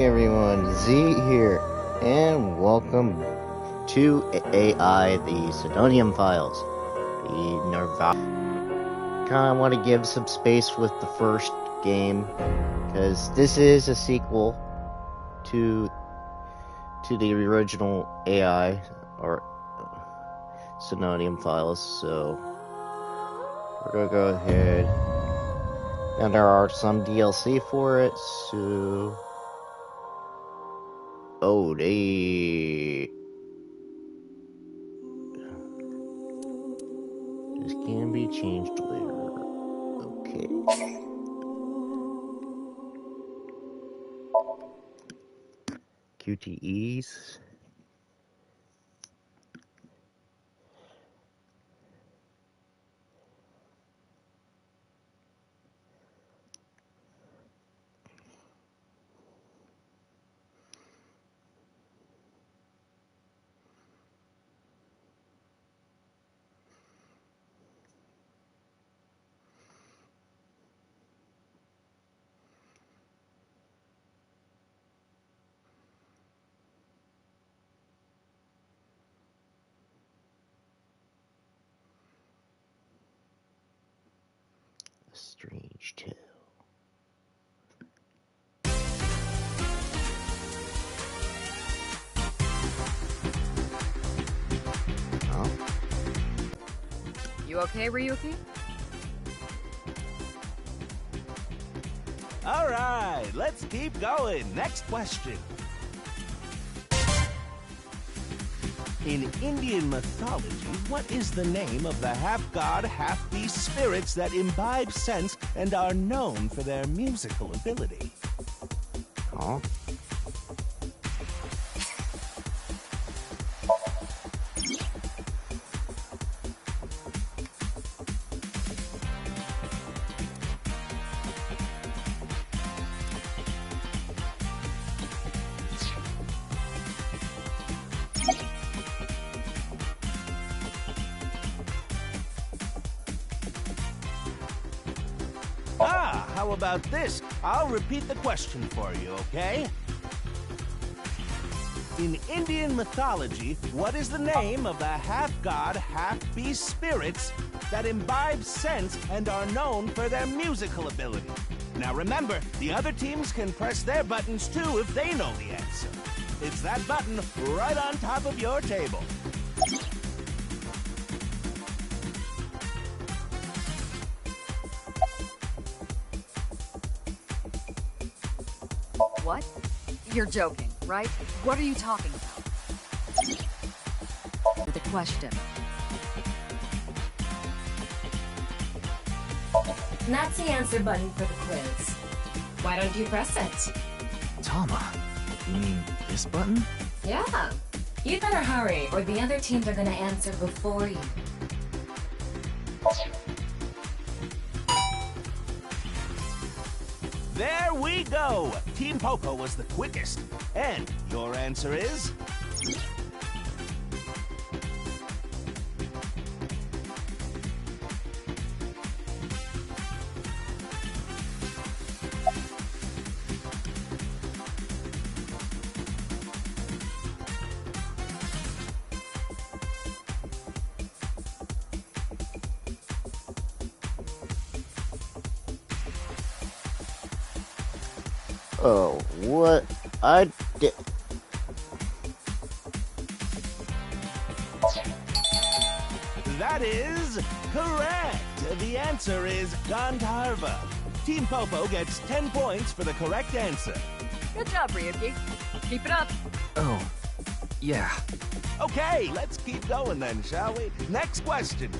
Hey everyone, Z here, and welcome to AI, the Somnium files, the nirvanA. Kinda want to give some space with the first game, because this is a sequel to the original AI, or Somnium files, so we're gonna go ahead, and there are some DLC for it, so... Oh, this can be changed later. Okay. QTEs. A strange tale. Huh? You okay, Ryuki? All right, let's keep going. Next question. In Indian mythology, what is the name of the half-god, half-beast spirits that imbibe sense and are known for their musical ability? Huh? How about this? I'll repeat the question for you, okay? In Indian mythology, what is the name of the half-god, half-beast spirits that imbibe sense and are known for their musical ability? Now remember, the other teams can press their buttons too if they know the answer. It's that button right on top of your table. What? You're joking, right? What are you talking about? The question. That's the answer button for the quiz. Why don't you press it? Tama, you mean this button? Yeah. You better hurry, or the other teams are gonna answer before you. There we go! Team Popo was the quickest. And your answer is... Oh, what? I did. That is correct. The answer is Gandharva. Team Popo gets 10 points for the correct answer. Good job, Ryuki. Keep it up. Oh, yeah. Okay, let's keep going then, shall we? Next question.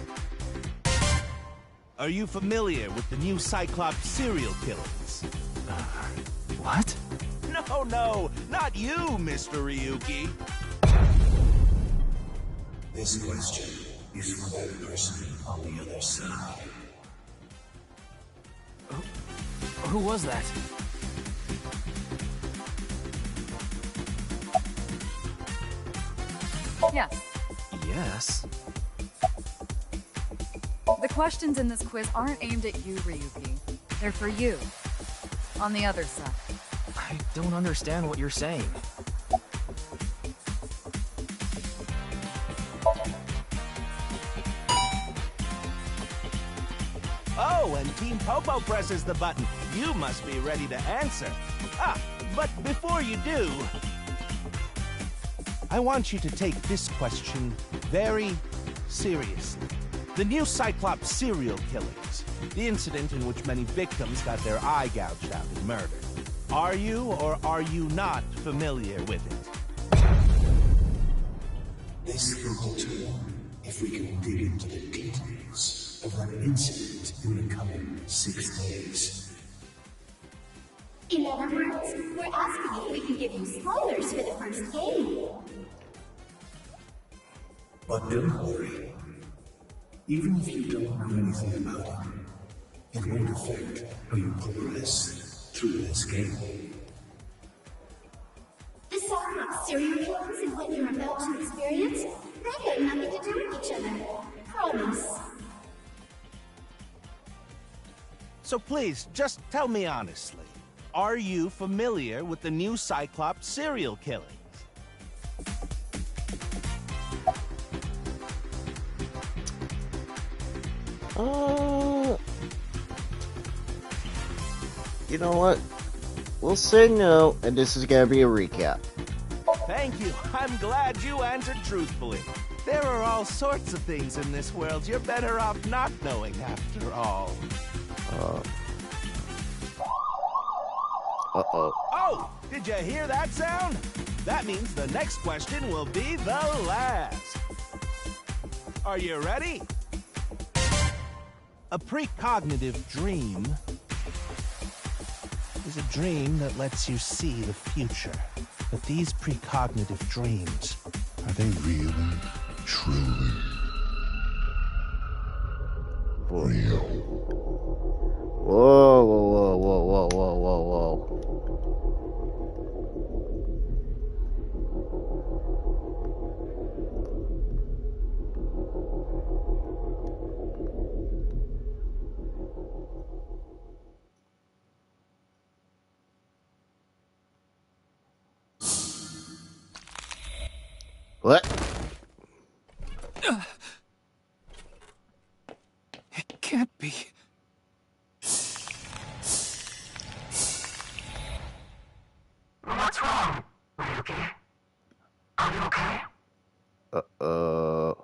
Are you familiar with the new Cyclops serial killings? What? No, not you, Mr. Ryuki. This question is for that person on the other side. Who was that? Yes. Yes. The questions in this quiz aren't aimed at you, Ryuki. They're for you. On the other side. I don't understand what you're saying. Oh, and Team Popo presses the button. You must be ready to answer. But before you do, I want you to take this question very seriously. The new Cyclops serial killings, the incident in which many victims got their eye gouged out and murdered. Are you or are you not familiar with it? This can alter if we can dig into the details of that incident in the coming 6 days. In other words, we're asking if we can give you spoilers for the first game. But don't worry. Even if you don't know anything about it, it won't affect how you progress through this game. The Cyclops serial killings and what you're about to experience, they have nothing to do with each other. Promise. So please, just tell me honestly, are you familiar with the new Cyclops serial killings? You know what? We'll say no, and this is gonna be a recap. Thank you. I'm glad you answered truthfully. There are all sorts of things in this world you're better off not knowing after all. Uh-oh. Oh, did you hear that sound? That means the next question will be the last. Are you ready? A precognitive dream is a dream that lets you see the future. But these precognitive dreams, Are they really, truly real? Whoa, whoa, whoa, whoa, whoa, whoa, whoa, What? It can't be. What's wrong? Are you okay? Are you okay? Uh-oh.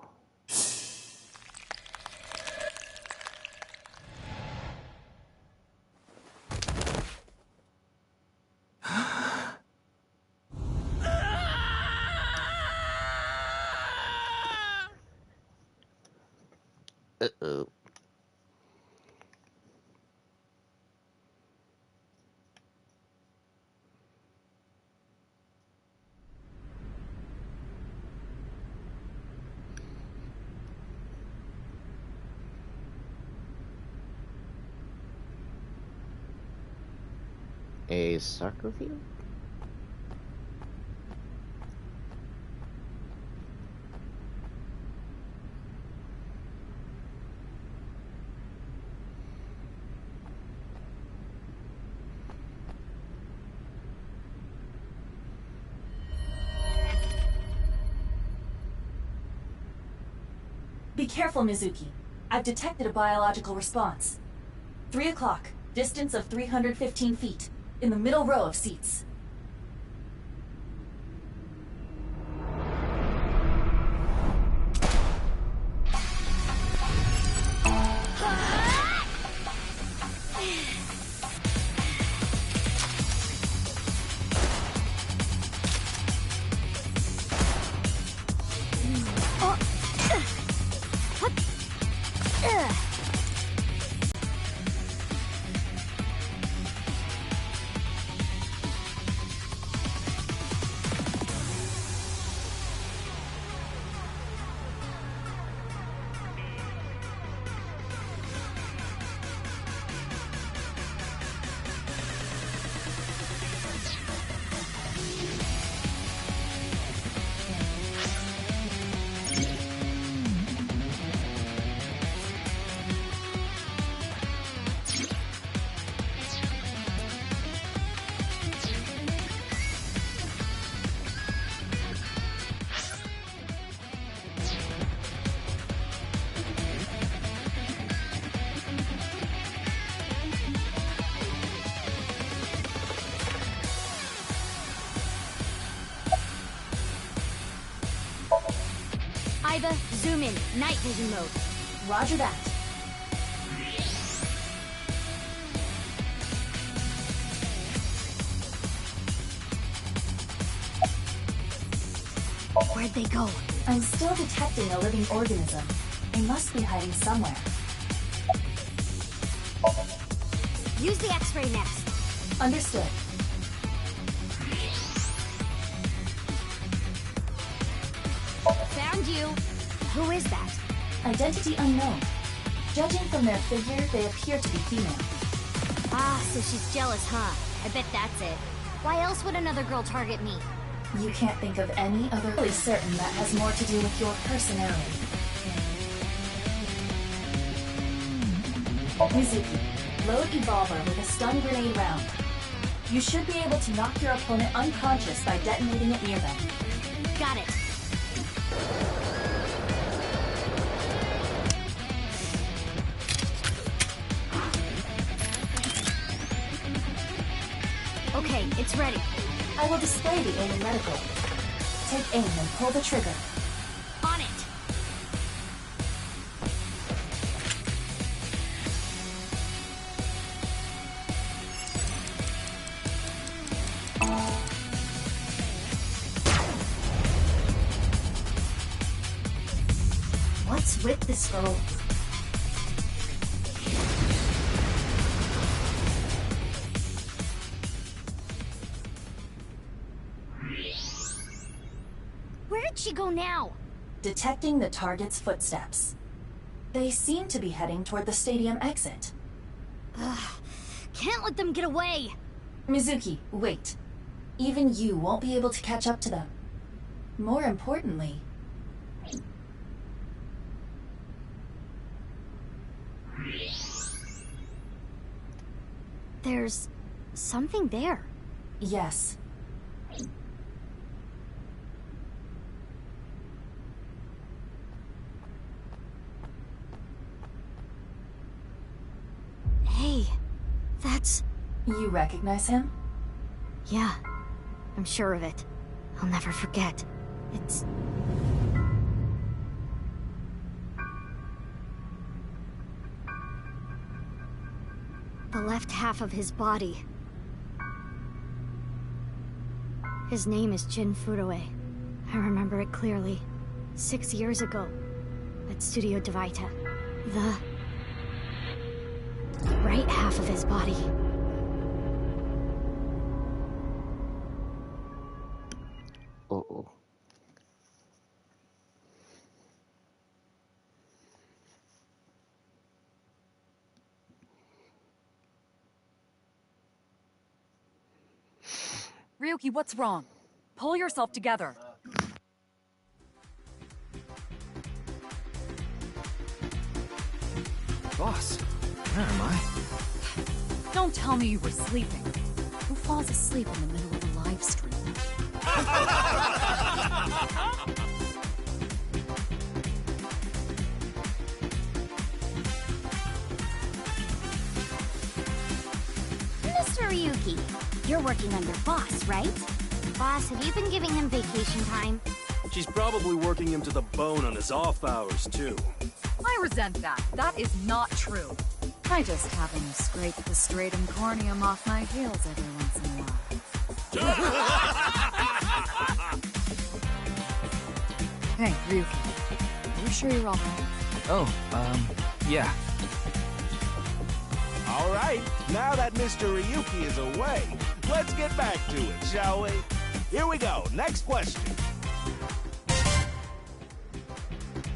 A soccer field? Be careful, Mizuki. I've detected a biological response. 3 o'clock, distance of 315 feet, in the middle row of seats. Iva, zoom in. Night vision mode. Roger that. Where'd they go? I'm still detecting a living organism. They must be hiding somewhere. Use the X-ray next. Understood. Found you. Who is that? Identity unknown. Judging from their figure, they appear to be female. Ah, so she's jealous, huh? I bet that's it. Why else would another girl target me? You can't think of any other really certain that has more to do with your personality. Mizuki, load Evolver with a stun grenade round. You should be able to knock your opponent unconscious by detonating it near them. Got it. Okay, it's ready. I will display the aiming reticle. Take aim and pull the trigger. On it. What's with this girl? Where did she go now? Detecting the target's footsteps. They seem to be heading toward the stadium exit. Ugh, can't let them get away. Mizuki, wait. Even you won't be able to catch up to them. More importantly... There's something there. Yes. Hey, that's... You recognize him? Yeah, I'm sure of it. I'll never forget. It's... the left half of his body. His name is Jin Furue. I remember it clearly. 6 years ago, at Studio Devita. The right half of his body. Uh-oh. Ryuki, what's wrong? Pull yourself together. Boss, where am I? Don't tell me you were sleeping. Who falls asleep in the middle of a live stream? Mr. Ryuki, you're working under Boss, right? Boss, have you been giving him vacation time? She's probably working him to the bone on his off hours, too. I resent that. That is not true. I just have him scrape the stratum corneum off my heels every once in a while. Hey, Ryuki. You sure you're all right? Oh, yeah. All right, now that Mr. Ryuki is away, let's get back to it, shall we? Here we go. Next question.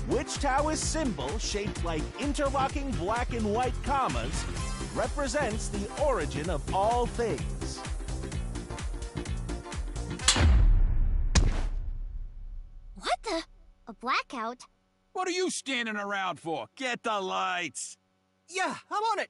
Which Taoist symbol, shaped like interlocking black and white commas, represents the origin of all things? What the? A blackout? What are you standing around for? Get the lights! Yeah, I'm on it.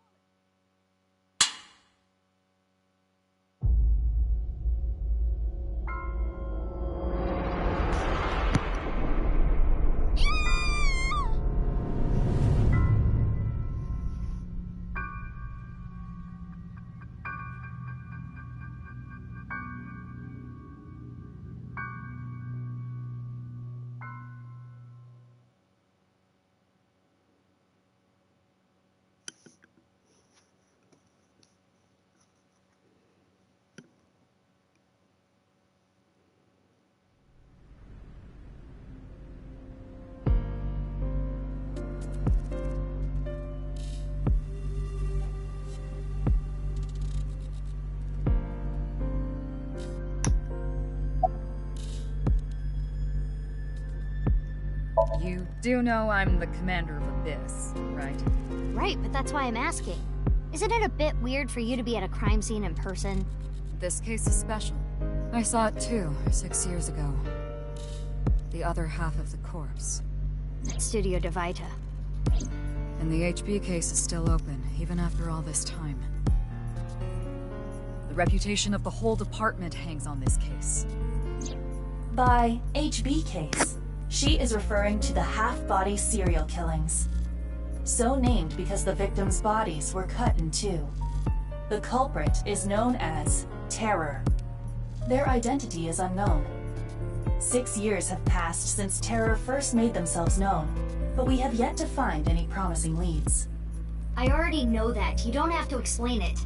You do know I'm the commander of Abyss, right? Right, but that's why I'm asking. Isn't it a bit weird for you to be at a crime scene in person? This case is special. I saw it too, 6 years ago. The other half of the corpse. At Studio Divita. And the HB case is still open, even after all this time. The reputation of the whole department hangs on this case. By HB case, she is referring to the half-body serial killings. So named because the victims' bodies were cut in two. The culprit is known as Terror. Their identity is unknown. 6 years have passed since Terror first made themselves known, but we have yet to find any promising leads. I already know that. You don't have to explain it.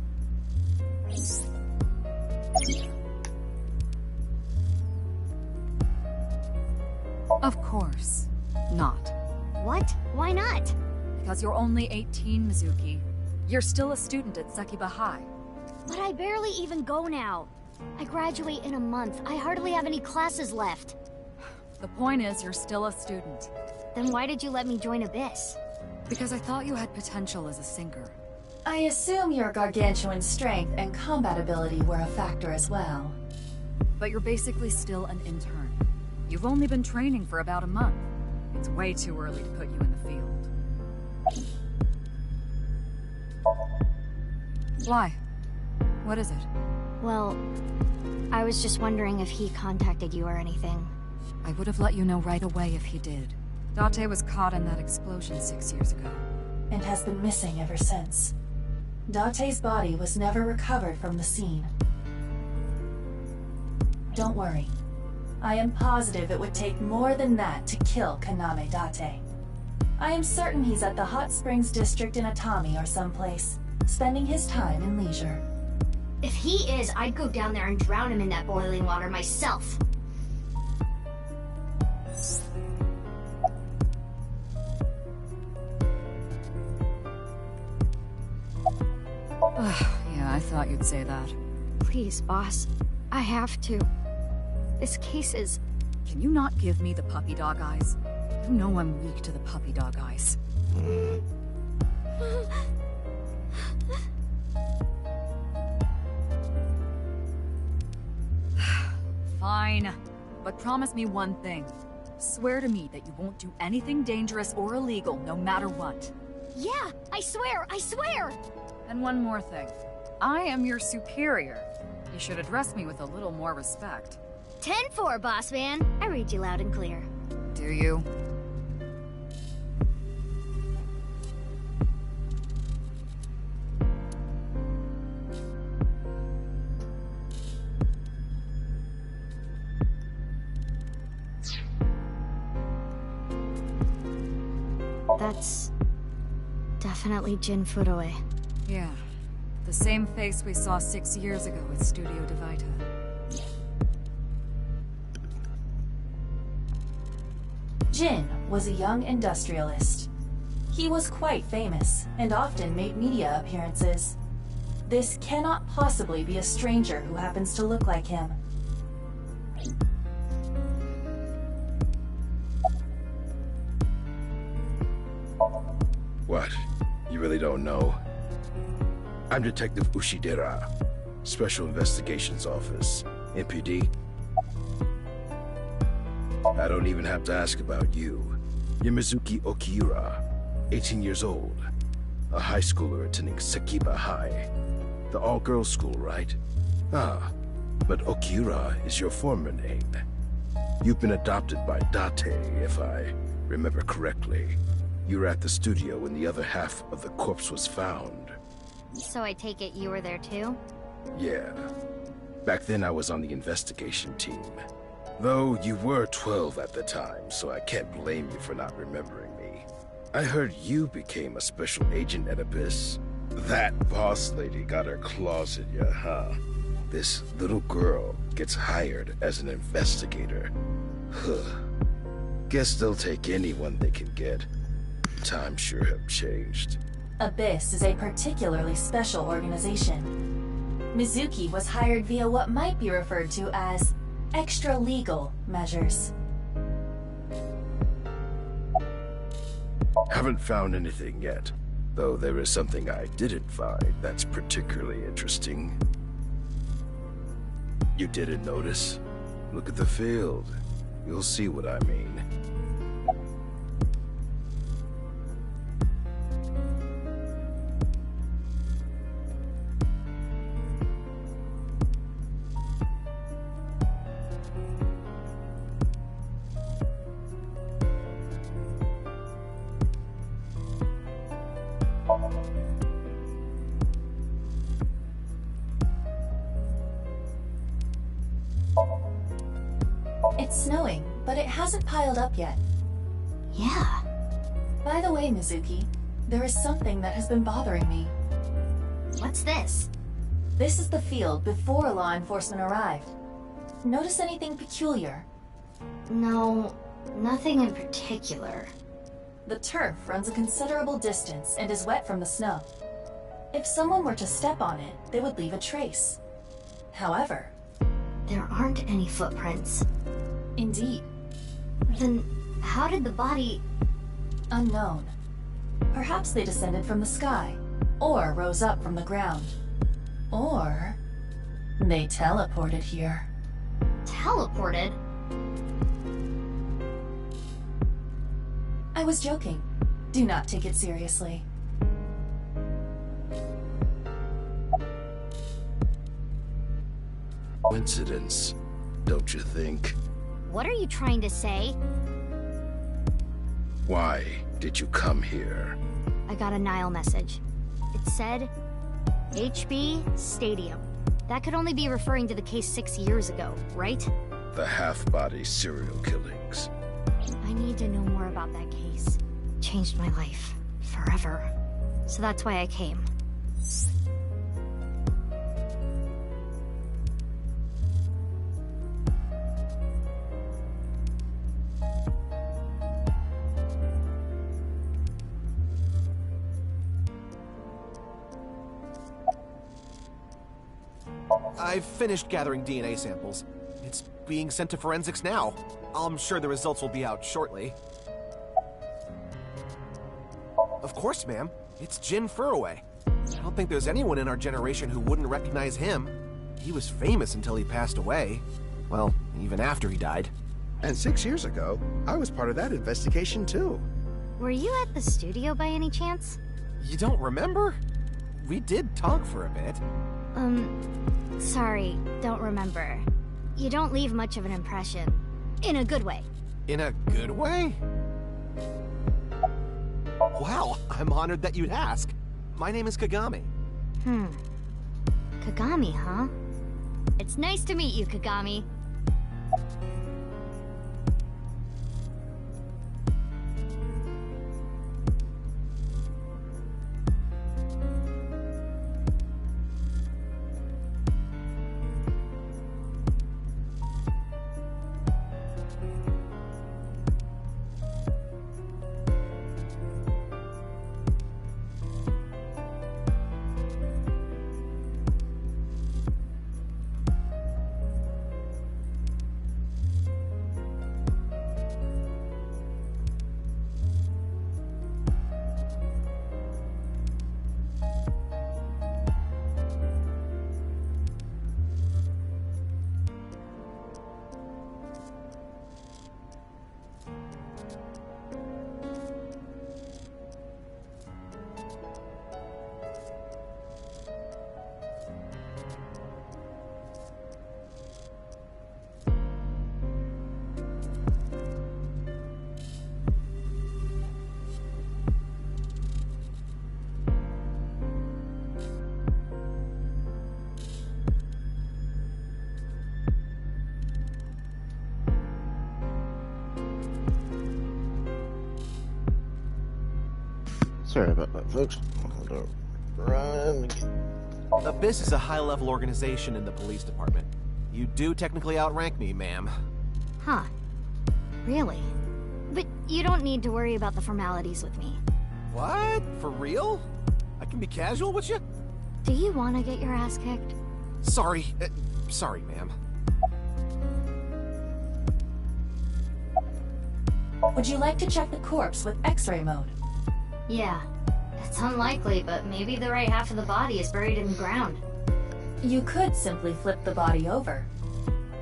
Of course. Not. What? Why not? Because you're only 18, Mizuki. You're still a student at Sekiba High. But I barely even go now. I graduate in a month. I hardly have any classes left. The point is, you're still a student. Then why did you let me join Abyss? Because I thought you had potential as a singer. I assume your gargantuan strength and combat ability were a factor as well. But you're basically still an intern. You've only been training for about a month. It's way too early to put you in the field. Why? What is it? Well, I was just wondering if he contacted you or anything. I would have let you know right away if he did. Date was caught in that explosion 6 years ago. And has been missing ever since. Date's body was never recovered from the scene. Don't worry. I am positive it would take more than that to kill Kaname Date. I am certain he's at the Hot Springs District in Atami or someplace, spending his time in leisure. If he is, I'd go down there and drown him in that boiling water myself. Yeah, I thought you'd say that. Please, boss. I have to. This case is... Can you not give me the puppy dog eyes? You know I'm weak to the puppy dog eyes. Fine. But promise me one thing. Swear to me that you won't do anything dangerous or illegal, no matter what. Yeah, I swear! I swear! And one more thing. I am your superior. You should address me with a little more respect. 10-4, boss man. I read you loud and clear. Do you? That's... definitely Jin Furue. Yeah. The same face we saw 6 years ago at Studio Divita. Jin was a young industrialist. He was quite famous, and often made media appearances. This cannot possibly be a stranger who happens to look like him. What? You really don't know? I'm Detective Ushidera, Special Investigations Office, NPD. I don't even have to ask about you. You're Mizuki Okiura, 18 years old, a high schooler attending Sekiba High, the all-girls school, right? Ah, but Okiura is your former name. You've been adopted by Date, if I remember correctly. You were at the studio when the other half of the corpse was found. So I take it you were there too? Yeah. Back then I was on the investigation team. Though you were 12 at the time, so I can't blame you for not remembering me. I heard you became a special agent at Abyss. That boss lady got her claws in you, huh? This little girl gets hired as an investigator. Huh. Guess they'll take anyone they can get. Times sure have changed. Abyss is a particularly special organization. Mizuki was hired via what might be referred to as extra-legal measures. Haven't found anything yet, though there is something I didn't find that's particularly interesting. You didn't notice? Look at the field. You'll see what I mean. It's snowing, but it hasn't piled up yet. Yeah. By the way, Mizuki, there is something that has been bothering me. What's this? This is the field before law enforcement arrived. Notice anything peculiar? No, nothing in particular. The turf runs a considerable distance and is wet from the snow. If someone were to step on it, they would leave a trace. However, there aren't any footprints. Indeed. Then how did the body... Unknown. Perhaps they descended from the sky, or rose up from the ground. Or they teleported here. Teleported? I was joking. Do not take it seriously. Coincidence, don't you think? What are you trying to say? Why did you come here? I got a Nile message. It said, HB Stadium. That could only be referring to the case 6 years ago, right? The half-body serial killings. I need to know more about that case. Changed my life. Forever. So that's why I came. I've finished gathering DNA samples. It's being sent to forensics now. I'm sure the results will be out shortly. Of course, ma'am. It's Jin Furroway. I don't think there's anyone in our generation who wouldn't recognize him. He was famous until he passed away. Well, even after he died. And 6 years ago, I was part of that investigation too. Were you at the studio by any chance? You don't remember? We did talk for a bit. Sorry, don't remember. You don't leave much of an impression. In a good way. In a good way? Wow, I'm honored that you'd ask. My name is Kagami. Kagami, huh? It's nice to meet you, Kagami. Sorry about that, folks. I'm gonna run again. Abyss is a high-level organization in the police department. You do technically outrank me, ma'am. Huh. Really? But you don't need to worry about the formalities with me. What? For real? I can be casual with you? Do you want to get your ass kicked? Sorry. Sorry, ma'am. Would you like to check the corpse with X-ray mode? Yeah. It's unlikely, but maybe the right half of the body is buried in the ground. You could simply flip the body over.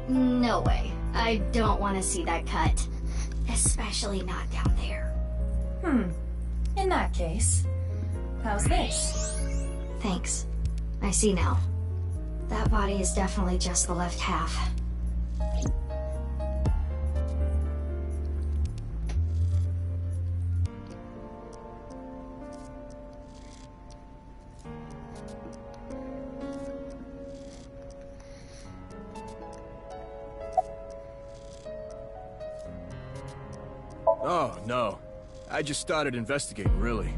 No way. I don't want to see that cut. Especially not down there. In that case, how's this? Thanks. I see now. That body is definitely just the left half. Oh, no. I just started investigating, really.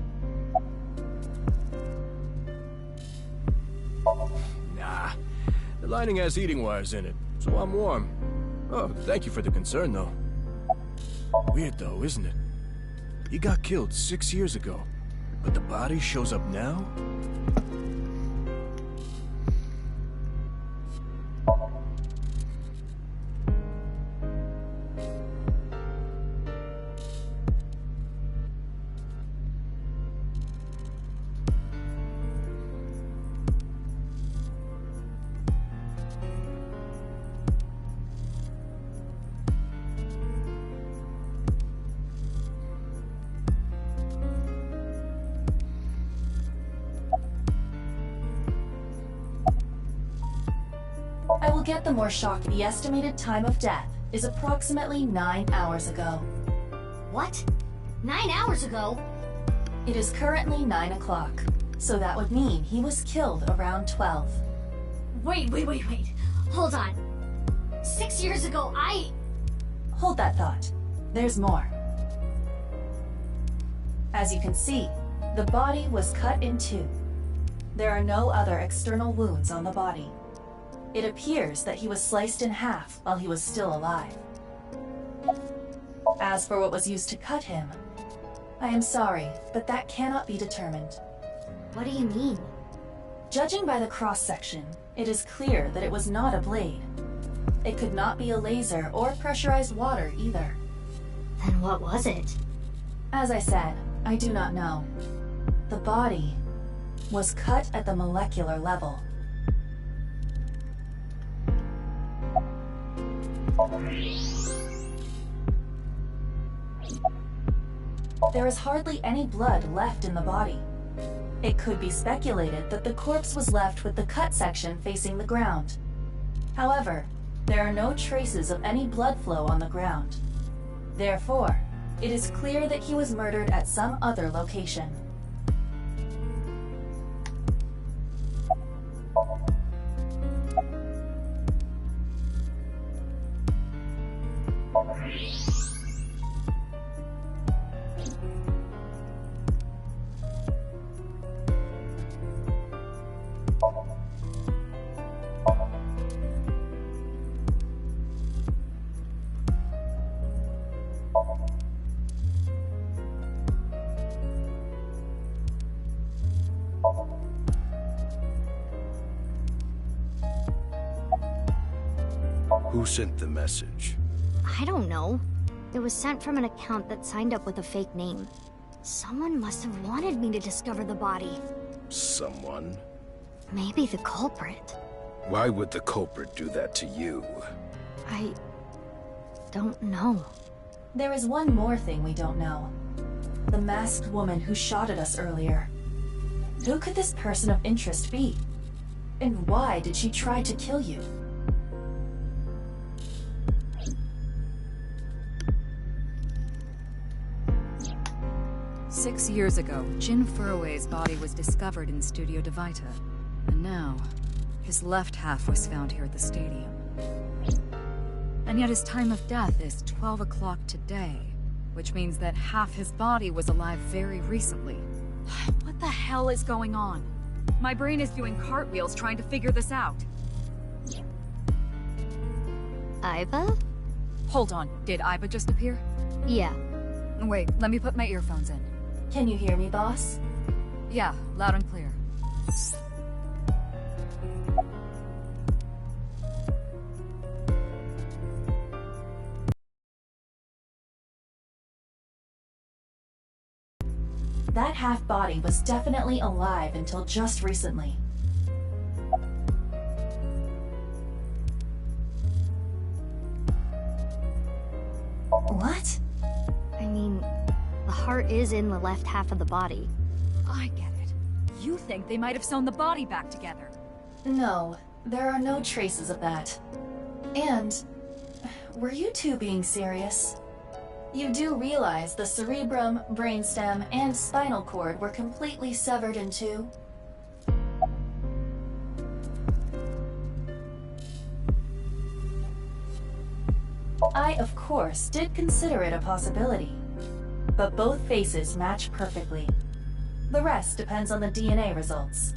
Nah. The lining has heating wires in it, so I'm warm. Oh, thank you for the concern, though. Weird, though, isn't it? He got killed 6 years ago, but the body shows up now? I will get the more shocked. The estimated time of death is approximately 9 hours ago. What? 9 hours ago? It is currently 9 o'clock, so that would mean he was killed around 12. Wait. Hold on. 6 years ago, Hold that thought. There's more. As you can see, the body was cut in two. There are no other external wounds on the body. It appears that he was sliced in half while he was still alive. As for what was used to cut him, I am sorry, but that cannot be determined. What do you mean? Judging by the cross-section, it is clear that it was not a blade. It could not be a laser or pressurized water either. Then what was it? As I said, I do not know. The body was cut at the molecular level. There is hardly any blood left in the body. It could be speculated that the corpse was left with the cut section facing the ground. However, there are no traces of any blood flow on the ground. Therefore, it is clear that he was murdered at some other location. Who sent the message? I don't know. It was sent from an account that signed up with a fake name. Someone must have wanted me to discover the body. Someone? Maybe the culprit. Why would the culprit do that to you? I don't know. There is one more thing we don't know. The masked woman who shot at us earlier. Who could this person of interest be? And why did she try to kill you? Six years ago, Jin Furue's body was discovered in Studio Divita. And now, his left half was found here at the stadium. And yet his time of death is 12 o'clock today, which means that half his body was alive very recently. What the hell is going on? My brain is doing cartwheels trying to figure this out. Aiba? Hold on, did Aiba just appear? Yeah. Wait, let me put my earphones in. Can you hear me, boss? Yeah, loud and clear. that half-body was definitely alive until just recently. What? I mean, the heart is in the left half of the body. I get it. You think they might have sewn the body back together. No, there are no traces of that. And, were you two being serious? You do realize the cerebrum, brainstem, and spinal cord were completely severed in two? I, of course, did consider it a possibility. But both faces match perfectly. The rest depends on the DNA results.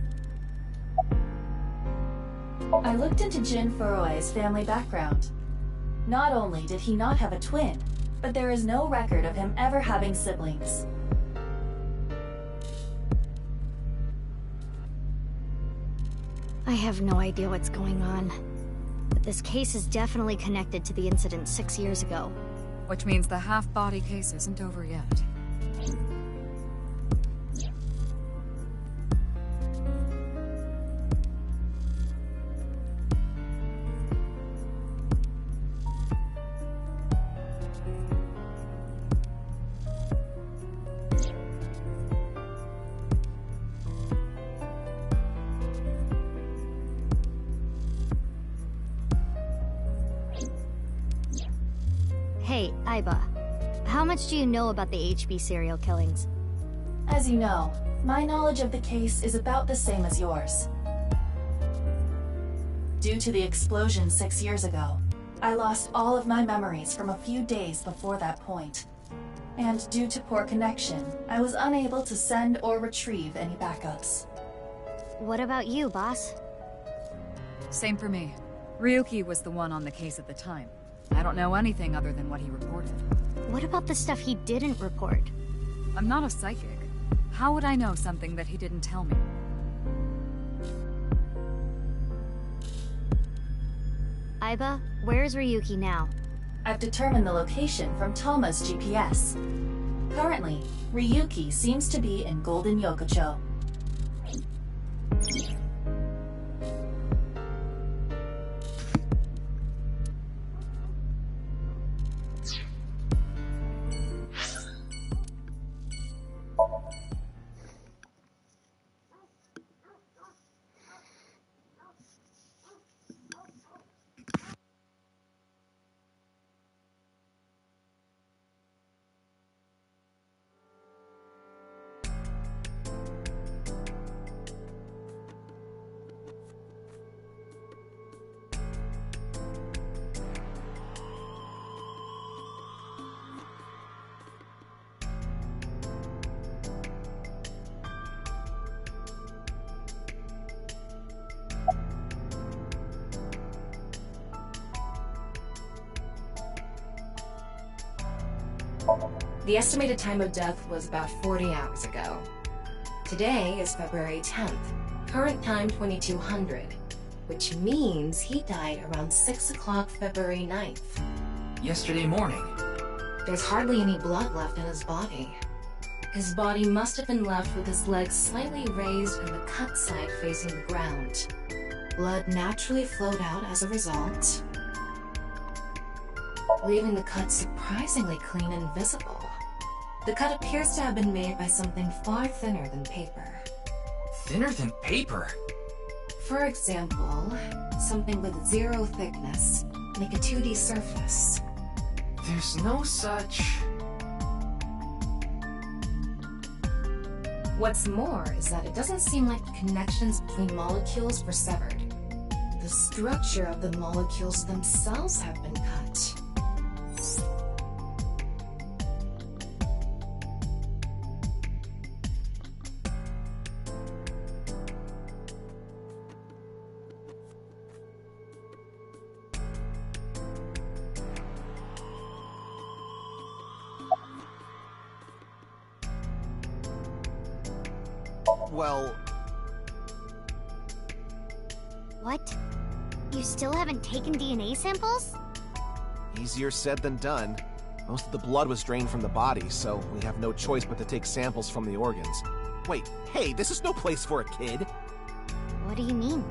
I looked into Jin Furue's family background. Not only did he not have a twin, but there is no record of him ever having siblings. I have no idea what's going on. But this case is definitely connected to the incident 6 years ago. Which means the half-body case isn't over yet. Hey, Aiba. How much do you know about the HB serial killings? As you know, my knowledge of the case is about the same as yours. Due to the explosion 6 years ago, I lost all of my memories from a few days before that point. And due to poor connection, I was unable to send or retrieve any backups. What about you, boss? Same for me. Ryuki was the one on the case at the time. I don't know anything other than what he reported. What about the stuff he didn't report? I'm not a psychic. How would I know something that he didn't tell me? Aiba, where's Ryuki now? I've determined the location from Toma's GPS. Currently, Ryuki seems to be in Golden Yokocho. The estimated time of death was about 40 hours ago. Today is February 10th, current time 2200, which means he died around 6 o'clock February 9th. Yesterday morning. There's hardly any blood left in his body. His body must have been left with his legs slightly raised and the cut side facing the ground. Blood naturally flowed out as a result, leaving the cut surprisingly clean and visible. The cut appears to have been made by something far thinner than paper. Thinner than paper? For example, something with 0 thickness, like a 2D surface. There's no such... What's more is that it doesn't seem like the connections between molecules were severed. The structure of the molecules themselves have been cut. Well... What? You still haven't taken DNA samples? Easier said than done. Most of the blood was drained from the body, so we have no choice but to take samples from the organs. Wait, hey, this is no place for a kid. What do you mean?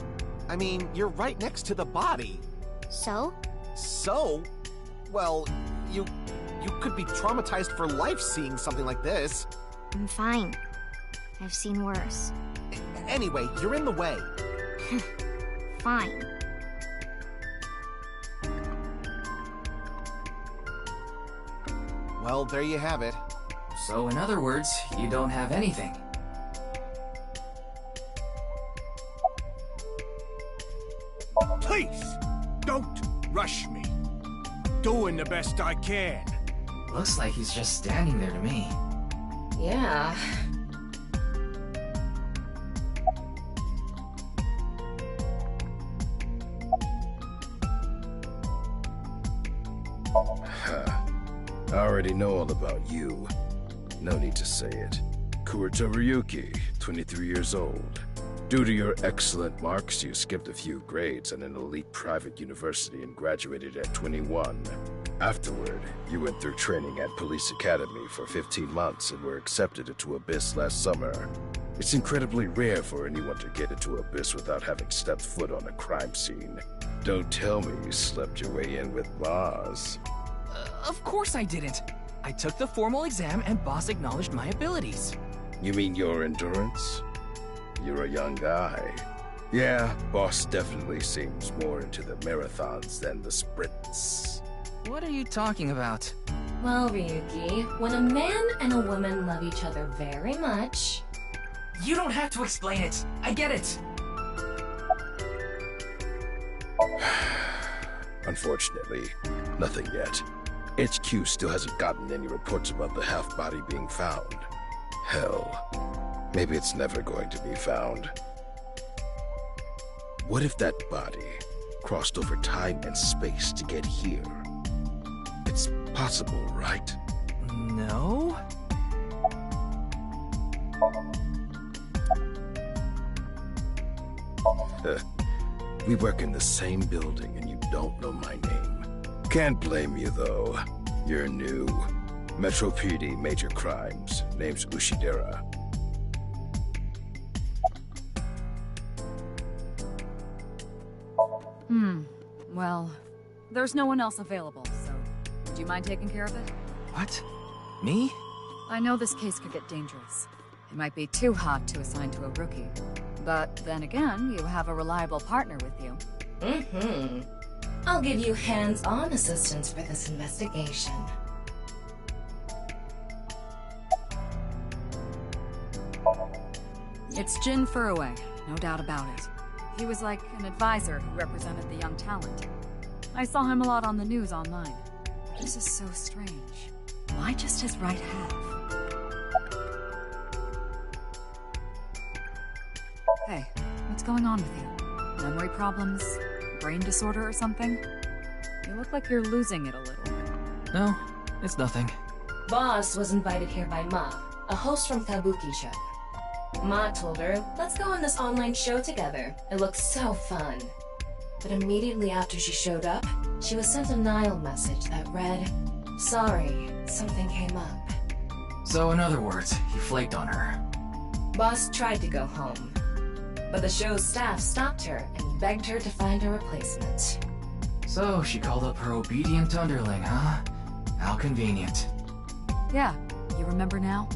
I mean, you're right next to the body. So? So? Well, you could be traumatized for life seeing something like this. I'm fine. I've seen worse. Anyway, you're in the way. Fine. Well, there you have it. So in other words, you don't have anything. Please, don't rush me. Doing the best I can. Looks like he's just standing there to me. Yeah. I already know all about you. No need to say it. Kurita Ryuki, 23 years old. Due to your excellent marks, you skipped a few grades at an elite private university and graduated at 21. Afterward, you went through training at Police Academy for 15 months and were accepted into Abyss last summer. It's incredibly rare for anyone to get into Abyss without having stepped foot on a crime scene. Don't tell me you slept your way in with Boss. Of course I didn't. I took the formal exam and Boss acknowledged my abilities. You mean your endurance? You're a young guy. Yeah, Boss definitely seems more into the marathons than the sprints. What are you talking about? Well, Ryuki, when a man and a woman love each other very much... You don't have to explain it. I get it. Unfortunately, nothing yet. HQ still hasn't gotten any reports about the half-body being found. Hell, maybe it's never going to be found. What if that body crossed over time and space to get here? It's possible, right? No? We work in the same building and you don't know my name. Can't blame you, though. You're new. Metro PD, Major Crimes. Name's Ushidera. Well, there's no one else available, so would you mind taking care of it? What? Me? I know this case could get dangerous. It might be too hot to assign to a rookie. But then again, you have a reliable partner with you. I'll give you hands-on assistance for this investigation. It's Jin Furue, no doubt about it. He was like an advisor who represented the young talent. I saw him a lot on the news online. This is so strange. Why just his right half? Hey, what's going on with you? Memory problems? Brain disorder or something? You look like you're losing it a little. No, it's nothing. Boss was invited here by Ma, a host from Kabuki show. Ma told her, let's go on this online show together. It looks so fun. But immediately after she showed up, she was sent a Nile message that read, sorry, something came up. So in other words, he flaked on her. Boss tried to go home, but the show's staff stopped her and begged her to find a replacement. So she called up her obedient underling, huh? How convenient. Yeah, you remember now?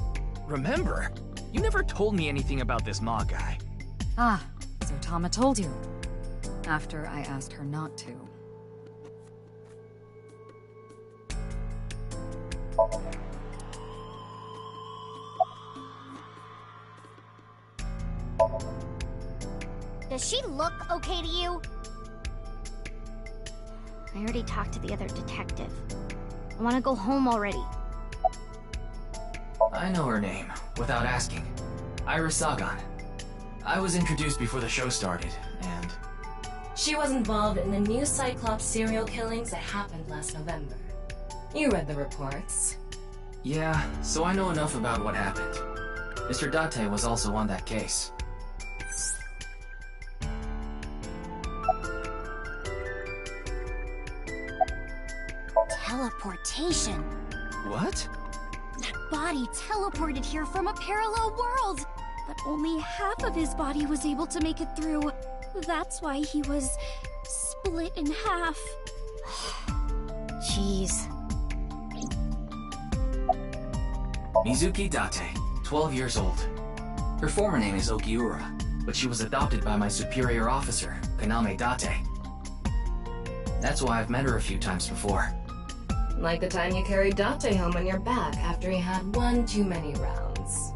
Remember? You never told me anything about this Ma guy. Ah, so Tama told you. After I asked her not to. Does she look okay to you? I already talked to the other detective. I want to go home already. I know her name, without asking. Iris Sagan. I was introduced before the show started, and... She was involved in the new Cyclops serial killings that happened last November. You read the reports. Yeah, so I know enough about what happened. Mr. Date was also on that case. Teleportation. What? That body teleported here from a parallel world! But only half of his body was able to make it through. That's why he was split in half. Jeez. Mizuki Date, 12 years old. Her former name is Okiura, but she was adopted by my superior officer, Kaname Date. That's why I've met her a few times before. Like the time you carried Date home on your back after he had one too many rounds.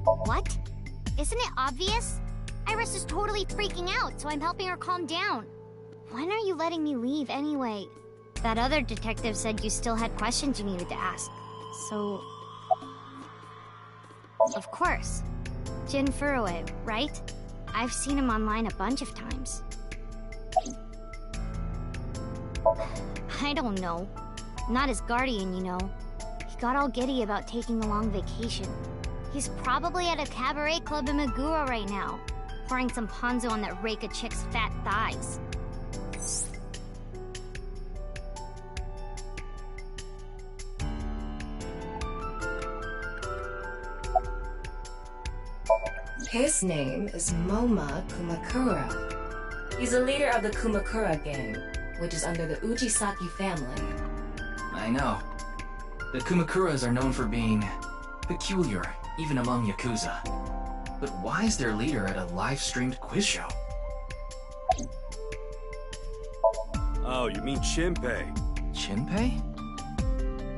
What? Isn't it obvious? Iris is totally freaking out, so I'm helping her calm down. When are you letting me leave anyway? That other detective said you still had questions you needed to ask. So... Of course. Jin Furue, right? I've seen him online a bunch of times. I don't know. Not his guardian, you know. He got all giddy about taking a long vacation. He's probably at a cabaret club in Meguro right now, pouring some ponzu on that Reika chick's fat thighs. His name is Moma Kumakura. He's a leader of the Kumakura gang, which is under the Ujisaki family. I know. The Kumakuras are known for being peculiar, even among Yakuza. But why is their leader at a live-streamed quiz show? Oh, you mean Shinpei? Shinpei?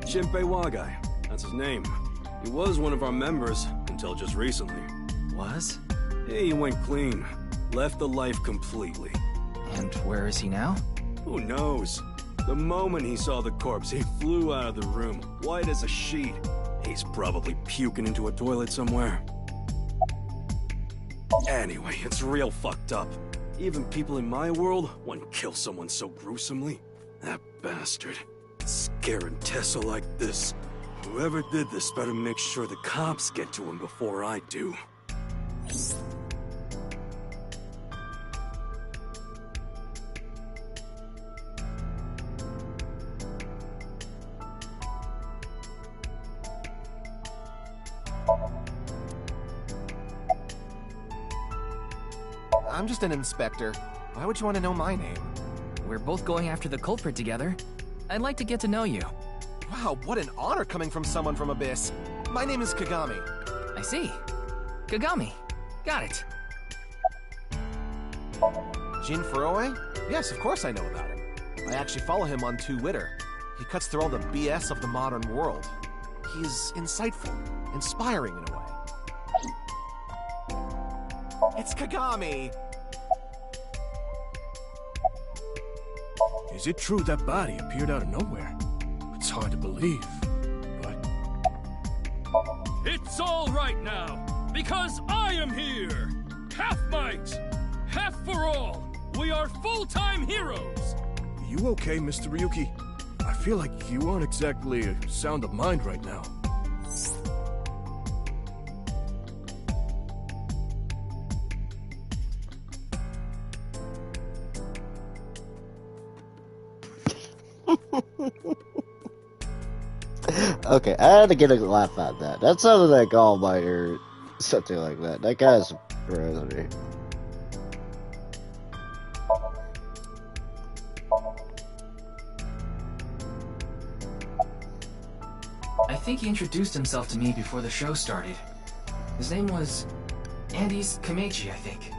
Shinpei Wagai. That's his name. He was one of our members until just recently. Was? Yeah, he went clean. Left the life completely. And where is he now? Who knows? The moment he saw the corpse, he flew out of the room, white as a sheet. He's probably puking into a toilet somewhere. Anyway, it's real fucked up. Even people in my world wouldn't kill someone so gruesomely. That bastard. Scaring Tessa like this. Whoever did this better make sure the cops get to him before I do. I'm just an inspector. Why would you want to know my name? We're both going after the culprit together. I'd like to get to know you. Wow, what an honor coming from someone from Abyss. My name is Kagami. I see. Kagami. Got it. Jin Furue? Yes, of course I know about him. I actually follow him on Twitter. He cuts through all the BS of the modern world. He's insightful, inspiring in a way. It's Kagami! Is it true that body appeared out of nowhere? It's hard to believe, but... It's all right now, because I am here! Half might! Half for all! We are full-time heroes! You okay, Mr. Ryuki? I feel like you aren't exactly sound of mind right now. Okay, I had to get a laugh at that. That sounded like All Might or something like that. That guy surprised me. I think he introduced himself to me before the show started. His name was Andes Kamechi, I think.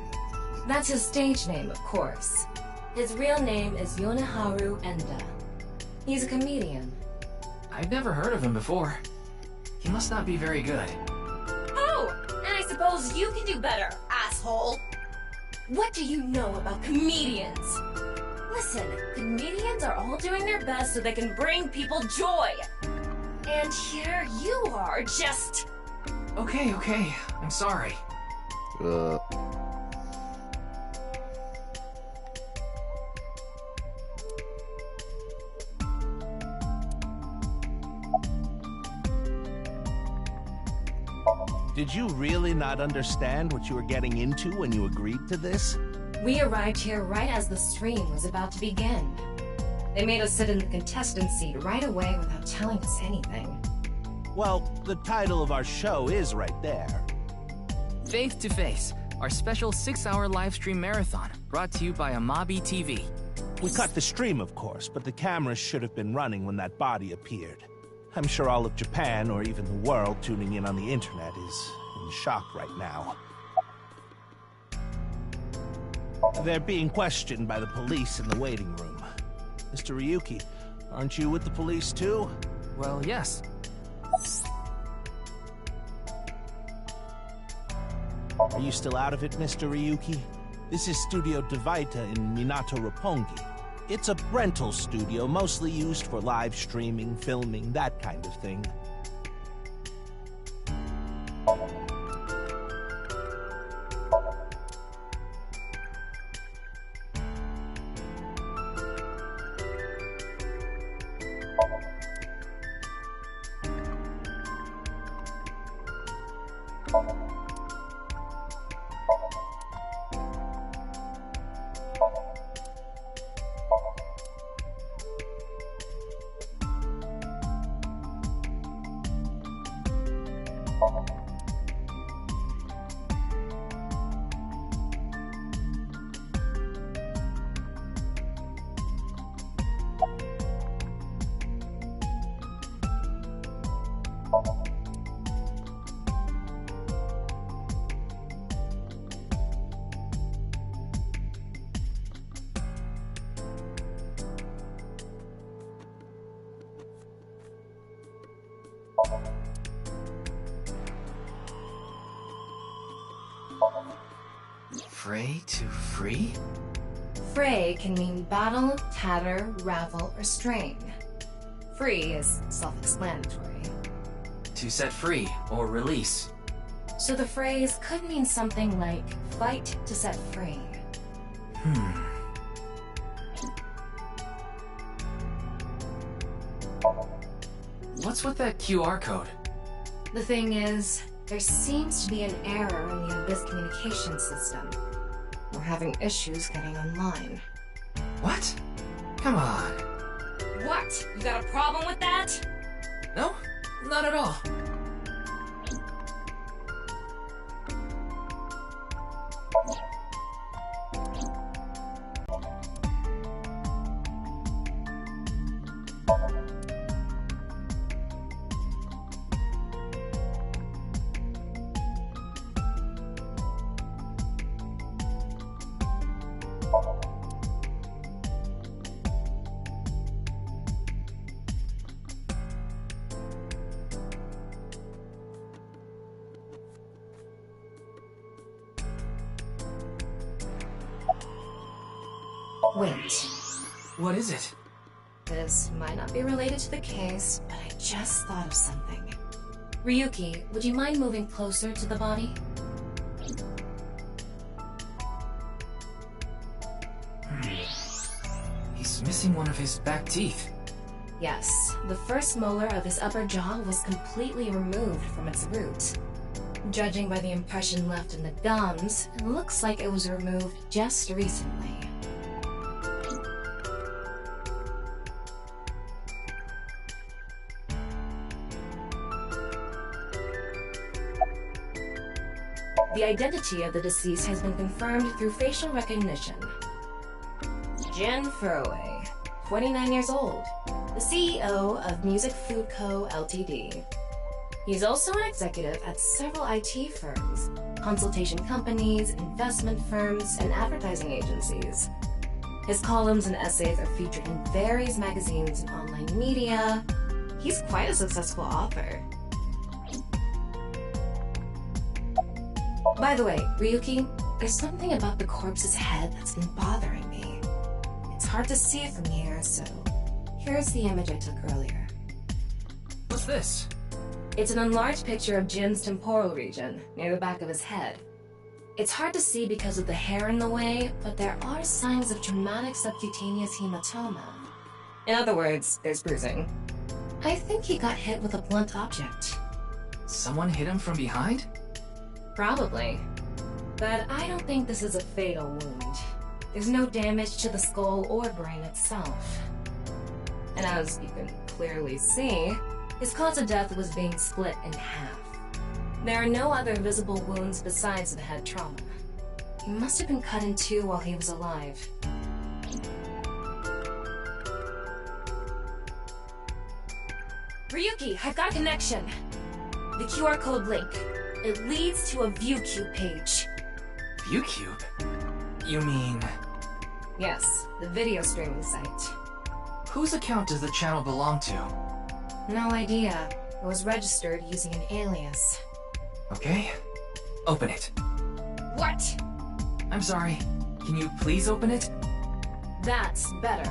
That's his stage name, of course. His real name is Yoneharu Enda. He's a comedian. I've never heard of him before. He must not be very good. Oh, and I suppose you can do better, asshole. What do you know about comedians? Listen, comedians are all doing their best so they can bring people joy. And here you are, just... Okay, I'm sorry. Did you really not understand what you were getting into when you agreed to this? We arrived here right as the stream was about to begin. They made us sit in the contestant seat right away without telling us anything. Well, the title of our show is right there. Faith to Face, our special 6-hour live stream marathon, brought to you by Amabi TV. We cut the stream, of course, but the cameras should have been running when that body appeared. I'm sure all of Japan, or even the world, tuning in on the internet is in shock right now. They're being questioned by the police in the waiting room. Mr. Ryuki, aren't you with the police too? Well, yes. Are you still out of it, Mr. Ryuki? This is Studio Divaita in Minato Roppongi. It's a rental studio mostly used for live streaming, filming, that kind of thing. Fray to free? Fray can mean battle, tatter, ravel, or strain. Free is self-explanatory. To set free or release. So the phrase could mean something like fight to set free. What's with that QR code? The thing is, there seems to be an error in the Abyss communication system. We're having issues getting online. What? Come on. What? You got a problem with that? No, not at all. Wait. What is it? This might not be related to the case, but I just thought of something. Ryuki, would you mind moving closer to the body? He's missing one of his back teeth. Yes, the first molar of his upper jaw was completely removed from its root. Judging by the impression left in the gums, it looks like it was removed just recently. The identity of the deceased has been confirmed through facial recognition. Jin Furue, 29 years old, the CEO of Music Food Co., Ltd. He's also an executive at several IT firms, consultation companies, investment firms, and advertising agencies. His columns and essays are featured in various magazines and online media. He's quite a successful author. By the way, Ryuki, there's something about the corpse's head that's been bothering me. It's hard to see it from here, so here's the image I took earlier. What's this? It's an enlarged picture of Jin's temporal region, near the back of his head. It's hard to see because of the hair in the way, but there are signs of traumatic subcutaneous hematoma. In other words, there's bruising. I think he got hit with a blunt object. Someone hit him from behind? Probably. But I don't think this is a fatal wound. There's no damage to the skull or brain itself. And as you can clearly see, his cause of death was being split in half. There are no other visible wounds besides the head trauma. He must have been cut in two while he was alive. Ryuki, I've got a connection. The QR code link. It leads to a ViewCube page. ViewCube? You mean... Yes, the video streaming site. Whose account does the channel belong to? No idea. It was registered using an alias. Okay. Open it. What? I'm sorry. Can you please open it? That's better.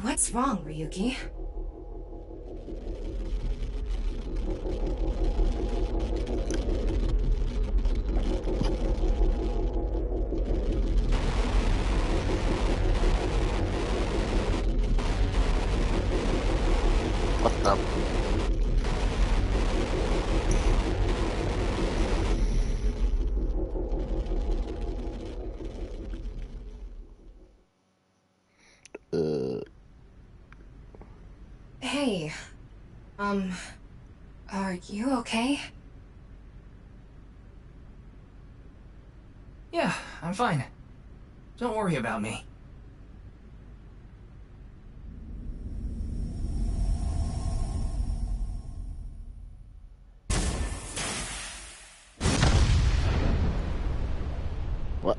What's wrong, Ryuki? What the? Hey, are you okay? Yeah, I'm fine. Don't worry about me. What?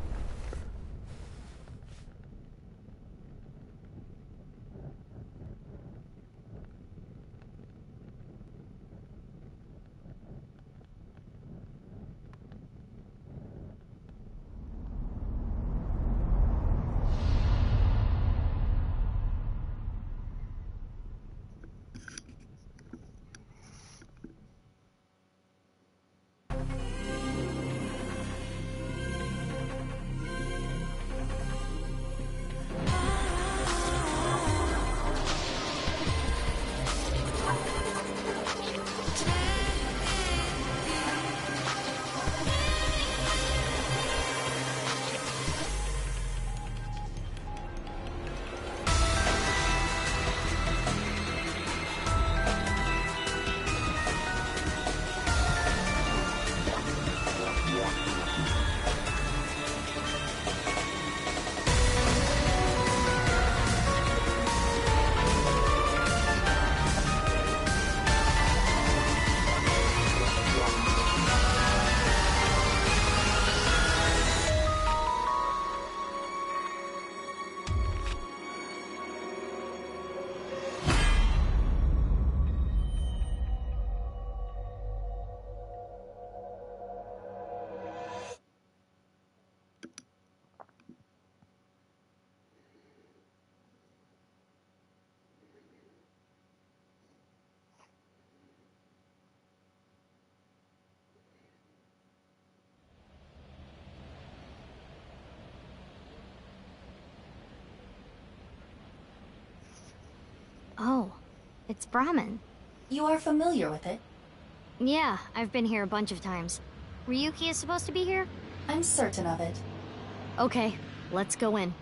Oh, it's Brahmin. You are familiar with it? Yeah, I've been here a bunch of times. Ryuki is supposed to be here? I'm certain of it. Okay, let's go in.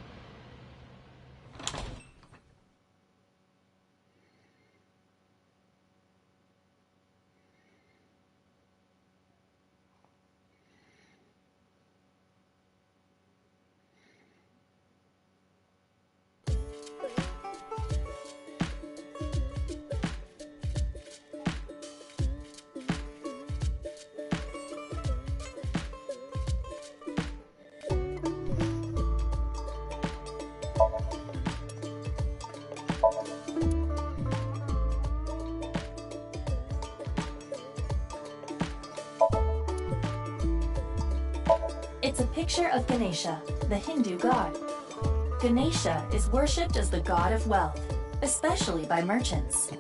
It's a picture of Ganesha, the Hindu god. Ganesha is worshipped as the god of wealth, especially by merchants.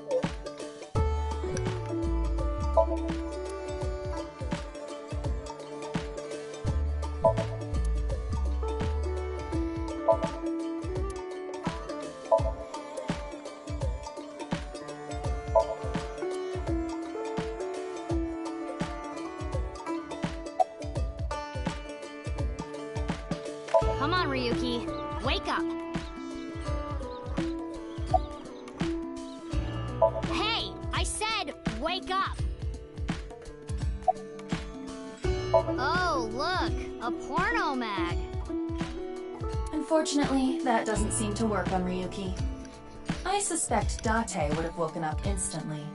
Come on, Ryuki. Wake up. Hey, I said wake up. Oh, look, a porno mag. Unfortunately, that doesn't seem to work on Ryuki. I suspect Date would have woken up instantly.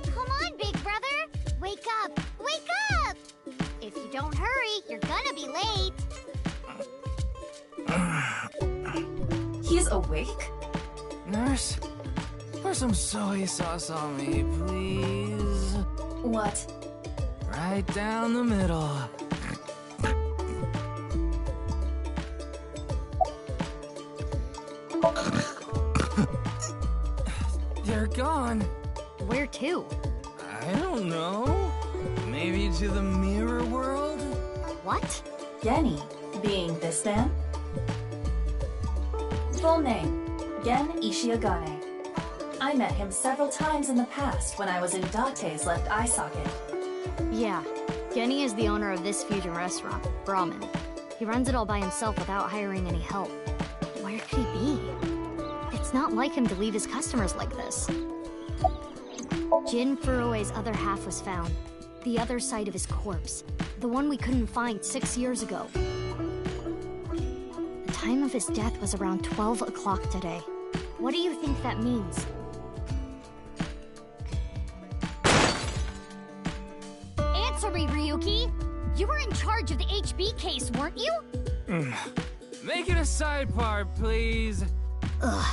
Come on, big brother. Wake up. Wake up. If you don't hurry, you're gonna be late. He's awake? Nurse, pour some soy sauce on me, please. What? Right down the middle. They're gone. Where to? I don't know. Maybe to the mirror world? What? Genny, being this man? Full name, Gen Ishiagane. I met him several times in the past when I was in Date's left eye socket. Yeah, Genny is the owner of this fusion restaurant, Brahmin. He runs it all by himself without hiring any help. Where could he be? It's not like him to leave his customers like this. Jin Furue's other half was found. The other side of his corpse. The one we couldn't find 6 years ago. The time of his death was around 12 o'clock today. What do you think that means? Answer me, Ryuki! You were in charge of the HB case, weren't you? Make it a sidebar, please. Ugh.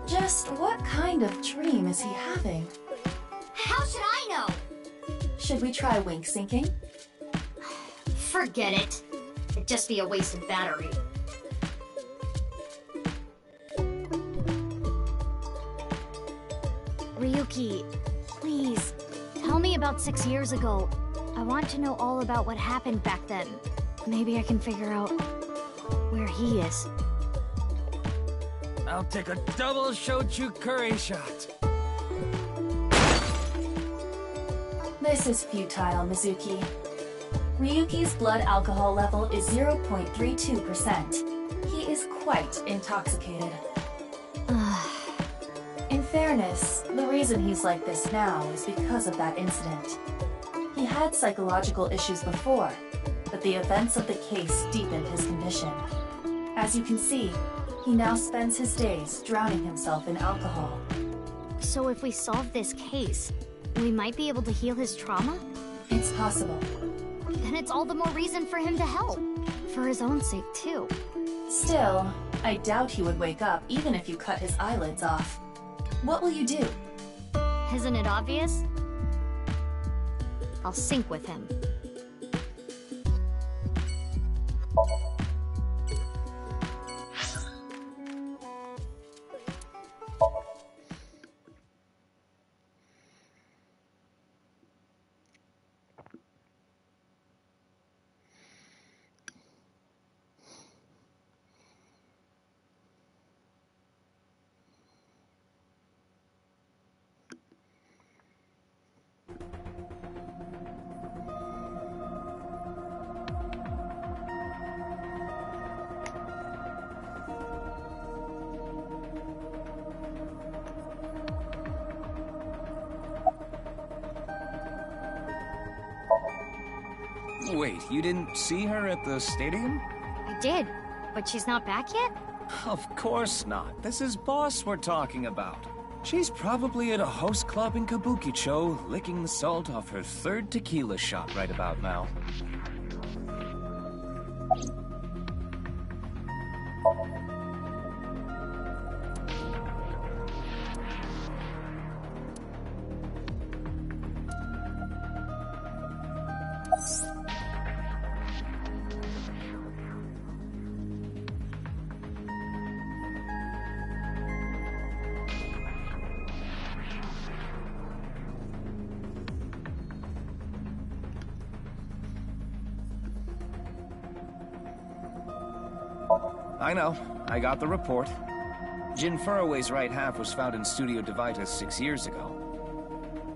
Just what kind of dream is he having? How should I know? Should we try wink syncing? Forget it. It'd just be a waste of battery. Ryuki, please, tell me about 6 years ago. I want to know all about what happened back then. Maybe I can figure out where he is. I'll take a double shochu curry shot. This is futile, Mizuki. Ryuki's blood alcohol level is 0.32%. He is quite intoxicated. In fairness, the reason he's like this now is because of that incident. He had psychological issues before, but the events of the case deepened his condition. As you can see, he now spends his days drowning himself in alcohol. So if we solve this case, we might be able to heal his trauma? It's possible. Then it's all the more reason for him to help. For his own sake, too. Still, I doubt he would wake up even if you cut his eyelids off. What will you do? Isn't it obvious? I'll sync with him. Wait, you didn't see her at the stadium? I did, but she's not back yet? Of course not. This is Boss we're talking about. She's probably at a host club in Kabukicho, licking the salt off her third tequila shot right about now. I know. I got the report. Jin Furroway's right half was found in Studio Divita 6 years ago.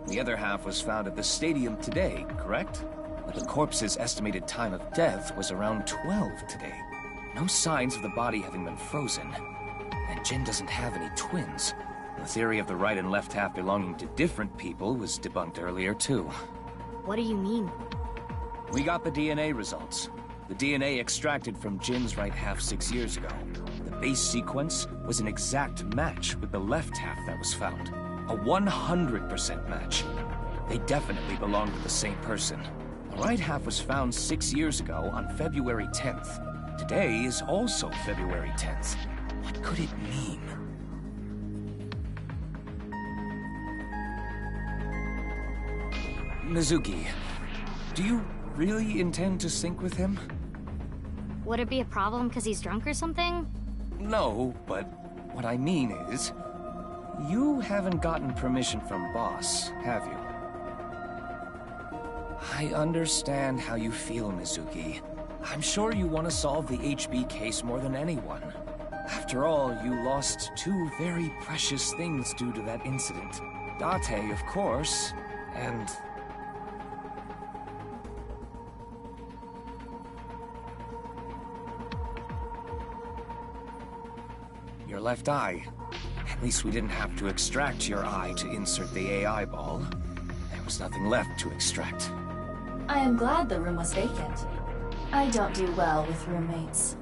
The other half was found at the stadium today, correct? But the corpse's estimated time of death was around 12 today. No signs of the body having been frozen. And Jin doesn't have any twins. The theory of the right and left half belonging to different people was debunked earlier, too. What do you mean? We got the DNA results. The DNA extracted from Jin's right half 6 years ago. The base sequence was an exact match with the left half that was found. A 100% match. They definitely belong to the same person. The right half was found 6 years ago on February 10th. Today is also February 10th. What could it mean? Mizuki, do you really intend to sync with him? Would it be a problem because he's drunk or something? No, but what I mean is, you haven't gotten permission from Boss, have you? I understand how you feel, Mizuki. I'm sure you want to solve the HB case more than anyone. After all, you lost two very precious things due to that incident. Date, of course, and... your left eye. At least we didn't have to extract your eye to insert the AI ball. There was nothing left to extract. I am glad the room was vacant. I don't do well with roommates.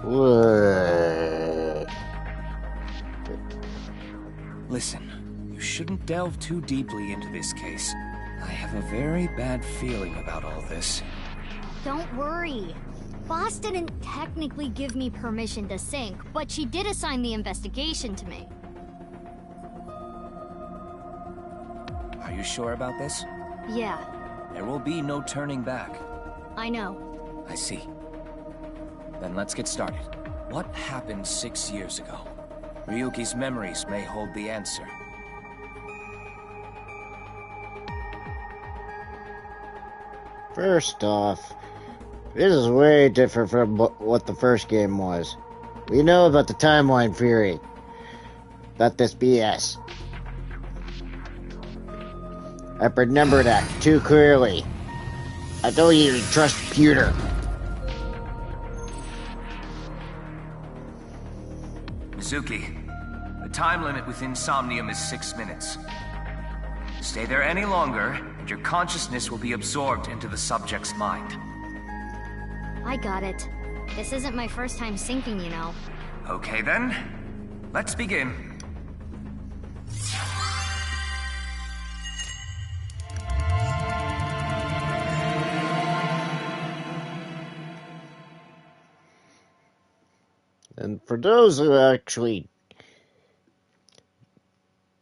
What? Listen, you shouldn't delve too deeply into this case. I have a very bad feeling about all this. Don't worry. Boss didn't technically give me permission to sync, but she did assign the investigation to me. Are you sure about this? Yeah, There will be no turning back. I know. I see. Then let's get started. What happened 6 years ago? Ryuki's memories may hold the answer. First off, this is way different from what the first game was. We know about the timeline theory. About this BS. I remember that too clearly. I don't even trust the computer. Mizuki, the time limit within Somnium is 6 minutes. Stay there any longer, and your consciousness will be absorbed into the subject's mind. I got it. This isn't my first time syncing, you know. Okay then, let's begin. And for those who actually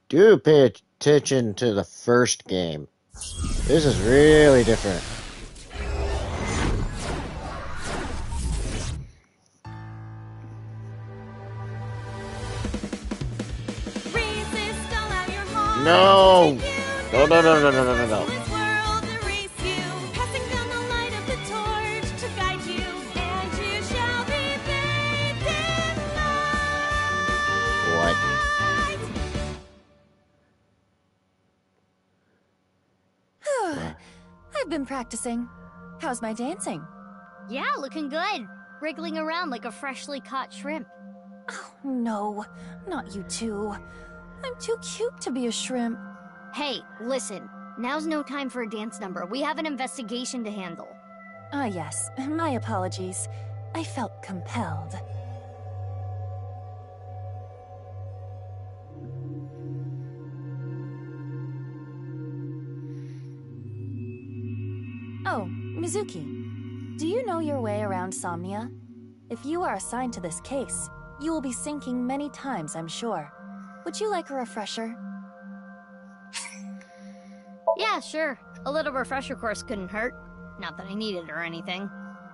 do pay attention to the first game, this is really different. No! No, no, no, no, no, no, no, no. What? I've been practicing. How's my dancing? Yeah, looking good. Wriggling around like a freshly caught shrimp. Oh, no. Not you two. I'm too cute to be a shrimp. Hey, listen. Now's no time for a dance number. We have an investigation to handle. Ah, yes. My apologies. I felt compelled. Oh, Mizuki. Do you know your way around Somnia? If you are assigned to this case, you will be syncing many times, I'm sure. Would you like a refresher? Yeah, Yeah, sure. A little refresher course couldn't hurt. Not that I need it or anything.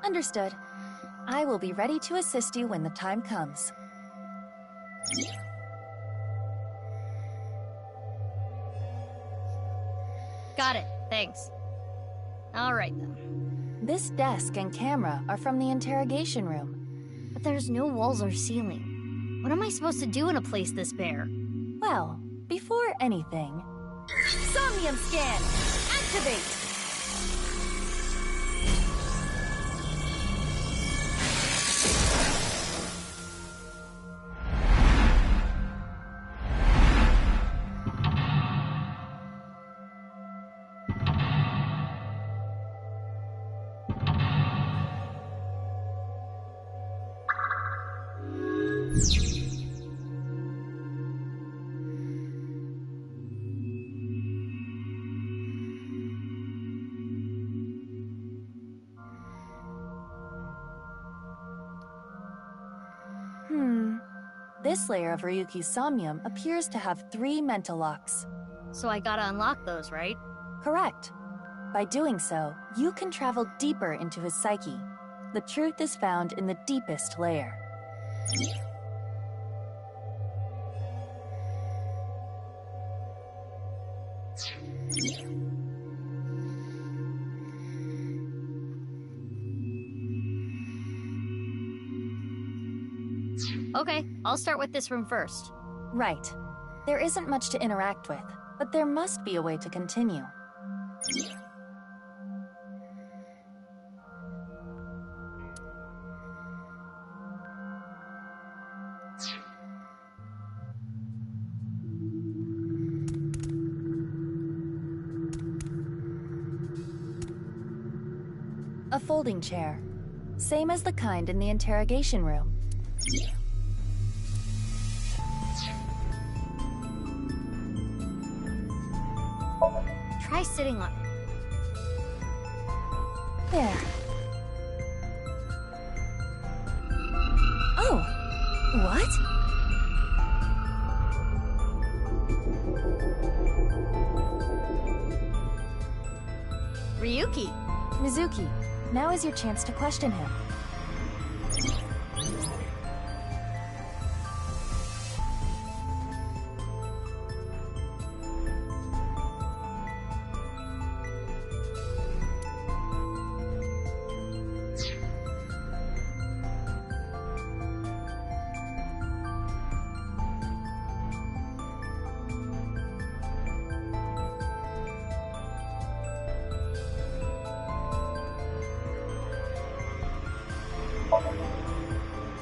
Understood. I will be ready to assist you when the time comes. Got it. Thanks. Alright then. This desk and camera are from the interrogation room. But there's no walls or ceiling. What am I supposed to do in a place this bare? Well, before anything... Somnium scan! Activate! This layer of Ryuki's Somnium appears to have 3 mental locks. So I gotta unlock those, right? Correct. By doing so, you can travel deeper into his psyche. The truth is found in the deepest layer. Okay, I'll start with this room first. Right. There isn't much to interact with, but there must be a way to continue. A folding chair. Same as the kind in the interrogation room. Try sitting on it. There. Oh! What? Ryuki! Mizuki, now is your chance to question him.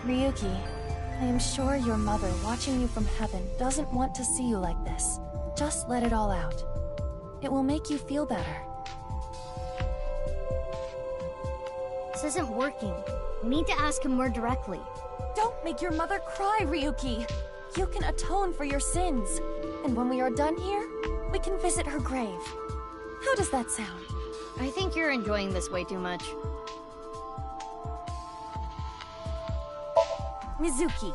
Ryuki, I am sure your mother, watching you from heaven, doesn't want to see you like this. Just let it all out. It will make you feel better. This isn't working. We need to ask him more directly. Don't make your mother cry, Ryuki! You can atone for your sins. And when we are done here, we can visit her grave. How does that sound? I think you're enjoying this way too much. Mizuki,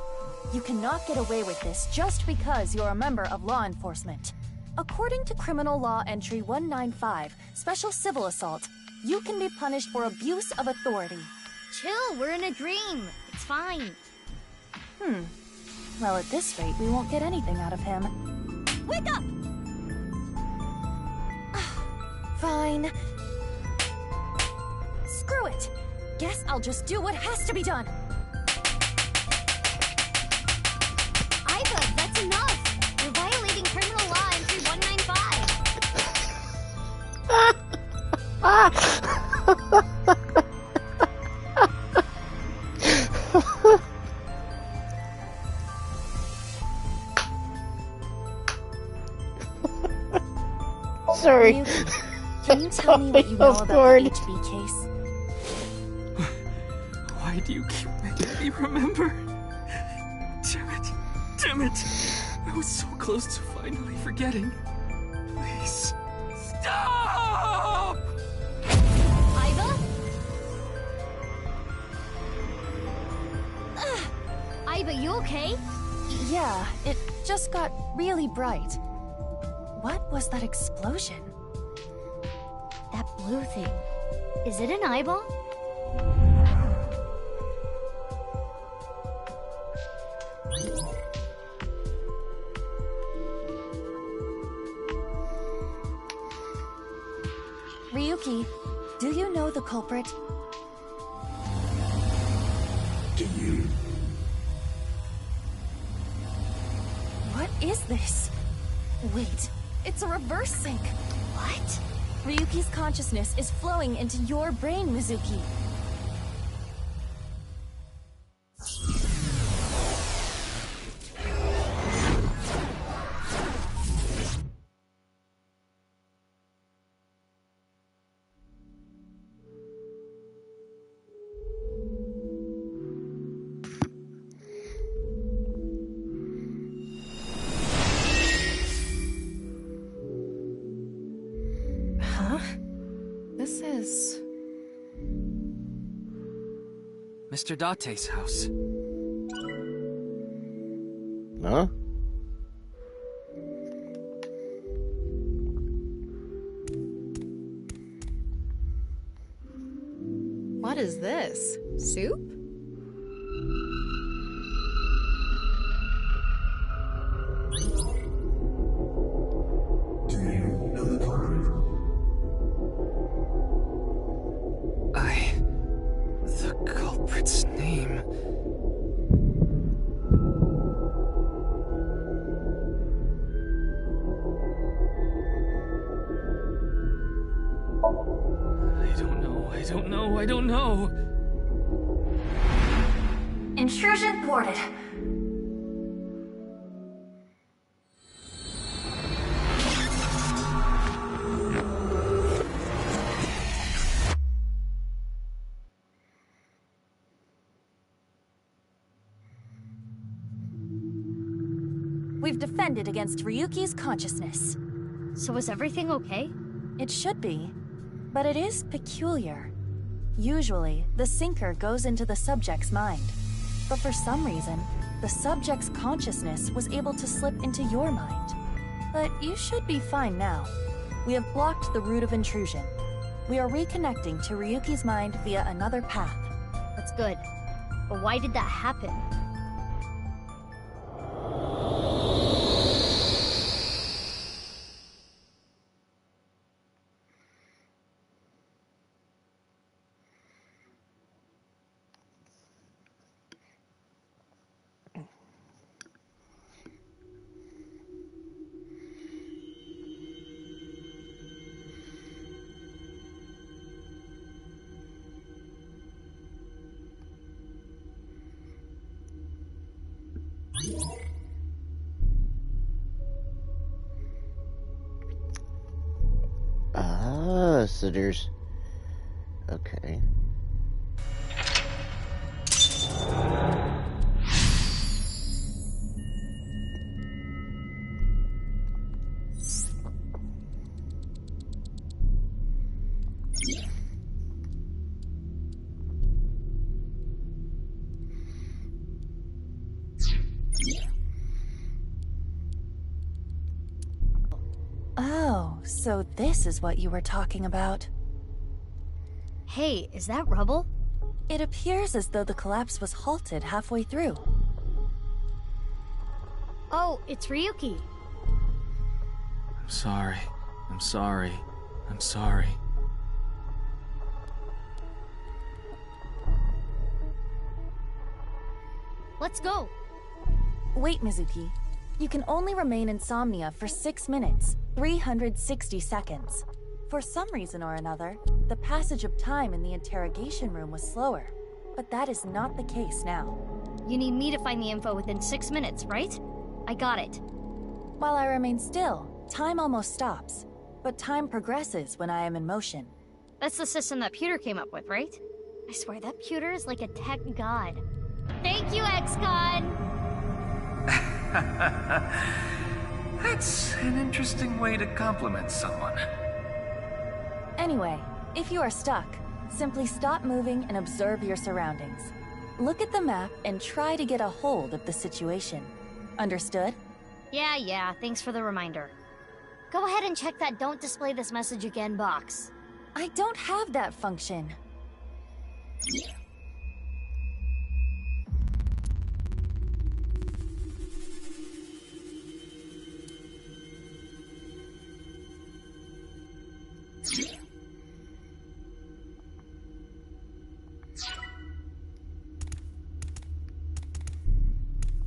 you cannot get away with this just because you're a member of law enforcement. According to Criminal Law Entry 195, Special Civil Assault, you can be punished for abuse of authority. Chill, we're in a dream. It's fine. Well, at this rate, we won't get anything out of him. Wake up! Fine. Screw it! Guess I'll just do what has to be done. Iva, that's enough! You're violating Criminal Law Entry 195. Sorry. Can you tell me what you know about the HB case? Why do you keep making me remember? Damn it! I was so close to finally forgetting. Please, stop! Iva? Iva, you okay? Yeah, it just got really bright. What was that explosion? That blue thing. Is it an eyeball? Ryuki, do you know the culprit? Do you? What is this? Wait, it's a reverse sync. What? Ryuki's consciousness is flowing into your brain, Mizuki. This is... Mr. Date's house. Huh? What is this? Soup? Do you know the culprit? The culprit's name. I don't know. Intrusion thwarted. We've defended against Ryuki's consciousness. So is everything okay? It should be, but it is peculiar. Usually, the sinker goes into the subject's mind, but for some reason, the subject's consciousness was able to slip into your mind. But you should be fine now. We have blocked the route of intrusion. We are reconnecting to Ryuki's mind via another path. That's good. But why did that happen? So there's... Okay. Oh, so this is what you were talking about. Hey, is that rubble? It appears as though the collapse was halted halfway through. Oh, it's Ryuki. I'm sorry. I'm sorry. I'm sorry. Let's go. Wait, Mizuki. You can only remain in Somnia for 6 minutes, 360 seconds. For some reason or another, the passage of time in the interrogation room was slower. But that is not the case now. You need me to find the info within 6 minutes, right? I got it. While I remain still, time almost stops. But time progresses when I am in motion. That's the system that Pewter came up with, right? I swear that Pewter is like a tech god. Thank you, ex-con! That's an interesting way to compliment someone. Anyway, if you are stuck, simply stop moving and observe your surroundings. Look at the map and try to get a hold of the situation. Understood? Yeah, thanks for the reminder. Go ahead and check that "Don't display this message again" box. I don't have that function.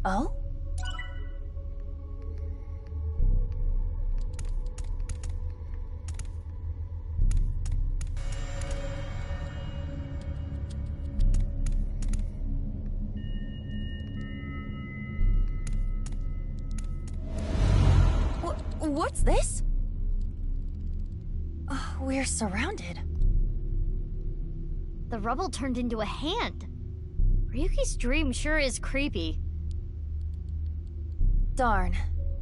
Oh? What's this? We're surrounded. The rubble turned into a hand. Ryuki's dream sure is creepy. Darn.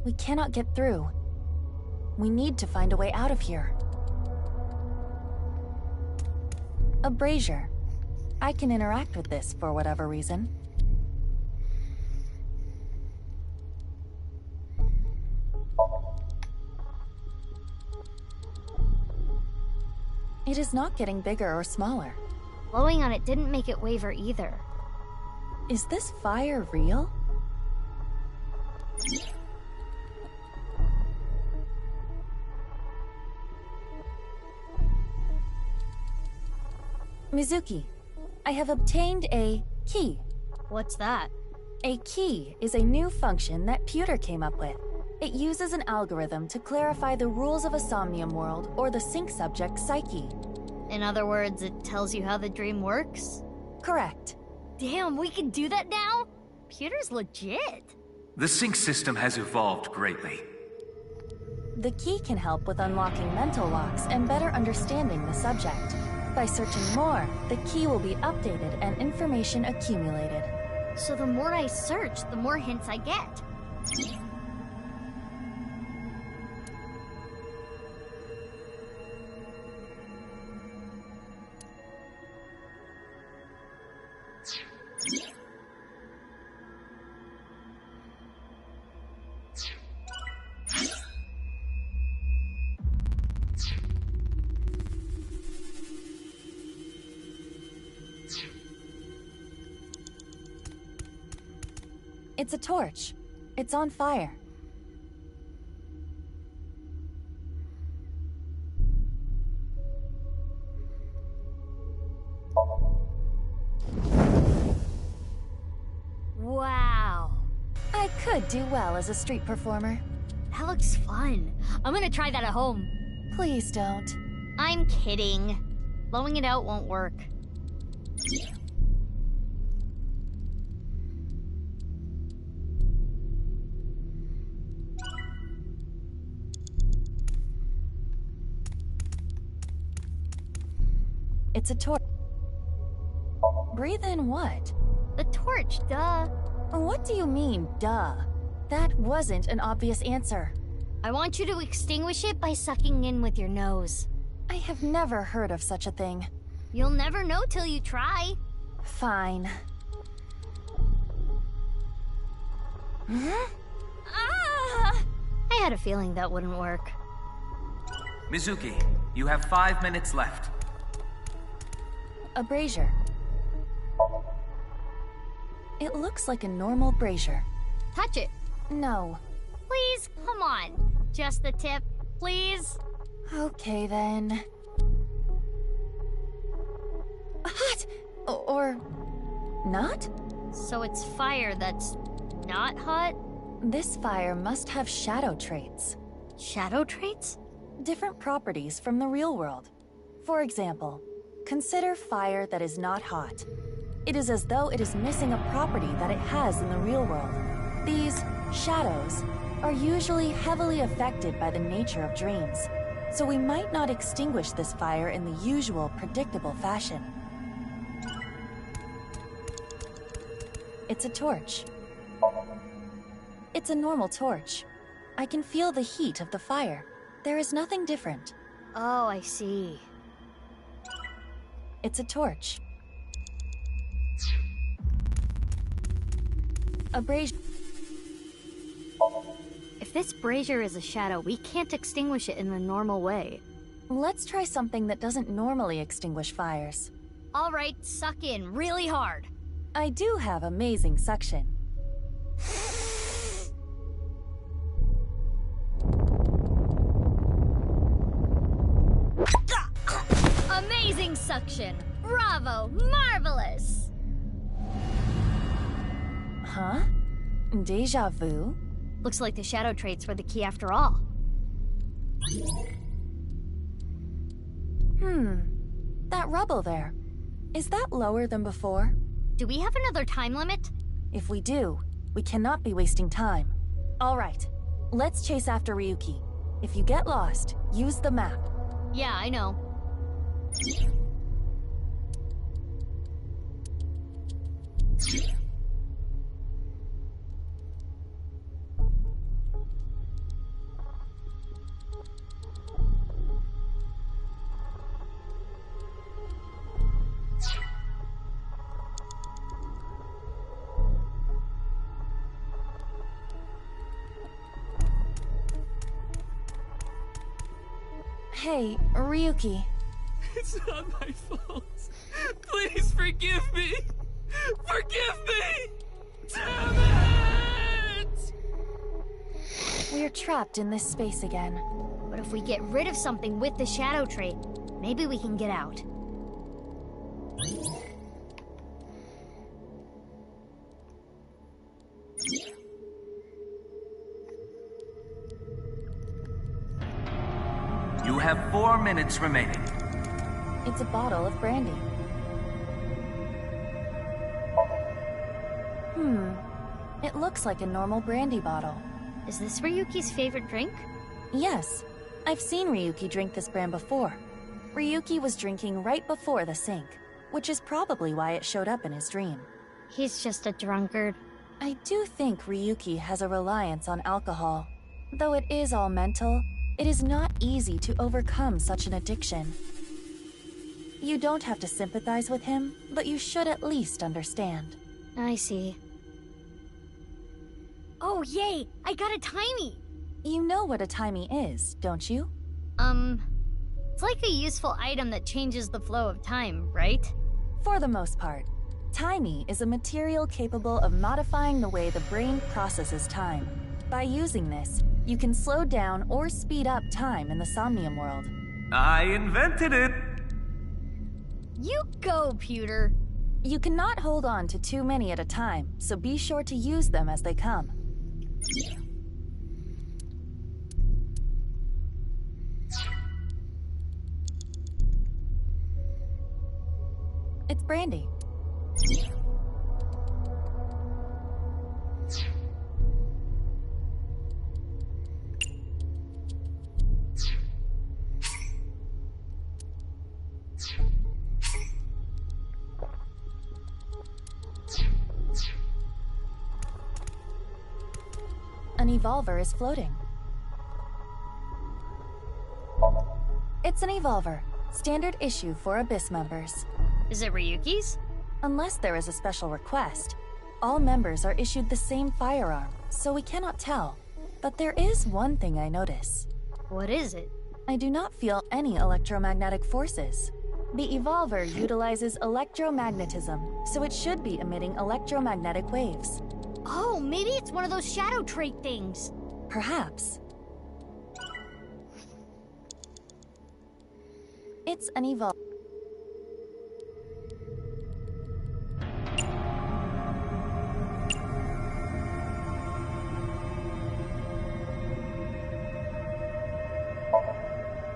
We cannot get through. We need to find a way out of here. A brazier. I can interact with this for whatever reason. It is not getting bigger or smaller. Blowing on it didn't make it waver either. Is this fire real? Mizuki, I have obtained a key. What's that? A key is a new function that Pewter came up with. It uses an algorithm to clarify the rules of a Somnium world or the sync subject's psyche. In other words, it tells you how the dream works? Correct. Damn, we can do that now? Pewter's legit. The sync system has evolved greatly. The key can help with unlocking mental locks and better understanding the subject. By searching more, the key will be updated and information accumulated. So the more I search, the more hints I get. It's a torch. It's on fire. Wow. I could do well as a street performer. That looks fun. I'm gonna try that at home. Please don't. I'm kidding. Blowing it out won't work. It's a torch. Breathe in what? The torch, duh. What do you mean, duh? That wasn't an obvious answer. I want you to extinguish it by sucking in with your nose. I have never heard of such a thing. You'll never know till you try. Fine. Ah! I had a feeling that wouldn't work. Mizuki, you have 5 minutes left. A brazier. It looks like a normal brazier. Touch it. No. Please, come on. Just the tip, please. Okay then. Hot! Or not? So it's fire that's not hot? This fire must have shadow traits. Shadow traits? Different properties from the real world. For example, consider fire that is not hot. It is as though it is missing a property that it has in the real world. These shadows are usually heavily affected by the nature of dreams, so we might not extinguish this fire in the usual, predictable fashion. It's a torch. It's a normal torch. I can feel the heat of the fire. There is nothing different. Oh, I see. It's a torch. A brazier. If this brazier is a shadow, we can't extinguish it in the normal way. Let's try something that doesn't normally extinguish fires. Alright, suck in really hard. I do have amazing suction. Amazing suction! Bravo! Marvelous! Huh? Deja vu? Looks like the shadow traits were the key after all. That rubble there. Is that lower than before? Do we have another time limit? If we do, we cannot be wasting time. All right, let's chase after Ryuki. If you get lost, use the map. Yeah, I know. Hey, Ryuki. It's not my fault. Please forgive me. Forgive me! Damn it! We're trapped in this space again. But if we get rid of something with the shadow trait, maybe we can get out. You have 4 minutes remaining. It's a bottle of brandy. It looks like a normal brandy bottle. Is this Ryuki's favorite drink? Yes. I've seen Ryuki drink this brand before. Ryuki was drinking right before the sink, which is probably why it showed up in his dream. He's just a drunkard. I do think Ryuki has a reliance on alcohol. Though it is all mental, it is not easy to overcome such an addiction. You don't have to sympathize with him, but you should at least understand. I see. Oh, yay! I got a timey! You know what a timey is, don't you? It's like a useful item that changes the flow of time, right? For the most part. Timey is a material capable of modifying the way the brain processes time. By using this, you can slow down or speed up time in the Somnium world. I invented it! You go, Pewter! You cannot hold on to too many at a time, so be sure to use them as they come. It's brandy. An evolver is floating. It's an evolver, standard issue for Abyss members. Is it Ryuki's? Unless there is a special request. All members are issued the same firearm, so we cannot tell. But there is one thing I notice. What is it? I do not feel any electromagnetic forces. The evolver utilizes electromagnetism, so it should be emitting electromagnetic waves. Oh, maybe it's one of those shadow trait things. Perhaps. It's an evolver.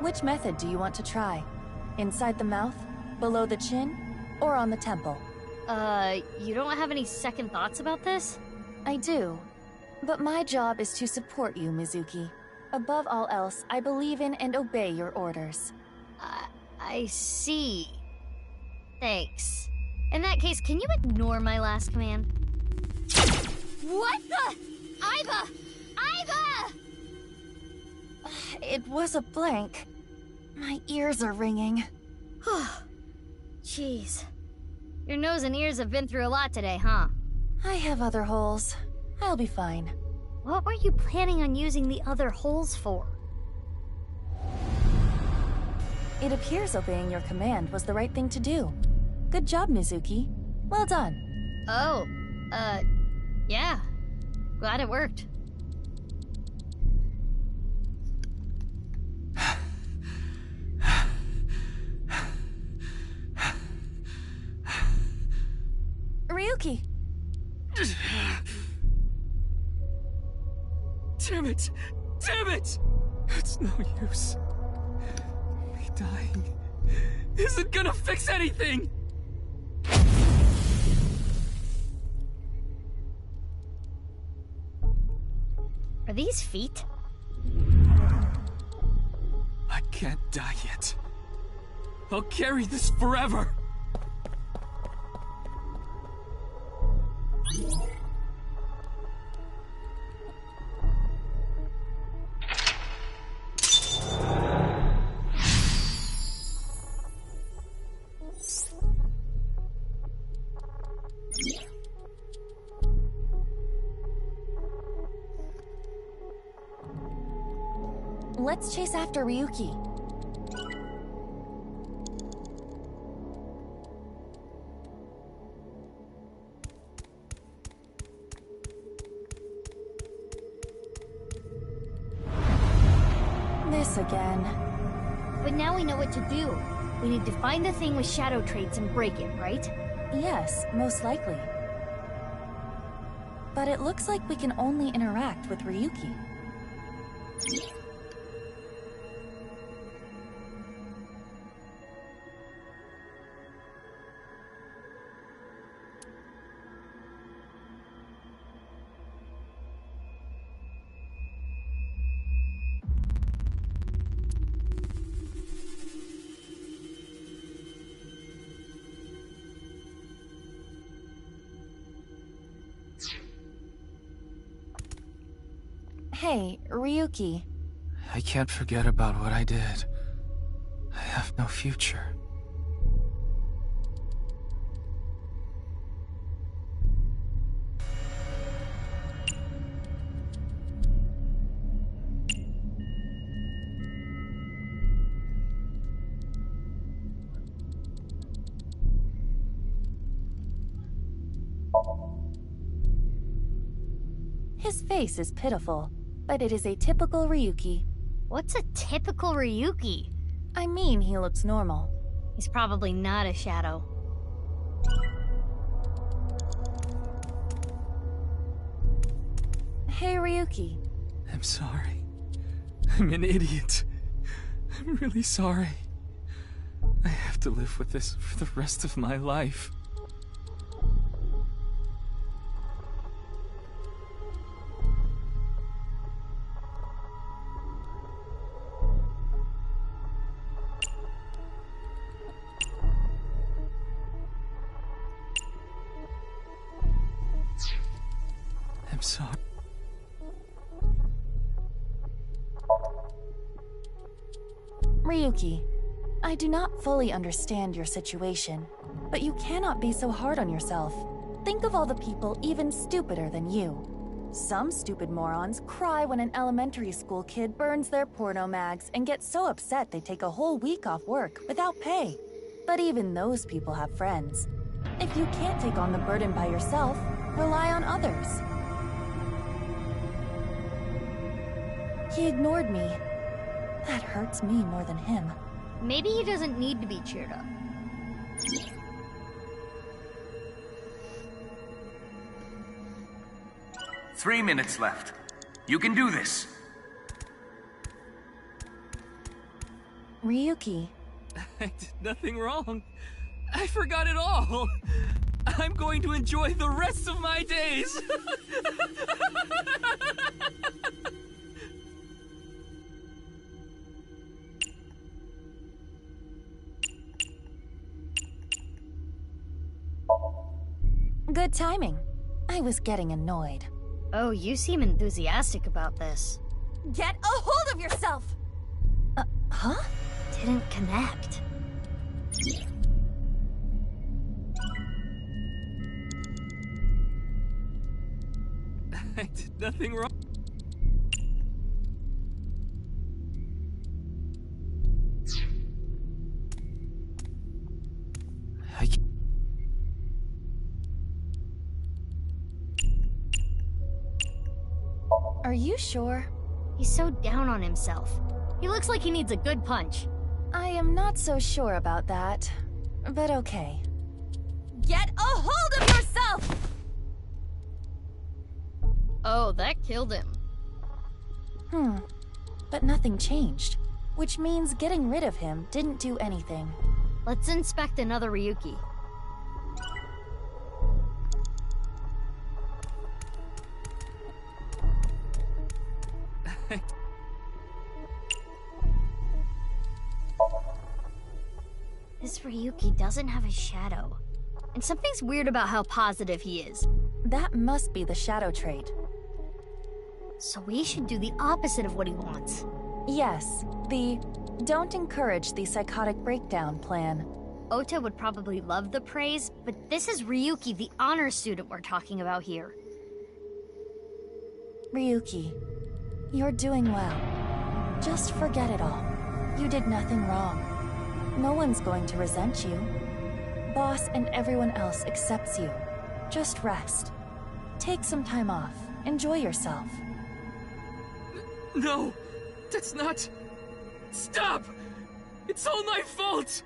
Which method do you want to try? Inside the mouth, below the chin, or on the temple? You don't have any second thoughts about this? I do. But my job is to support you, Mizuki. Above all else, I believe in and obey your orders. I see. Thanks. In that case, can you ignore my last command? What the? Iva! Iva! It was a blank. My ears are ringing. Jeez. Your nose and ears have been through a lot today, huh? I have other holes. I'll be fine. What were you planning on using the other holes for? It appears obeying your command was the right thing to do. Good job, Mizuki. Well done. Oh, yeah. Glad it worked. Ryuki! Damn it! Damn it! It's no use. Me dying isn't gonna fix anything! Are these feet? I can't die yet. I'll carry this forever! Let's chase after Ryuki. This again. But now we know what to do. We need to find the thing with shadow traits and break it, right? Yes, most likely. But it looks like we can only interact with Ryuki. Hey, Ryuki. I can't forget about what I did. I have no future. His face is pitiful, but it is a typical Ryuki. What's a typical Ryuki? I mean, he looks normal. He's probably not a shadow. Hey, Ryuki. I'm sorry. I'm an idiot. I'm really sorry. I have to live with this for the rest of my life. I'm sorry. Ryuki, I do not fully understand your situation, but you cannot be so hard on yourself. Think of all the people even stupider than you. Some stupid morons cry when an elementary school kid burns their porno mags and get so upset they take a whole week off work without pay. But even those people have friends. If you can't take on the burden by yourself, rely on others. He ignored me. That hurts me more than him. Maybe he doesn't need to be cheered up. Three minutes left. You can do this. Ryuki. I did nothing wrong. I forgot it all. I'm going to enjoy the rest of my days. Good timing. I was getting annoyed. Oh, you seem enthusiastic about this. Get a hold of yourself! Huh? Didn't connect. I did nothing wrong. you sure? He's so down on himself. He looks like he needs a good punch. I am not so sure about that, but okay. Get a hold of yourself! Oh, that killed him. But nothing changed, which means getting rid of him didn't do anything. Let's inspect another Ryuki. This Ryuki doesn't have a shadow. And something's weird about how positive he is. That must be the shadow trait. So we should do the opposite of what he wants. Yes, the don't encourage the psychotic breakdown plan. Ota would probably love the praise, but this is Ryuki, the honor student we're talking about here. Ryuki, you're doing well. Just forget it all. You did nothing wrong. No one's going to resent you. Boss and everyone else accepts you. Just rest. Take some time off. Enjoy yourself. No! That's not... Stop! It's all my fault!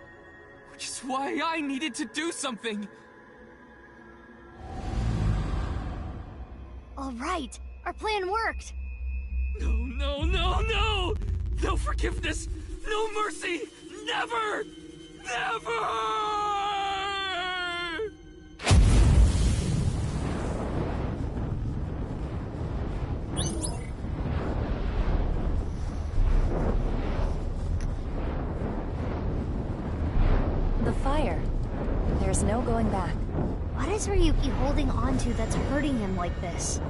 Which is why I needed to do something! All right, our plan worked! No, no, no, no! No forgiveness! No mercy! Never! Never! The fire. There's no going back. What is Ryuki holding on to that's hurting him like this?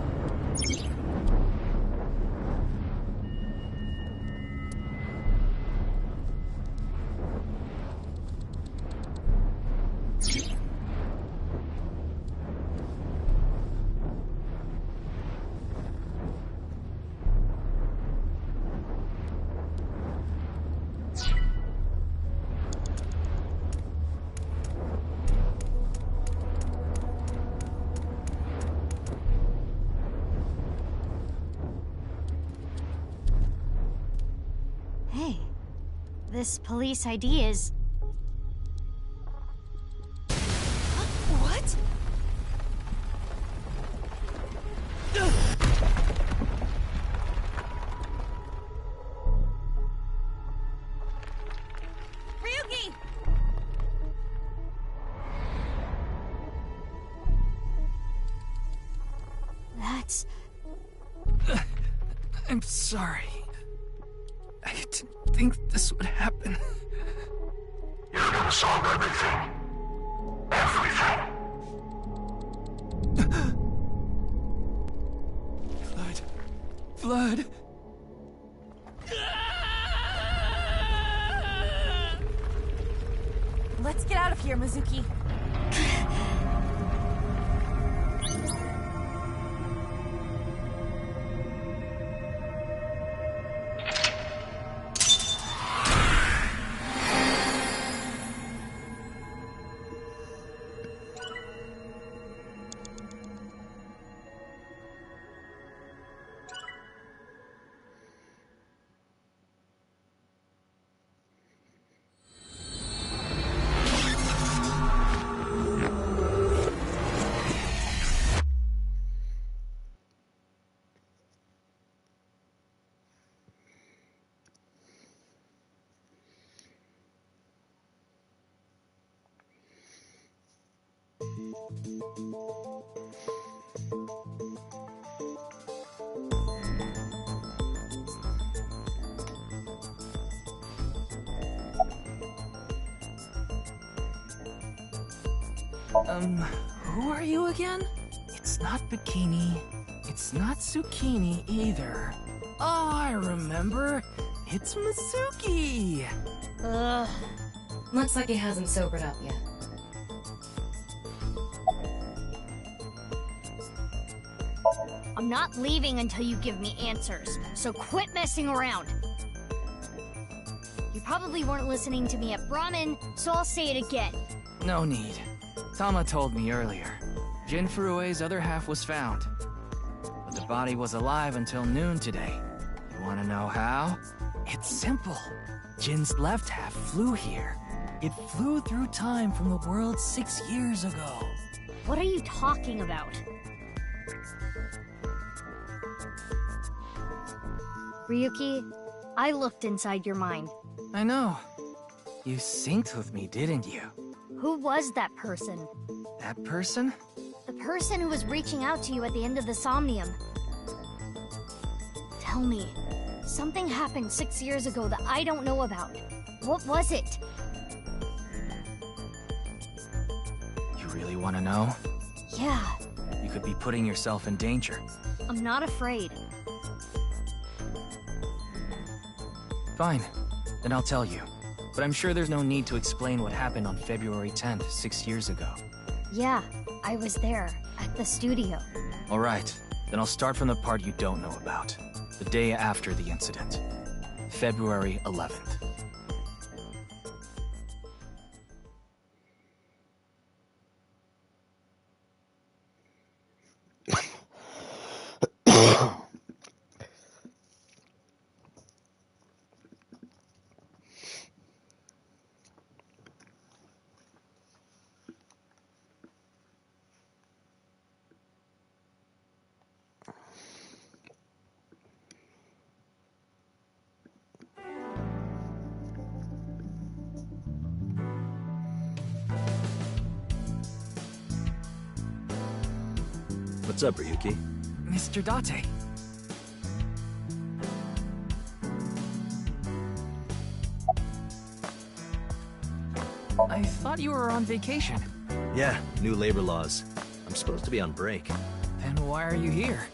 This police ID is... What? Ryuki! That's... I'm sorry. I didn't think this would happen. You're gonna solve everything. Everything. Blood. Let's get out of here, Mizuki. Who are you again? It's not Bikini. It's not Zucchini either. Oh, I remember. It's Mizuki! Looks like he hasn't sobered up yet. I'm not leaving until you give me answers, so quit messing around. You probably weren't listening to me at Brahmin, so I'll say it again. No need. Tama told me earlier. Jin Furue's other half was found. but the body was alive until noon today. You wanna know how? It's simple. Jin's left half flew here. It flew through time from the world 6 years ago. What are you talking about? Ryuki, I looked inside your mind. I know. You synced with me, didn't you? Who was that person? That person? The person who was reaching out to you at the end of the Somnium. Tell me, something happened 6 years ago that I don't know about. What was it? You really want to know? Yeah. You could be putting yourself in danger. I'm not afraid. Fine. Then I'll tell you. But I'm sure there's no need to explain what happened on February 10th, 6 years ago. Yeah, I was there, at the studio. Alright, then I'll start from the part you don't know about. The day after the incident. February 11th. What's up, Ryuki? Mr. Date. I thought you were on vacation. Yeah, new labor laws. I'm supposed to be on break. Then why are you here?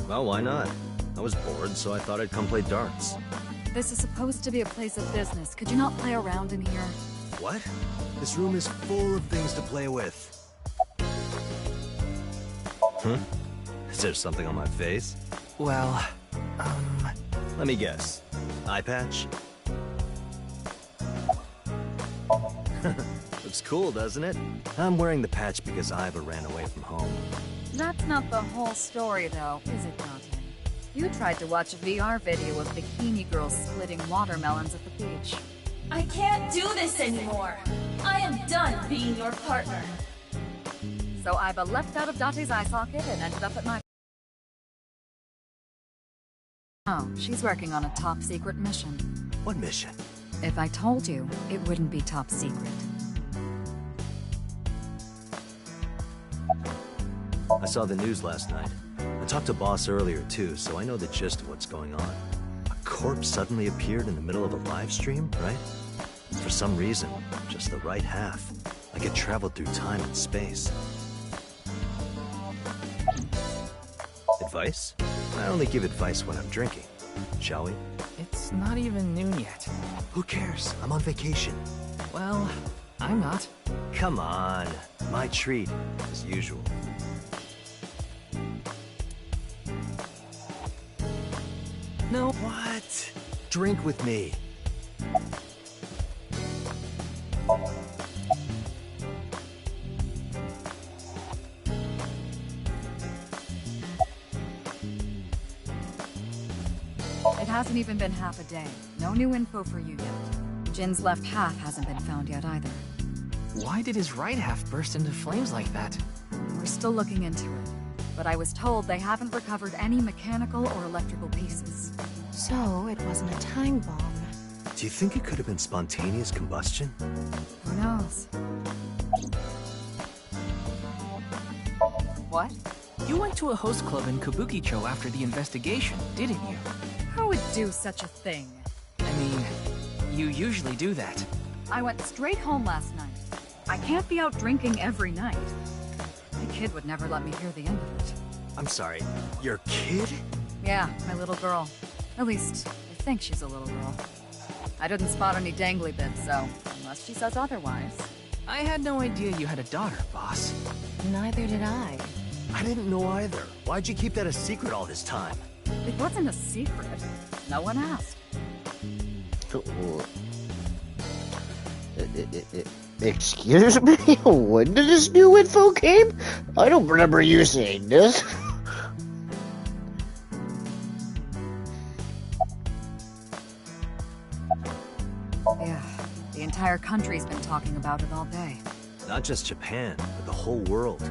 Well, why not? I was bored, so I thought I'd come play darts. This is supposed to be a place of business. Could you not play around in here? What? This room is full of things to play with. Huh? Is there something on my face? Well, Let me guess. Eye patch? Looks cool, doesn't it? I'm wearing the patch because Iva ran away from home. That's not the whole story, though, is it, Dante? You tried to watch a VR video of bikini girls splitting watermelons at the beach. I can't do this anymore. I am done being your partner. So Iva left out of Date's eye socket and ended up at my... Oh, she's working on a top-secret mission. What mission? If I told you, it wouldn't be top secret. I saw the news last night. I talked to Boss earlier too, so I know the gist of what's going on. A corpse suddenly appeared in the middle of a live stream, right? For some reason, just the right half. Like it traveled through time and space. Advice? I only give advice when I'm drinking. Shall we? it's not even noon yet. Who cares? I'm on vacation. Well, I'm not. Come on. My treat, as usual. No. What? Drink with me. It hasn't even been half a day. No new info for you yet. Jin's left half hasn't been found yet either. Why did his right half burst into flames like that? We're still looking into it. But I was told they haven't recovered any mechanical or electrical pieces. So, it wasn't a time bomb. Do you think it could have been spontaneous combustion? Who knows? What? You went to a host club in Kabukicho after the investigation, didn't you? Who would do such a thing? I mean, you usually do that. I went straight home last night. I can't be out drinking every night. My kid would never let me hear the end of it. I'm sorry, your kid? Yeah, my little girl. At least, I think she's a little girl. I didn't spot any dangly bits, so unless she says otherwise. I had no idea you had a daughter, boss. Neither did I. I didn't know either. Why'd you keep that a secret all this time? It wasn't a secret. No one asked. Excuse me? When did this new info came? I don't remember you saying this. entire country's been talking about it all day. Not just Japan, but the whole world.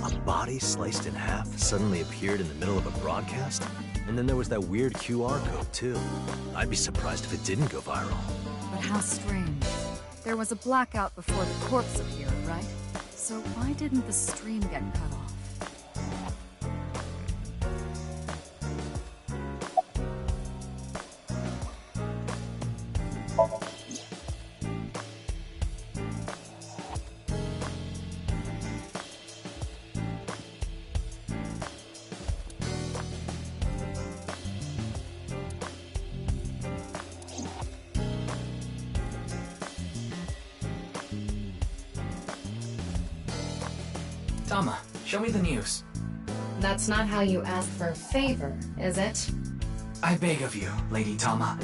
A body sliced in half suddenly appeared in the middle of a broadcast? And then there was that weird QR code, too. I'd be surprised if it didn't go viral. But how strange. There was a blackout before the corpse appeared, right? So why didn't the stream get cut off? Tama, show me the news. That's not how you ask for a favor, is it? I beg of you, Lady Tama.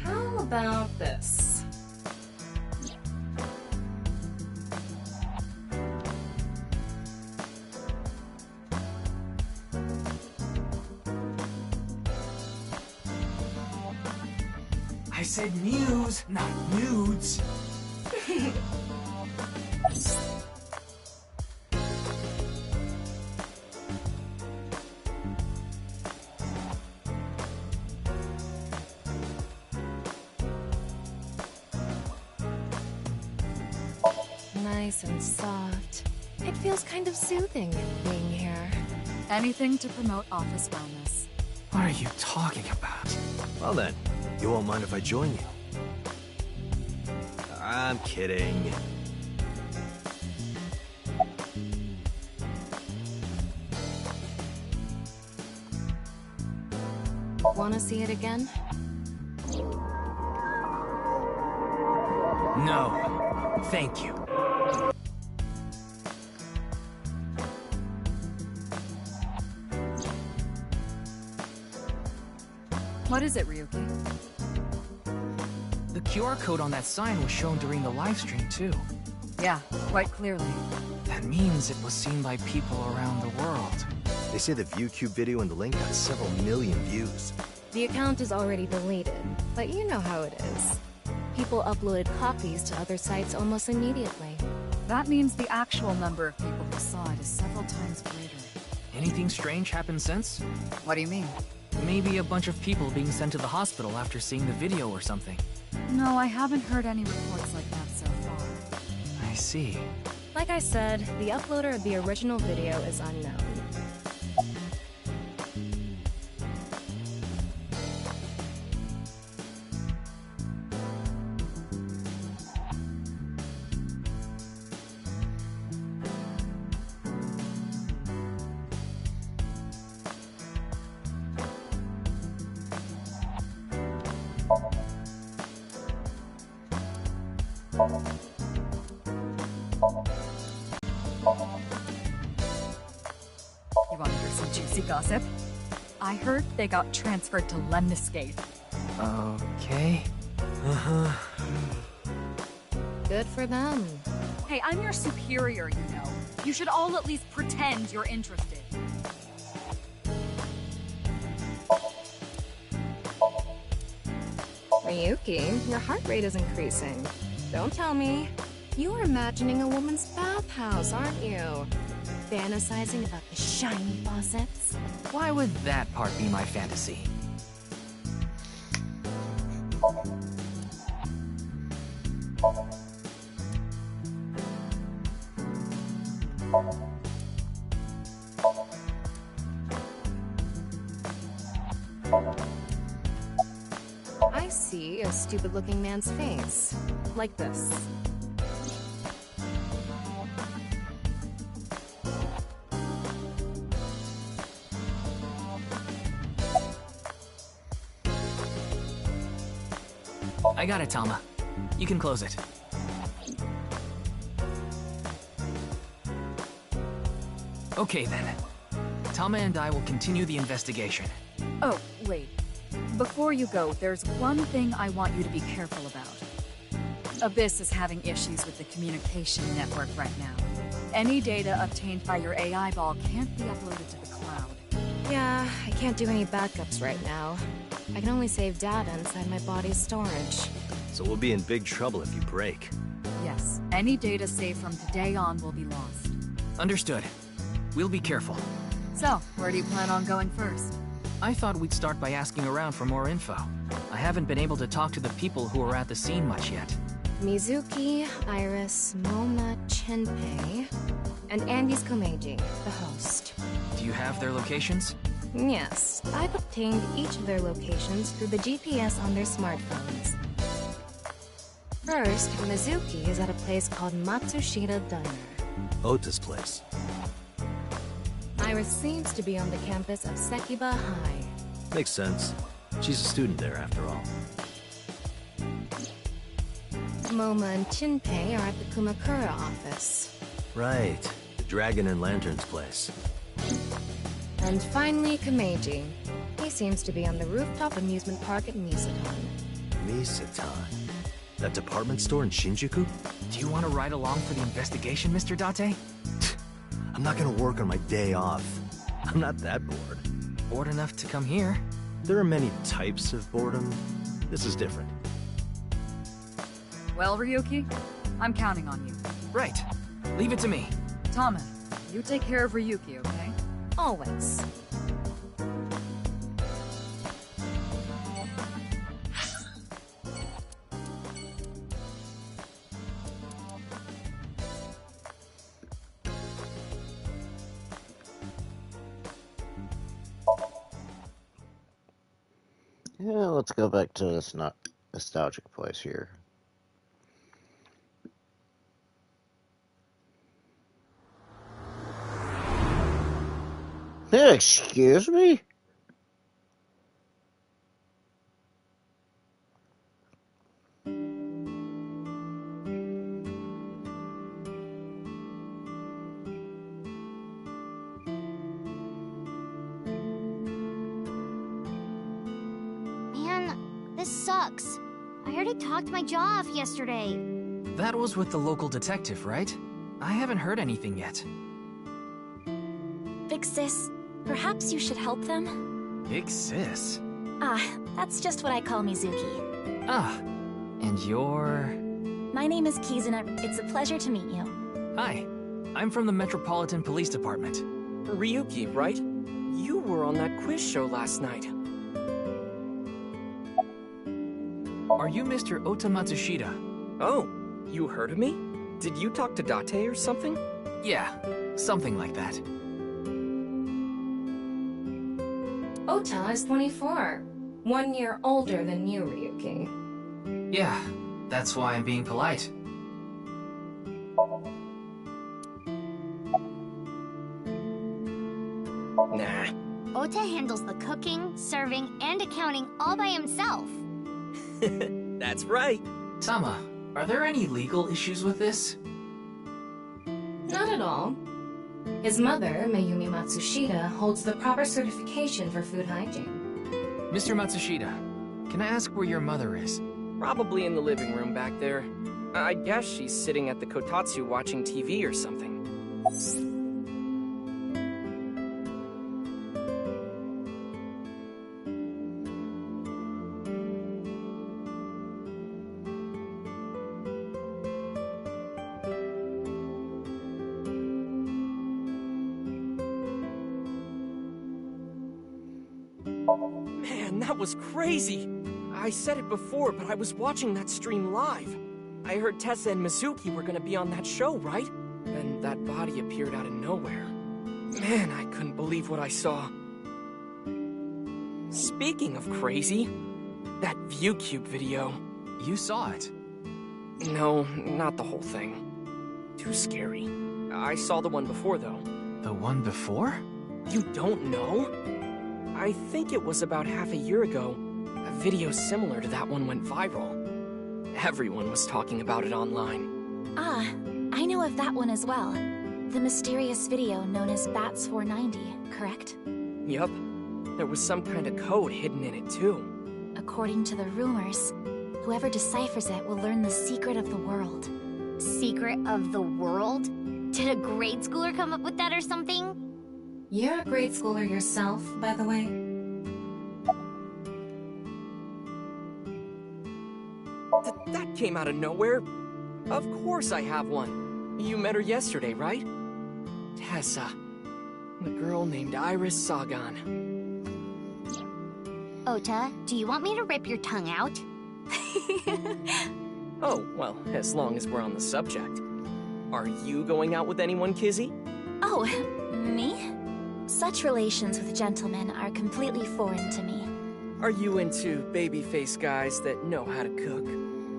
How about this? I said news, not nudes. Nice and soft. It feels kind of soothing being here. Anything to promote office wellness. What are you talking about? Well then, you won't mind if I join you. I'm kidding. Wanna see it again? No, thank you. What is it, Ryuki? The QR code on that sign was shown during the live stream, too. Yeah, quite clearly. That means it was seen by people around the world. They say the ViewCube video and the link got several million views. The account is already deleted, but you know how it is. People uploaded copies to other sites almost immediately. That means the actual number of people who saw it is several times greater. Anything strange happened since? What do you mean? Maybe a bunch of people being sent to the hospital after seeing the video or something. No, I haven't heard any reports like that so far. I see. Like I said, the uploader of the original video is unknown. You want to hear some juicy gossip? I heard they got transferred to Lemniscate. Okay. Good for them. Hey, I'm your superior, you know. You should all at least pretend you're interested. Ryuki, your heart rate is increasing. Don't tell me. You're imagining a woman's bathhouse, aren't you? Fantasizing about the shiny faucets? Why would that part be my fantasy? I see a stupid-looking man's face. Like this. I got it, Tama. You can close it. Okay then. Tama and I will continue the investigation. Oh, wait. Before you go, there's one thing I want you to be careful about. Abyss is having issues with the communication network right now. Any data obtained by your AI ball can't be uploaded to the cloud. Yeah, I can't do any backups right now. I can only save data inside my body's storage. so we'll be in big trouble if you break. Yes, any data saved from today on will be lost. Understood. We'll be careful. So, where do you plan on going first? I thought we'd start by asking around for more info. I haven't been able to talk to the people who were at the scene much yet. Mizuki, Iris, Moma, Chinpei, and Andy's Komeiji, the host. Do you have their locations? Yes, I've obtained each of their locations through the GPS on their smartphones. First, Mizuki is at a place called Matsushita Diner. Ota's place. Iris seems to be on the campus of Sekiba High. Makes sense. She's a student there, after all. Moma and Chinpei are at the Kumakura office. Right. The Dragon and Lantern's place. And finally, Komeiji. He seems to be on the rooftop amusement park at Misaton. Misaton? That department store in Shinjuku? Do you want to ride along for the investigation, Mr. Date? I'm not gonna work on my day off. I'm not that bored. Bored enough to come here. There are many types of boredom. This is different. Well, Ryuki, I'm counting on you. Right. Leave it to me. Tama, you take care of Ryuki, okay? Always. Yeah, let's go back to this nostalgic place here. Excuse me? Man, this sucks. I heard he talked my jaw off yesterday. That was with the local detective, right? I haven't heard anything yet. Big sis, perhaps you should help them? Big sis? Ah, that's just what I call Mizuki. Ah, and you're... My name is Kizuna. It's a pleasure to meet you. Hi, I'm from the Metropolitan Police Department. Ryuki, right? You were on that quiz show last night. Are you Mr. Ota Matsushita? Oh, you heard of me? Did you talk to Date or something? Yeah, something like that. Ota is 24. 1 year older than you, Ryuki. Yeah, that's why I'm being polite. Nah. Ota handles the cooking, serving, and accounting all by himself. That's right. Tama, are there any legal issues with this? Not at all. His mother, Mayumi Matsushita, holds the proper certification for food hygiene. Mr. Matsushita, can I ask where your mother is? Probably in the living room back there. I guess she's sitting at the kotatsu watching TV or something. Man, that was crazy! I said it before, but I was watching that stream live. I heard Tessa and Mizuki were gonna be on that show, right? Then that body appeared out of nowhere. Man, I couldn't believe what I saw. Speaking of crazy, that ViewCube video. You saw it? No, not the whole thing. Too scary. I saw the one before, though. The one before? You don't know? I think it was about half a year ago. A video similar to that one went viral. Everyone was talking about it online. Ah, I know of that one as well. The mysterious video known as Bats 490, correct? Yup. There was some kind of code hidden in it, too. According to the rumors, whoever deciphers it will learn the secret of the world. Secret of the world? Did a grade schooler come up with that or something? You're a grade schooler yourself, by the way. came out of nowhere. Of course I have one. You met her yesterday, right? Tessa. The girl named Iris Sagan. Ota, do you want me to rip your tongue out? Oh, well, as long as we're on the subject. Are you going out with anyone, Kizzy? Oh, me? Such relations with gentlemen are completely foreign to me. Are you into baby-faced guys that know how to cook?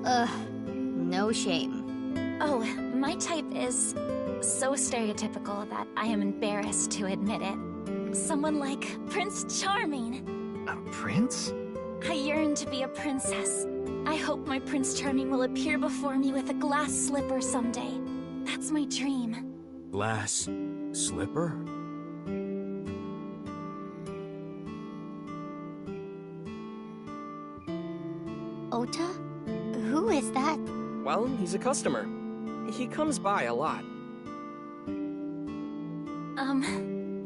Ugh, no shame. Oh, my type is so stereotypical that I am embarrassed to admit it. Someone like Prince Charming. A prince? I yearn to be a princess. I hope my Prince Charming will appear before me with a glass slipper someday. That's my dream. Glass slipper? Ota? Who is that? Well, he's a customer. He comes by a lot.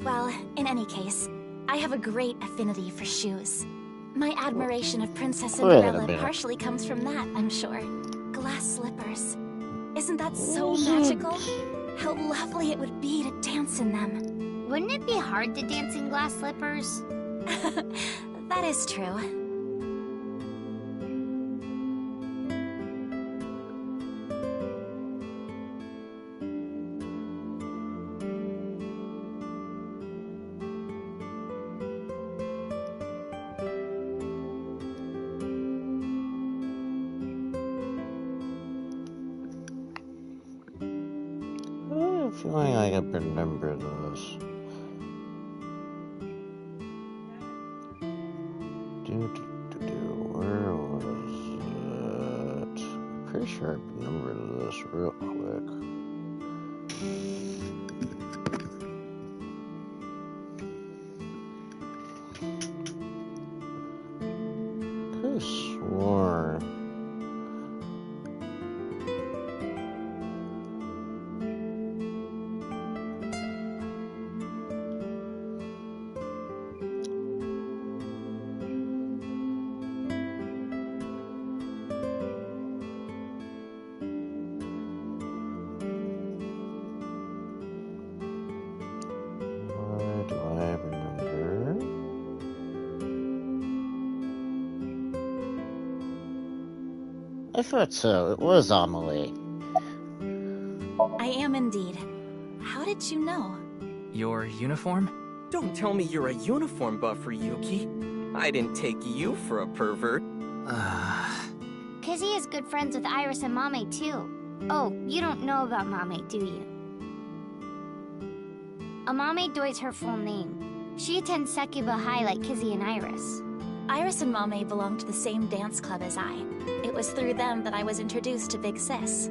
Well, in any case, I have a great affinity for shoes. My admiration of Princess Cinderella partially comes from that, I'm sure. Glass slippers. Isn't that so magical? How lovely it would be to dance in them. Wouldn't it be hard to dance in glass slippers? That is true. I'm feeling like I remember this. Where was it? I'm pretty sure I remember this real quick. Could have sworn. What do I remember? I thought so. It was Amelie. I am indeed. How did you know? Your uniform? Don't tell me you're a uniform buffer, Yuki. I didn't take you for a pervert. Kizzy is good friends with Iris and Mame, too. Oh, you don't know about Mame, do you? Amame Doi's her full name. She attends Sekiba High like Kizzy and Iris. Iris and Mame belong to the same dance club as I. It was through them that I was introduced to Big Sis.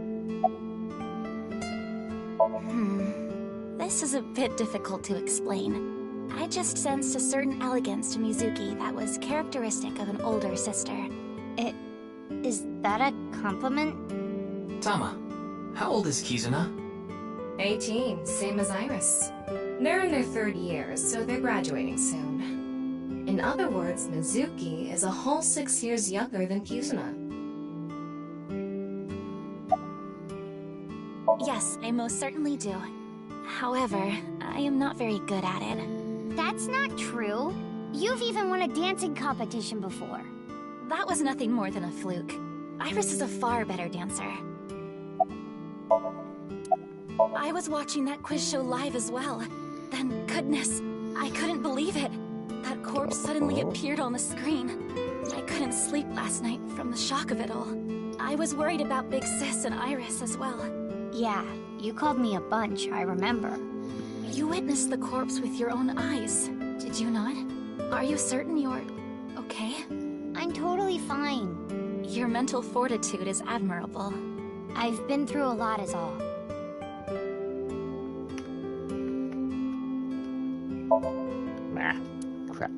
This is a bit difficult to explain. I just sensed a certain elegance to Mizuki that was characteristic of an older sister. Is that a compliment? Tama, how old is Kizuna? 18, same as Iris. They're in their 3rd year, so they're graduating soon. In other words, Mizuki is a whole 6 years younger than Kizuna. Yes, I most certainly do. However, I am not very good at it. That's not true. You've even won a dancing competition before. That was nothing more than a fluke. Iris is a far better dancer. I was watching that quiz show live as well. Then, goodness, I couldn't believe it. That corpse suddenly appeared on the screen. I couldn't sleep last night from the shock of it all. I was worried about Big Sis and Iris as well. Yeah, you called me a bunch, I remember. You witnessed the corpse with your own eyes, did you not? Are you certain you're okay? I'm totally fine. Your mental fortitude is admirable. I've been through a lot is all. Crap.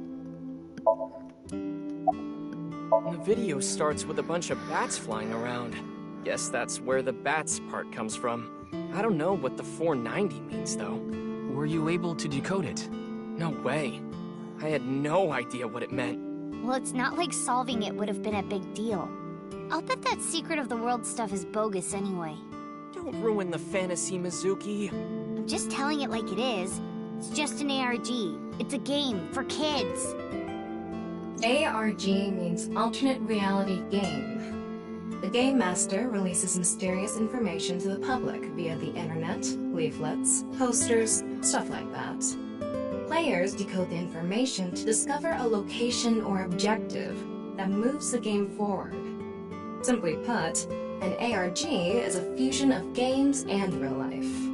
The video starts with a bunch of bats flying around. Guess that's where the bats part comes from. I don't know what the 490 means, though. Were you able to decode it? No way. I had no idea what it meant. Well, it's not like solving it would have been a big deal. I'll bet that secret of the world stuff is bogus anyway. Don't ruin the fantasy, Mizuki. I'm just telling it like it is. It's just an ARG. It's a game for kids. ARG means Alternate Reality Game. The Game Master releases mysterious information to the public via the internet, leaflets, posters, stuff like that. Players decode the information to discover a location or objective that moves the game forward. Simply put, an ARG is a fusion of games and real life.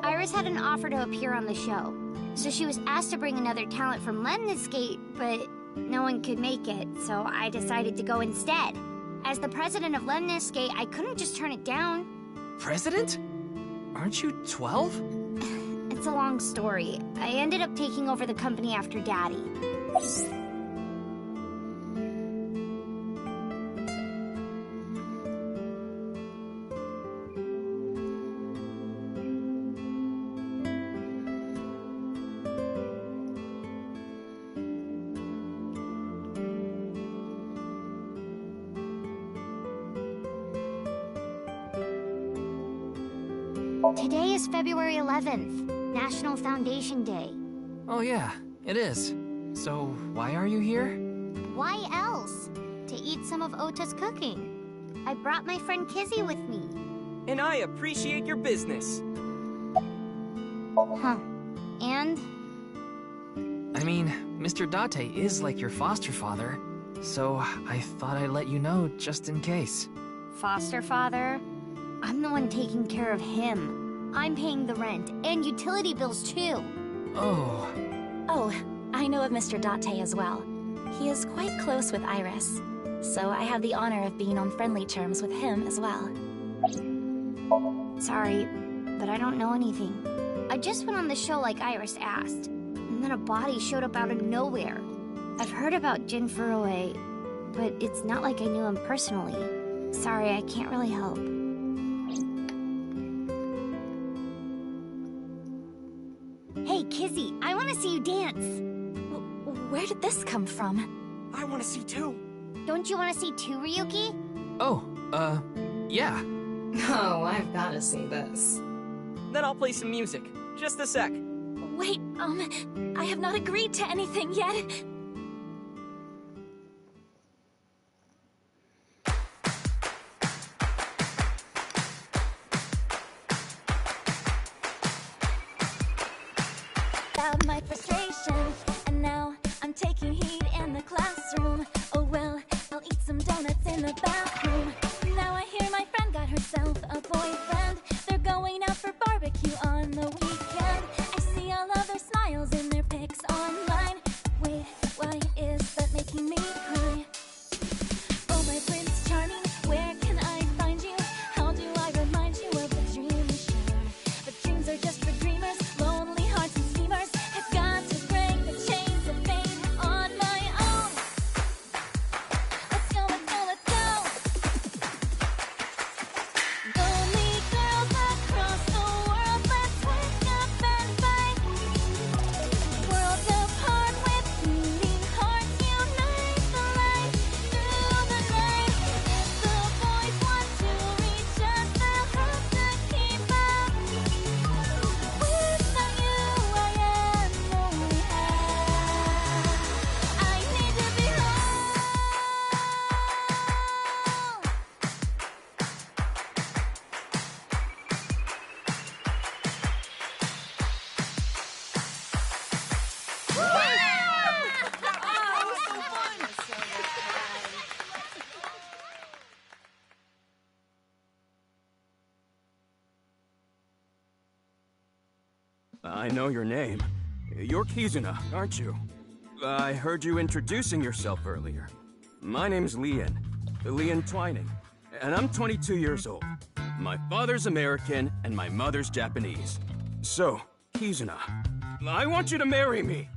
Iris had an offer to appear on the show, so she was asked to bring another talent from Lemniscate, but no one could make it, so I decided to go instead. As the president of Lemniscate, I couldn't just turn it down. President? Aren't you 12? It's a long story. I ended up taking over the company after Daddy. Today is February 11th, National Foundation Day. Oh yeah, it is. So, why are you here? Why else? To eat some of Ota's cooking. I brought my friend Kizzy with me. And I appreciate your business. Huh. And? I mean, Mr. Date is like your foster father, so I thought I'd let you know just in case. Foster father? I'm the one taking care of him. I'm paying the rent and utility bills too. Oh. Oh, I know of Mr. Date as well. He is quite close with Iris, so I have the honor of being on friendly terms with him as well. Sorry, but I don't know anything. I just went on the show like Iris asked, and then a body showed up out of nowhere. I've heard about Jin Furue, but it's not like I knew him personally. Sorry, I can't really help. Hey, Kizzy, I want to see you dance. Where did this come from? I want to see too. Don't you want to see too, Ryuki? Oh, yeah. Oh, I've got to see this. Then I'll play some music. Just a sec. Wait, I have not agreed to anything yet. Out my frustration, and now I'm taking heat in the classroom. Oh well, I'll eat some donuts in the bathroom. Now I hear my friend got herself a boyfriend. They're going out for barbecue on the weekend. I see all of their smiles in their pics online. Wait, why is that making me cry? Oh my Prince Charming, where can I find you? How do I remind you of the dream we share? But dreams are just for dreamers, lonely hearts and schemers. I've got to break the chains of fate on my own. Let's go, let's go, let's go. Lonely girls across the world, let's wake up and fight. Worlds apart with beating hearts, unite the light through the night. The boys want to reach us, they'll have to keep up. Without you, I am only half. I need to be whole. I know your name. You're Kizuna, aren't you? I heard you introducing yourself earlier. My name's Leon Twining, and I'm 22 years old. My father's American, and my mother's Japanese. So, Kizuna, I want you to marry me.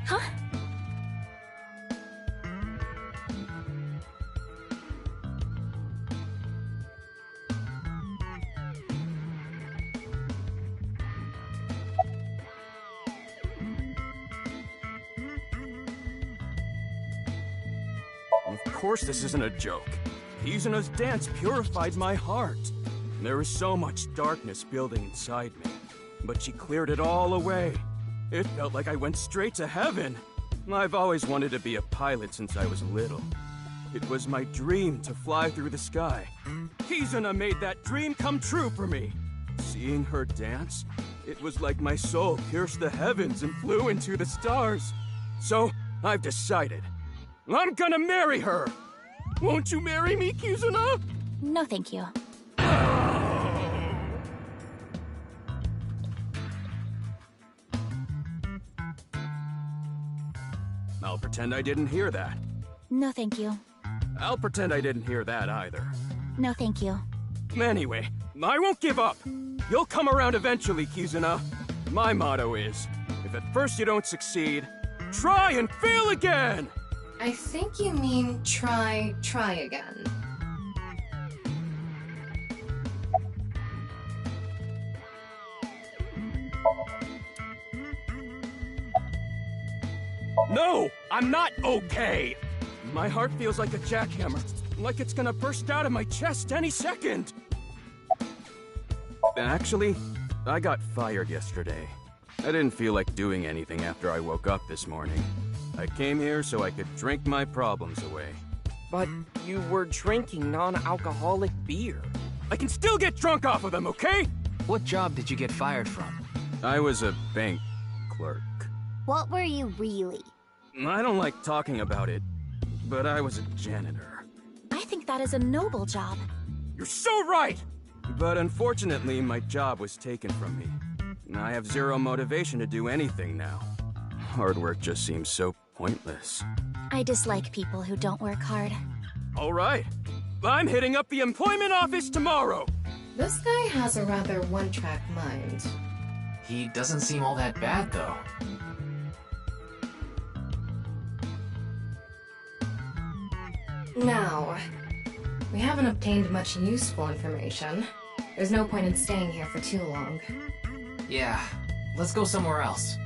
Huh? course this isn't a joke. Kizuna's dance purified my heart. There was so much darkness building inside me, but she cleared it all away. It felt like I went straight to heaven. I've always wanted to be a pilot since I was little. It was my dream to fly through the sky. Kizuna made that dream come true for me. Seeing her dance, it was like my soul pierced the heavens and flew into the stars. So, I've decided. I'm gonna marry her! Won't you marry me, Kizuna? No, thank you. I'll pretend I didn't hear that. No, thank you. I'll pretend I didn't hear that either. No, thank you. Anyway, I won't give up. You'll come around eventually, Kizuna. My motto is, if at first you don't succeed, try and fail again! I think you mean try again. No! I'm not okay! My heart feels like a jackhammer, like it's gonna burst out of my chest any second! Actually, I got fired yesterday. I didn't feel like doing anything after I woke up this morning. I came here so I could drink my problems away. But you were drinking non-alcoholic beer. I can still get drunk off of them, okay? What job did you get fired from? I was a bank clerk. What were you really? I don't like talking about it, but I was a janitor. I think that is a noble job. You're so right! But unfortunately, my job was taken from me. I have zero motivation to do anything now. Hard work just seems so pointless. I dislike people who don't work hard. All right. I'm hitting up the employment office tomorrow. This guy has a rather one-track mind. He doesn't seem all that bad, though. Now, we haven't obtained much useful information. There's no point in staying here for too long. Yeah, let's go somewhere else.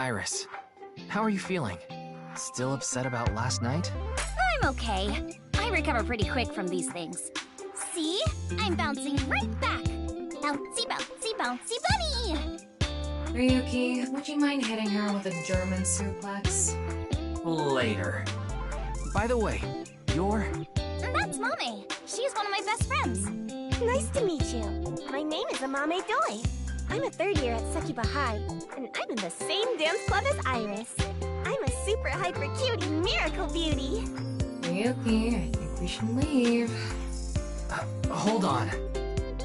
Iris, how are you feeling? Still upset about last night? I'm okay. I recover pretty quick from these things. See? I'm bouncing right back. Bouncy, bouncy, bouncy bunny! Ryuki, would you mind hitting her with a German suplex? Later. By the way, you're... That's Mame. She's one of my best friends. Nice to meet you. My name is Amame Doi. I'm a third year at Sakiba High, and I'm in the same dance club as Iris. I'm a super hyper cutie miracle beauty. Ryuki, I think we should leave. Hold on.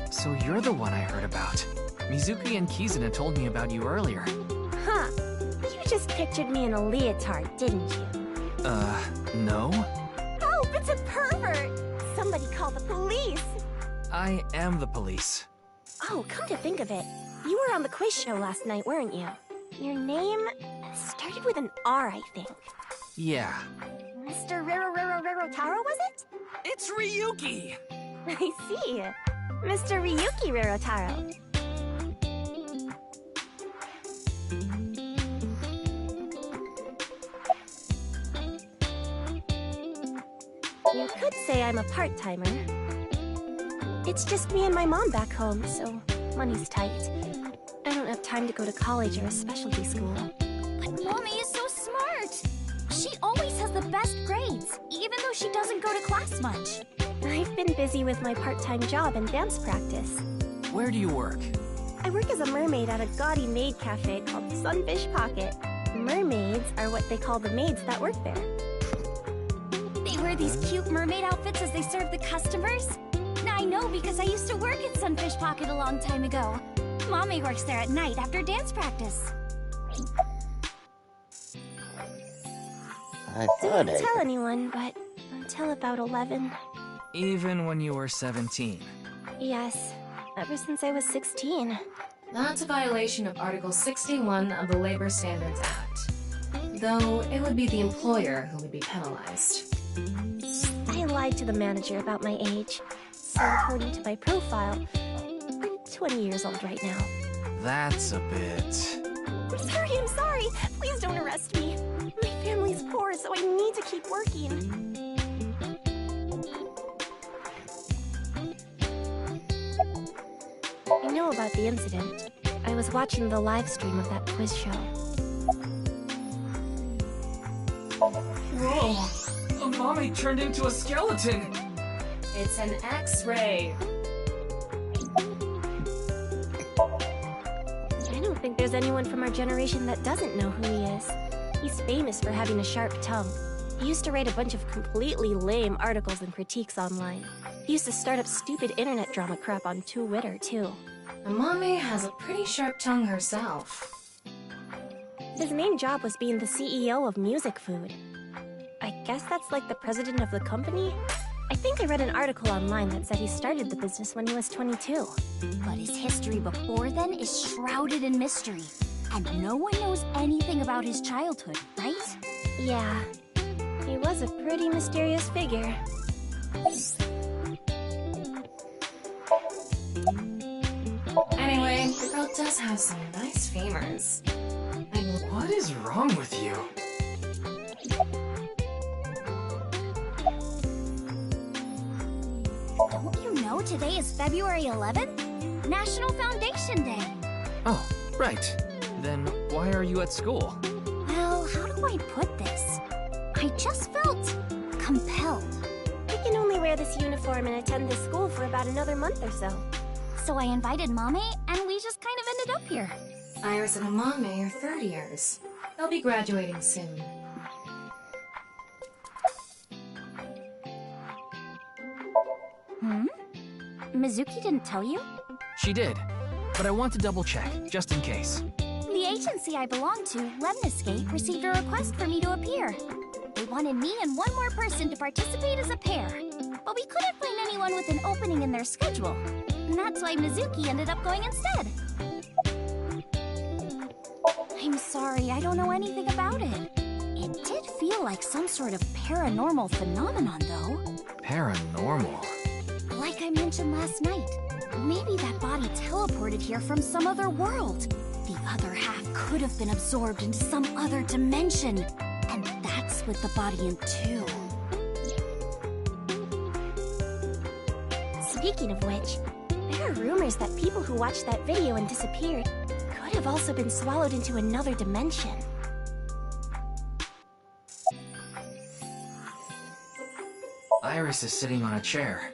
So you're the one I heard about. Mizuki and Kizuna told me about you earlier. Huh. You just pictured me in a leotard, didn't you? No? Oh, it's a pervert! Somebody call the police! I am the police. Oh, come to think of it, You were on the quiz show last night, weren't you? Your name started with an R, I think. Yeah. Mr. Taro, was it? It's Ryuki! I see. Mr. Ryuki Taro. You could say I'm a part-timer. It's just me and my mom back home, so money's tight. I don't have time to go to college or a specialty school. But Mommy is so smart! She always has the best grades, even though she doesn't go to class much. I've been busy with my part-time job and dance practice. Where do you work? I work as a mermaid at a gaudy maid cafe called Sunfish Pocket. Mermaids are what they call the maids that work there. They wear these cute mermaid outfits as they serve the customers? Now I know because I used to work at Sunfish Pocket a long time ago. Mommy works there at night after dance practice. I Didn't tell anyone, but until about 11. Even when you were 17. Yes, ever since I was 16. That's a violation of Article 61 of the Labor Standards Act. Though it would be the employer who would be penalized. I lied to the manager about my age. So according to my profile, I'm 20 years old right now. That's a bit... I'm sorry! Please don't arrest me! My family's poor, so I need to keep working. I know about the incident. I was watching the live stream of that quiz show. Whoa! Mommy turned into a skeleton! It's an X-ray. I don't think there's anyone from our generation that doesn't know who he is. He's famous for having a sharp tongue. He used to write a bunch of completely lame articles and critiques online. He used to start up stupid internet drama crap on Twitter, too. And Mommy has a pretty sharp tongue herself. His main job was being the CEO of Music Food. I guess that's like the president of the company? I think I read an article online that said he started the business when he was 22. But his history before then is shrouded in mystery. And no one knows anything about his childhood, right? Yeah. He was a pretty mysterious figure. Anyway, the girl does have some nice femurs. And what is wrong with you? Don't you know today is February 11th? National Foundation Day. Oh, right. Then why are you at school? Well, how do I put this? I just felt compelled. I can only wear this uniform and attend this school for about another month or so. So I invited Mommy, and we just kind of ended up here. Iris and Amame are third years. They'll be graduating soon. Mizuki didn't tell you? She did, but I want to double check, just in case. The agency I belong to, Lemniscape, received a request for me to appear. They wanted me and one more person to participate as a pair. But we couldn't find anyone with an opening in their schedule. And that's why Mizuki ended up going instead. I'm sorry, I don't know anything about it. It did feel like some sort of paranormal phenomenon, though. Paranormal? Like I mentioned last night, maybe that body teleported here from some other world. The other half could have been absorbed into some other dimension. And that split the body in two. Speaking of which, there are rumors that people who watched that video and disappeared could have also been swallowed into another dimension. Iris is sitting on a chair.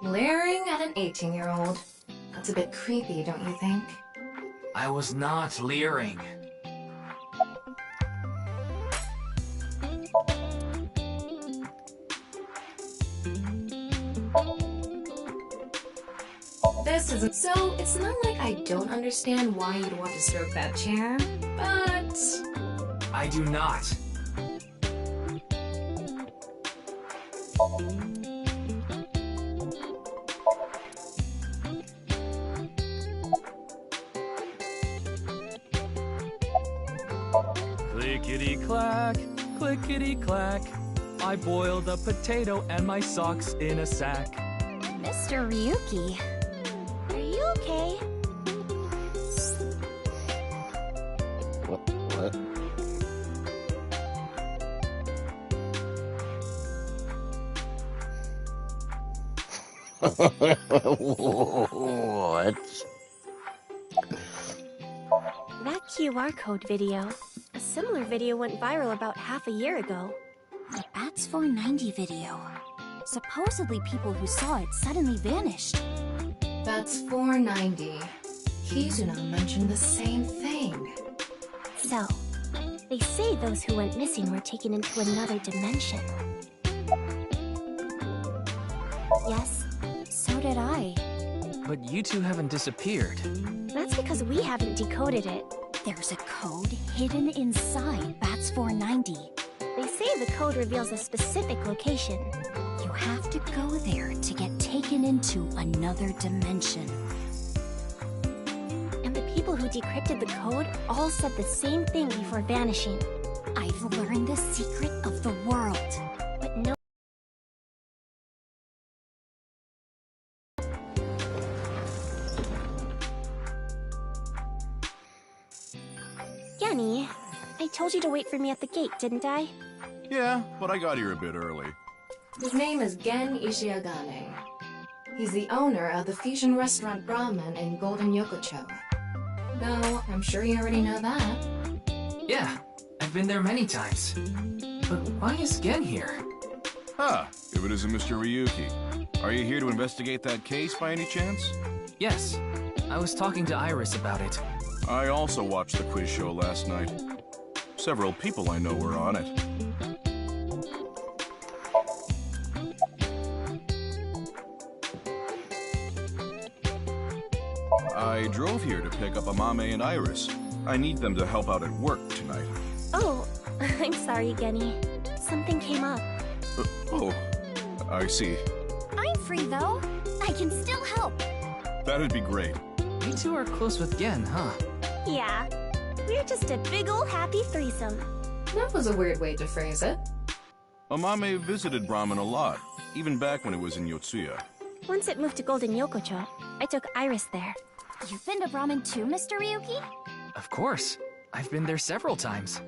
Leering at an 18-year-old. That's a bit creepy, don't you think? I was not leering. This isn't so. It's not like I don't understand why you'd want to stroke that chair, but I do not. Clickety-clack, clickety-clack. I boiled a potato and my socks in a sack. Mr. Ryuki, are you okay? What? What? That QR code video. A similar video went viral about half a year ago. The Bats 490 video. Supposedly people who saw it suddenly vanished. That's 490. Kizuna mentioned the same thing. So, they say those who went missing were taken into another dimension. Yes, so did I. But you two haven't disappeared. That's because we haven't decoded it. There's a code hidden inside Bats 490. They say the code reveals a specific location. You have to go there to get taken into another dimension. And the people who decrypted the code all said the same thing before vanishing. I've learned the secret of the world. But no. Genny, I told you to wait for me at the gate, didn't I? Yeah, but I got here a bit early. His name is Gen Ishiagane. He's the owner of the fusion restaurant Brahmin in Golden Yokocho. No, I'm sure you already know that. Yeah, I've been there many times. But why is Gen here? Ah, if it isn't Mr. Ryuki. Are you here to investigate that case by any chance? Yes, I was talking to Iris about it. I also watched the quiz show last night. Several people I know were on it. I drove here to pick up Amame and Iris. I need them to help out at work tonight. Oh, I'm sorry, Genny. Something came up. Oh, I see. I'm free though. I can still help. That'd be great. You two are close with Gen, huh? Yeah, we're just a big ol' happy threesome. That was a weird way to phrase it. Amame visited Brahmin a lot, even back when it was in Yotsuya. Once it moved to Golden Yokocho, I took Iris there. You've been to Brahmin too, Mr. Ryuki? Of course. I've been there several times.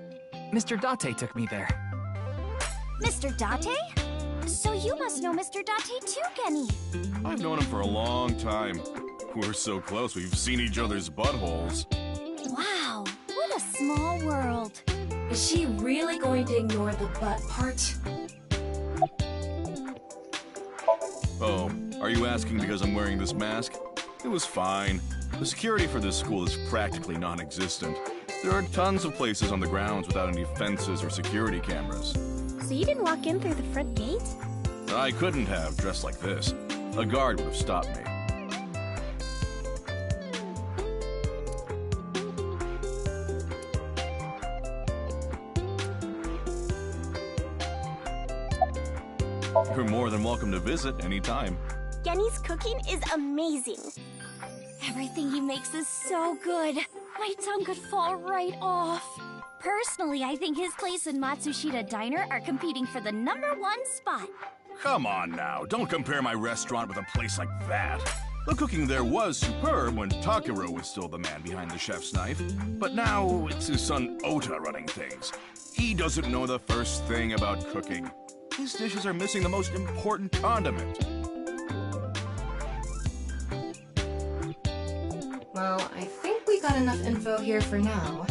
Mr. Date took me there. Mr. Date? So you must know Mr. Date too, Genny. I've known him for a long time. We're so close, we've seen each other's buttholes. Wow, what a small world. Is she really going to ignore the butt part? Oh, are you asking because I'm wearing this mask? It was fine. The security for this school is practically non-existent. There are tons of places on the grounds without any fences or security cameras. So you didn't walk in through the front gate? I couldn't have, dressed like this. A guard would have stopped me. You're more than welcome to visit anytime. Genny's cooking is amazing. Everything he makes is so good. My tongue could fall right off. Personally, I think his place and Matsushita Diner are competing for the #1 spot. Come on now, don't compare my restaurant with a place like that. The cooking there was superb when Takiro was still the man behind the chef's knife, but now it's his son Ota running things. He doesn't know the first thing about cooking. His dishes are missing the most important condiment. Well, I think we got enough info here for now.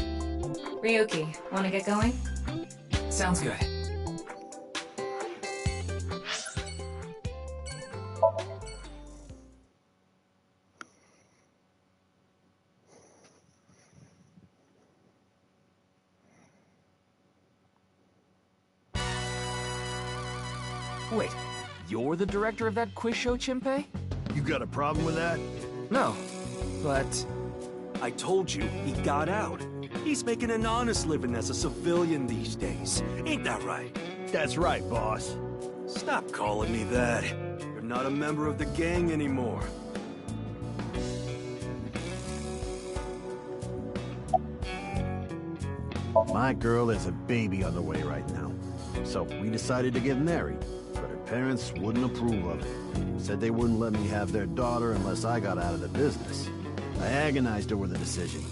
Ryuki, wanna get going? Sounds good. Wait, you're the director of that quiz show, Chimpei? You got a problem with that? No, but... I told you, he got out. He's making an honest living as a civilian these days. Ain't that right? That's right, boss. Stop calling me that. You're not a member of the gang anymore. My girl has a baby on the way right now. So we decided to get married, but her parents wouldn't approve of it. Said they wouldn't let me have their daughter unless I got out of the business. I agonized over the decision.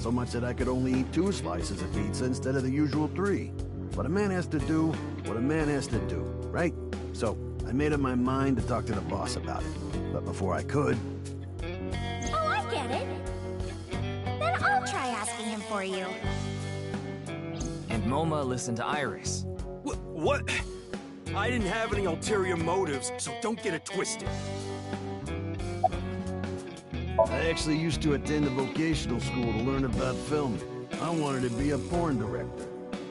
So much that I could only eat 2 slices of pizza instead of the usual 3. But a man has to do what a man has to do, right? So I made up my mind to talk to the boss about it. But before I could... Oh, I get it. Then I'll try asking him for you. And Moma listened to Iris. What? I didn't have any ulterior motives, so don't get it twisted. I actually used to attend a vocational school to learn about film. I wanted to be a porn director.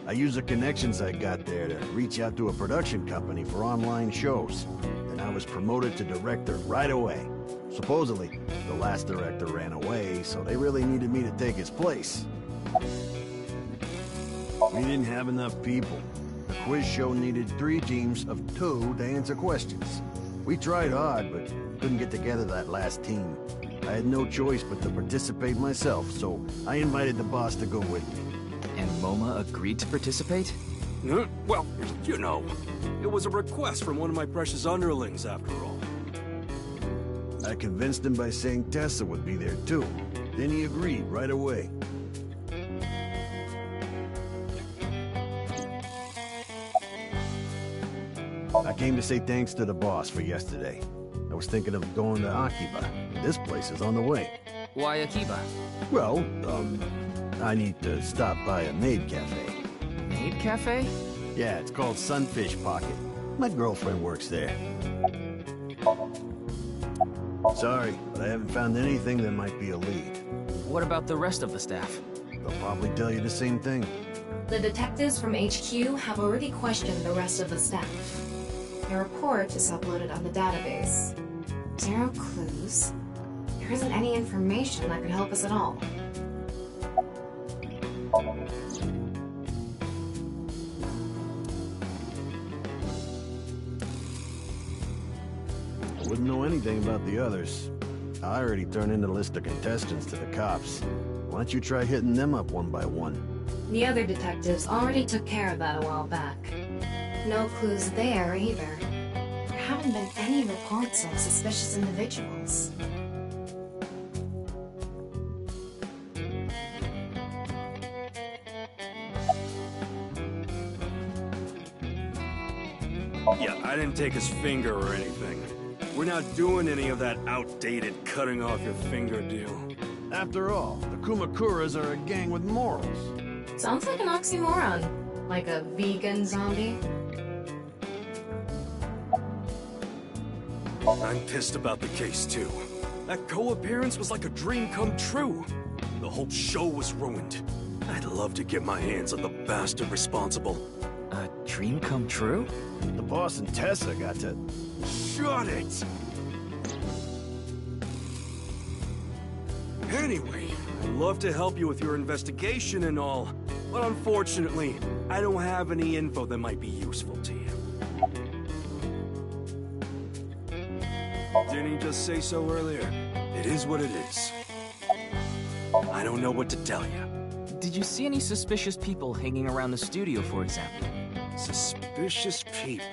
I used the connections I got there to reach out to a production company for online shows. And I was promoted to director right away. Supposedly, the last director ran away, so they really needed me to take his place. We didn't have enough people. The quiz show needed 3 teams of 2 to answer questions. We tried hard, but couldn't get together that last team. I had no choice but to participate myself, so I invited the boss to go with me. And Moma agreed to participate? Well, you know, it was a request from one of my precious underlings, after all. I convinced him by saying Tessa would be there too. Then he agreed right away. I came to say thanks to the boss for yesterday. I was thinking of going to Akiba. This place is on the way. Why Akiba? Well, I need to stop by a maid cafe. Maid cafe? Yeah, it's called Sunfish Pocket. My girlfriend works there. Sorry, but I haven't found anything that might be a lead. What about the rest of the staff? They'll probably tell you the same thing. The detectives from HQ have already questioned the rest of the staff. Their report is uploaded on the database. 0 clues. There isn't any information that could help us at all. I wouldn't know anything about the others. I already turned in a list of contestants to the cops. Why don't you try hitting them up one by one? The other detectives already took care of that a while back. No clues there either. There haven't been any reports of suspicious individuals. Yeah, I didn't take his finger or anything. We're not doing any of that outdated cutting off your finger deal. After all, the Kumakuras are a gang with morals. Sounds like an oxymoron. Like a vegan zombie. I'm pissed about the case, too. That co-appearance was like a dream come true. The whole show was ruined. I'd love to get my hands on the bastard responsible. A dream come true? The boss and Tessa got to... Shut it! Anyway, I'd love to help you with your investigation and all, but unfortunately, I don't have any info that might be useful to you. Didn't he just say so earlier? It is what it is. I don't know what to tell you. Did you see any suspicious people hanging around the studio, for example? Suspicious people?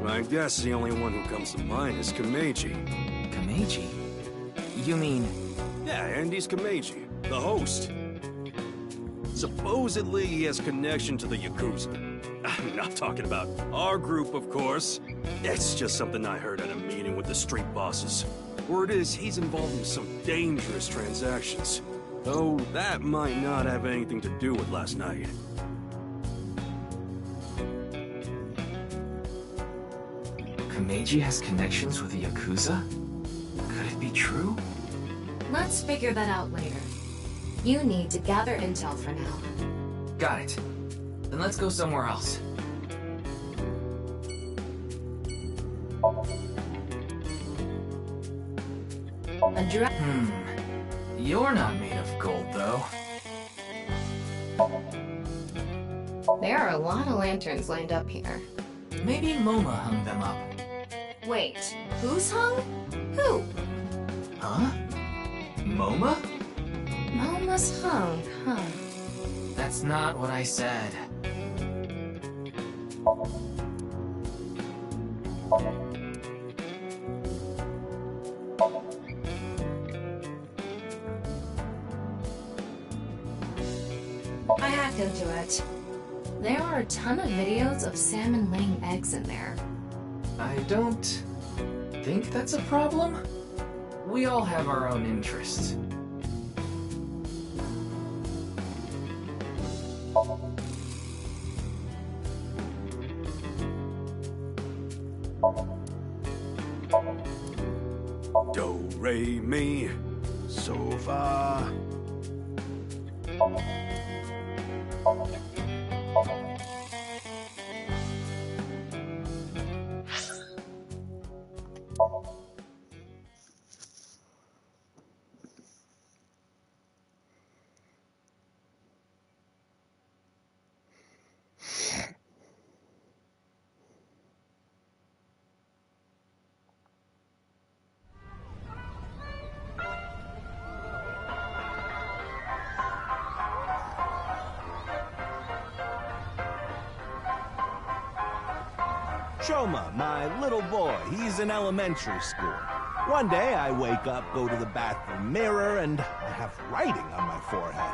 I guess the only one who comes to mind is Kameji. Kameji? You mean... Yeah, Andy's Kameji, the host. Supposedly he has connection to the Yakuza. I'm not talking about our group, of course. It's just something I heard at a meeting with the street bosses. Word is he's involved in some dangerous transactions. Though that might not have anything to do with last night. Kameji has connections with the Yakuza? Could it be true? Let's figure that out later. You need to gather intel for now. Got it. Then let's go somewhere else. You're not made of gold, though. There are a lot of lanterns lined up here. Maybe Moma hung them up. Wait, who's hung? Who? Huh? Moma? Moma Famous hunk, huh? That's not what I said. I hacked into it. There are a ton of videos of salmon laying eggs in there. I don't think that's a problem. We all have our own interests. Do, re, mi, so fa. Shoma, my little boy, he's in elementary school. One day I wake up, go to the bathroom mirror, and I have writing on my forehead.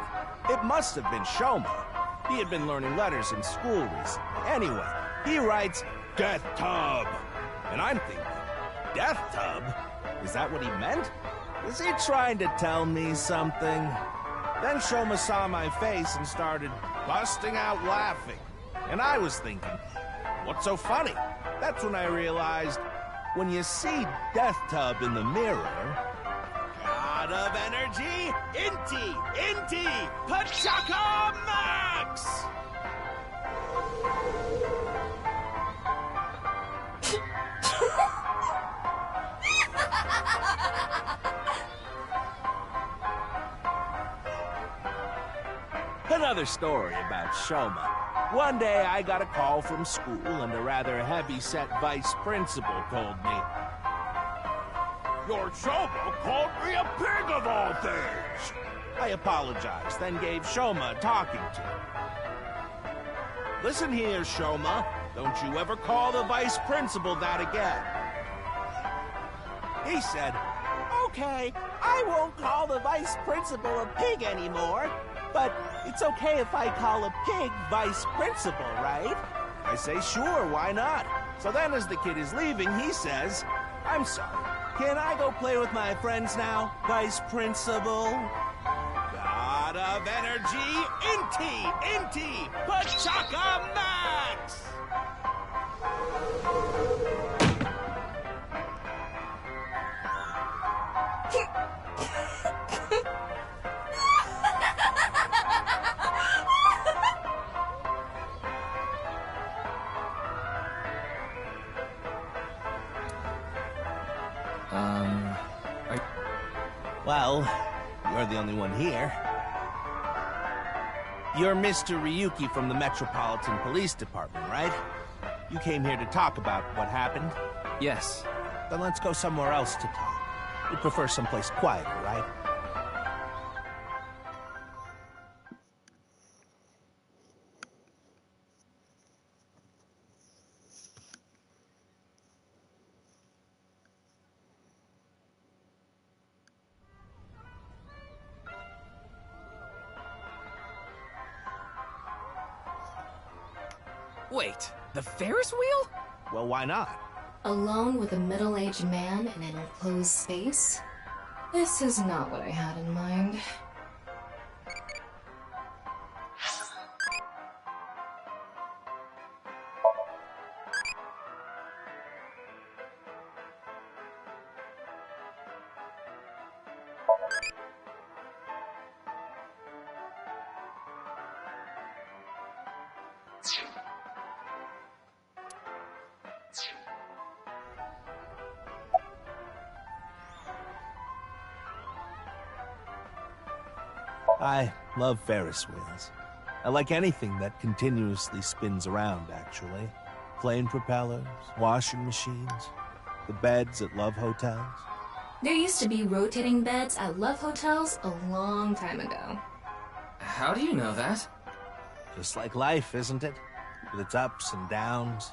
It must have been Shoma. He had been learning letters in school recently. Anyway, he writes, Death Tub. And I'm thinking, Death Tub? Is that what he meant? Is he trying to tell me something? Then Shoma saw my face and started busting out laughing. And I was thinking, what's so funny? That's when I realized, when you see Death Tub in the mirror... God of energy, Inti, Pachaka Max! Another story about Shoma. One day I got a call from school and a rather heavy-set vice principal told me, Your Shoma called me a pig of all things! I apologized, then gave Shoma a talking to. Listen here, Shoma. Don't you ever call the vice principal that again. He said, Okay, I won't call the vice principal a pig anymore. But it's okay if I call a pig vice principal, right? I say, sure, why not? So then as the kid is leaving, he says, I'm sorry, can I go play with my friends now, vice principal? God of energy, Inti, Pachaka Max! Well, you're the only one here. You're Mr. Ryuki from the Metropolitan Police Department, right? You came here to talk about what happened? Yes. Then let's go somewhere else to talk. You'd prefer someplace quieter, right? Wait, the Ferris wheel? Well, why not? Alone with a middle-aged man in an enclosed space? This is not what I had in mind. I love Ferris wheels. I like anything that continuously spins around, actually. Plane propellers, washing machines, the beds at love hotels. There used to be rotating beds at love hotels a long time ago. How do you know that? Just like life, isn't it? With its ups and downs.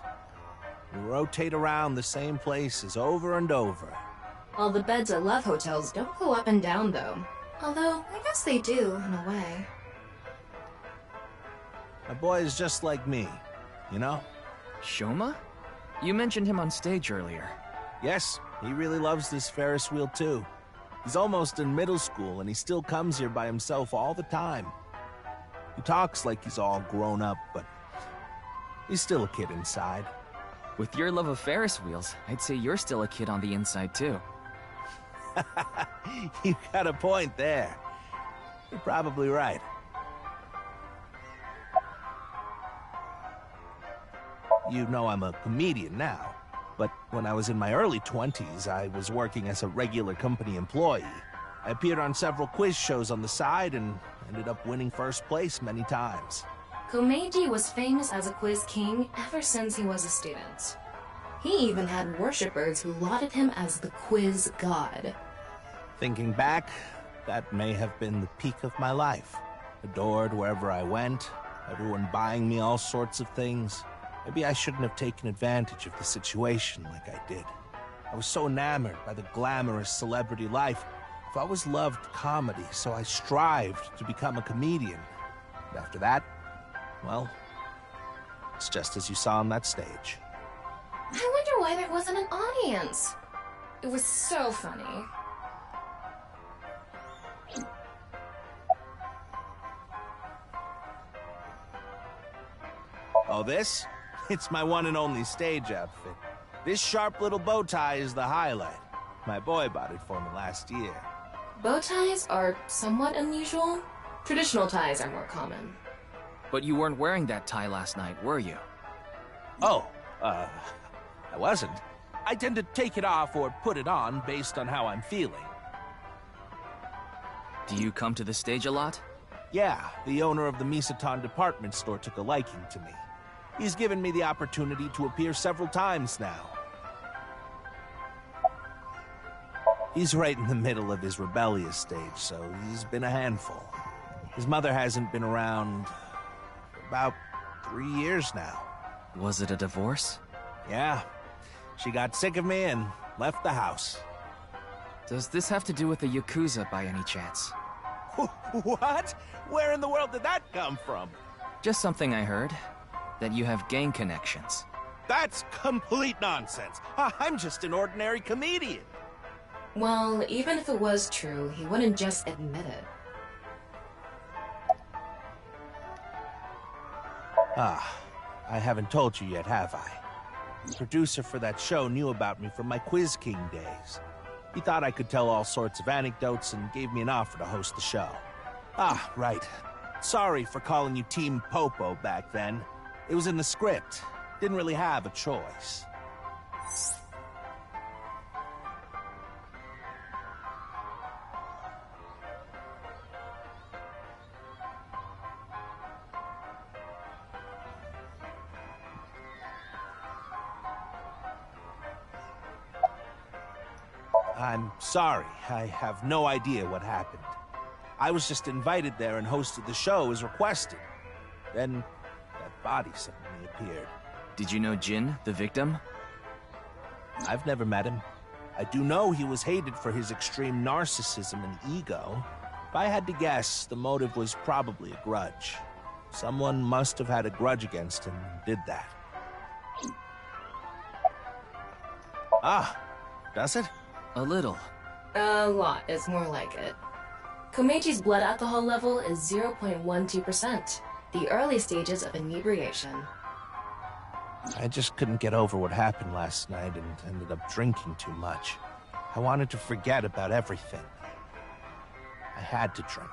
We rotate around the same places over and over. All the beds at love hotels don't go up and down, though. Although, I guess they do, in a way. My boy is just like me, you know? Shoma? You mentioned him on stage earlier. Yes, he really loves this Ferris wheel too. He's almost in middle school and he still comes here by himself all the time. He talks like he's all grown up, but he's still a kid inside. With your love of Ferris wheels, I'd say you're still a kid on the inside too. You got a point there. You're probably right. You know I'm a comedian now, but when I was in my early 20s, I was working as a regular company employee. I appeared on several quiz shows on the side and ended up winning first place many times. Komeiji was famous as a quiz king ever since he was a student. He even had worshippers who lauded him as the quiz god. Thinking back, that may have been the peak of my life. Adored wherever I went, everyone buying me all sorts of things. Maybe I shouldn't have taken advantage of the situation like I did. I was so enamored by the glamorous celebrity life. I've always loved comedy, so I strived to become a comedian. And after that, well, it's just as you saw on that stage. I wonder why there wasn't an audience. It was so funny. Oh, this? It's my one and only stage outfit. This sharp little bow tie is the highlight. My boy bought it for me last year. Bow ties are somewhat unusual. Traditional ties are more common. But you weren't wearing that tie last night, were you? Oh, I wasn't. I tend to take it off or put it on based on how I'm feeling. Do you come to the stage a lot? Yeah, the owner of the Misaton department store took a liking to me. He's given me the opportunity to appear several times now. He's right in the middle of his rebellious stage, so he's been a handful. His mother hasn't been around for about 3 years now. Was it a divorce? Yeah. She got sick of me and left the house. Does this have to do with the Yakuza by any chance? What? Where in the world did that come from? Just something I heard. That you have gang connections. That's complete nonsense. I'm just an ordinary comedian. Well, even if it was true, he wouldn't just admit it. I haven't told you yet, have I? The producer for that show knew about me from my Quiz King days. He thought I could tell all sorts of anecdotes and gave me an offer to host the show. Right. Sorry for calling you Team Popo back then. It was in the script. Didn't really have a choice. I'm sorry. I have no idea what happened. I was just invited there and hosted the show as requested. Then that body suddenly appeared. Did you know Jin, the victim? I've never met him. I do know he was hated for his extreme narcissism and ego. If I had to guess, the motive was probably a grudge. Someone must have had a grudge against him and did that. Does it? A little. A lot is more like it. Komeiji's blood alcohol level is 0.12%, the early stages of inebriation. I just couldn't get over what happened last night and ended up drinking too much. I wanted to forget about everything. I had to drink.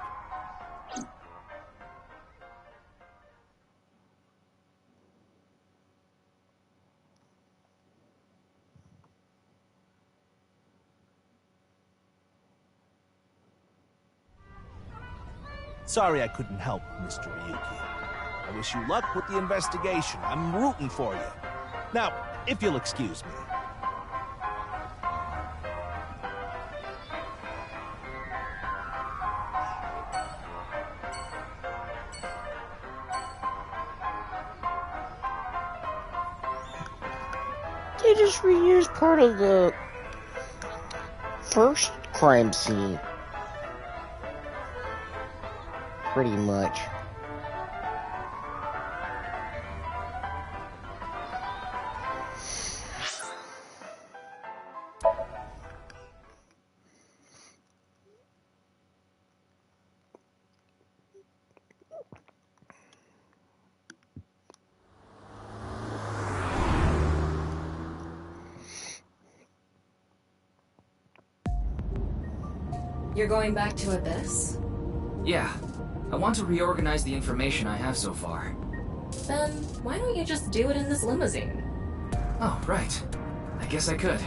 Sorry I couldn't help, Mr. Ryuki. I wish you luck with the investigation. I'm rooting for you. Now, if you'll excuse me. they just reused part of the first crime scene. Pretty much. You're going back to Abyss? Yeah. I want to reorganize the information I have so far. Then why don't you just do it in this limousine? Oh, right. I guess I could.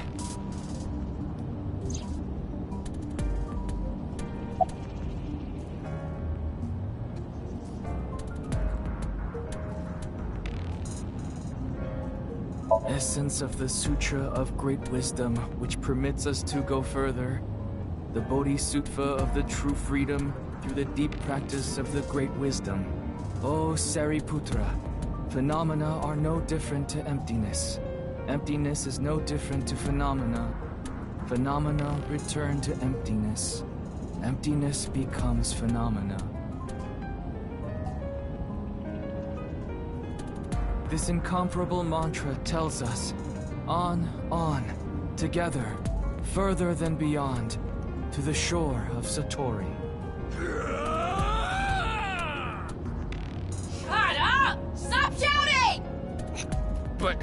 Essence of the Sutra of Great Wisdom, which permits us to go further. The Bodhisattva of the true freedom through the deep practice of the Great Wisdom. O Sariputra, phenomena are no different to emptiness. Emptiness is no different to phenomena. Phenomena return to emptiness. Emptiness becomes phenomena. This incomparable mantra tells us, on, together, further than beyond, to the shore of Satori. Shut up! Stop shouting! But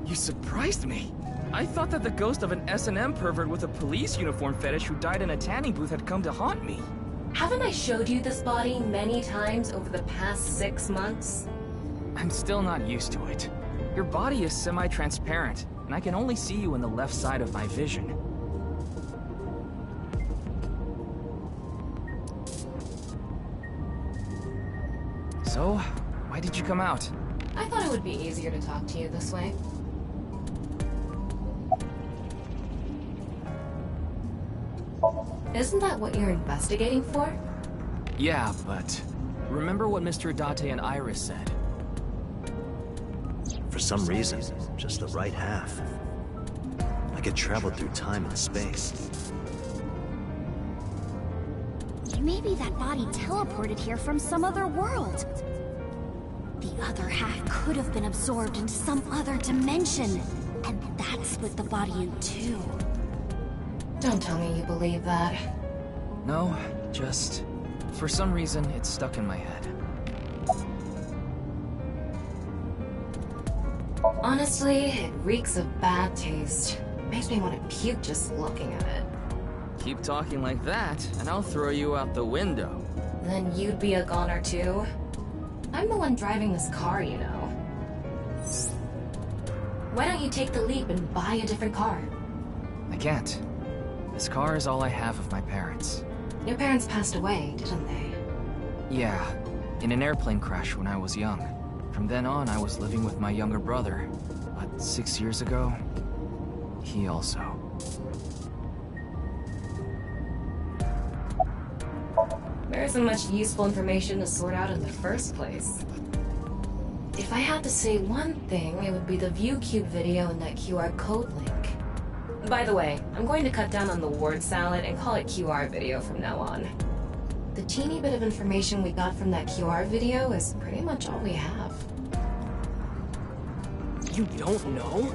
you surprised me. I thought that the ghost of an S&M pervert with a police uniform fetish who died in a tanning booth had come to haunt me. Haven't I showed you this body many times over the past 6 months? I'm still not used to it. Your body is semi-transparent, and I can only see you in the left side of my vision. So, why did you come out? I thought it would be easier to talk to you this way. Isn't that what you're investigating for? Yeah, but remember what Mr. Date and Iris said? For some reason, just the right half. I could travel through time and space. Maybe that body teleported here from some other world. The other half could have been absorbed into some other dimension, and that split the body in two. Don't tell me you believe that. No, just for some reason it's stuck in my head. Honestly, it reeks of bad taste. Makes me want to puke just looking at it. Keep talking like that, and I'll throw you out the window. Then you'd be a goner too? I'm the one driving this car, you know. Why don't you take the leap and buy a different car? I can't. This car is all I have of my parents. Your parents passed away, didn't they? Yeah, in an airplane crash when I was young. From then on, I was living with my younger brother. But 6 years ago, he also. There isn't much useful information to sort out in the first place. If I had to say one thing, it would be the ViewCube video and that QR code link. By the way, I'm going to cut down on the word salad and call it QR video from now on. The teeny bit of information we got from that QR video is pretty much all we have. You don't know?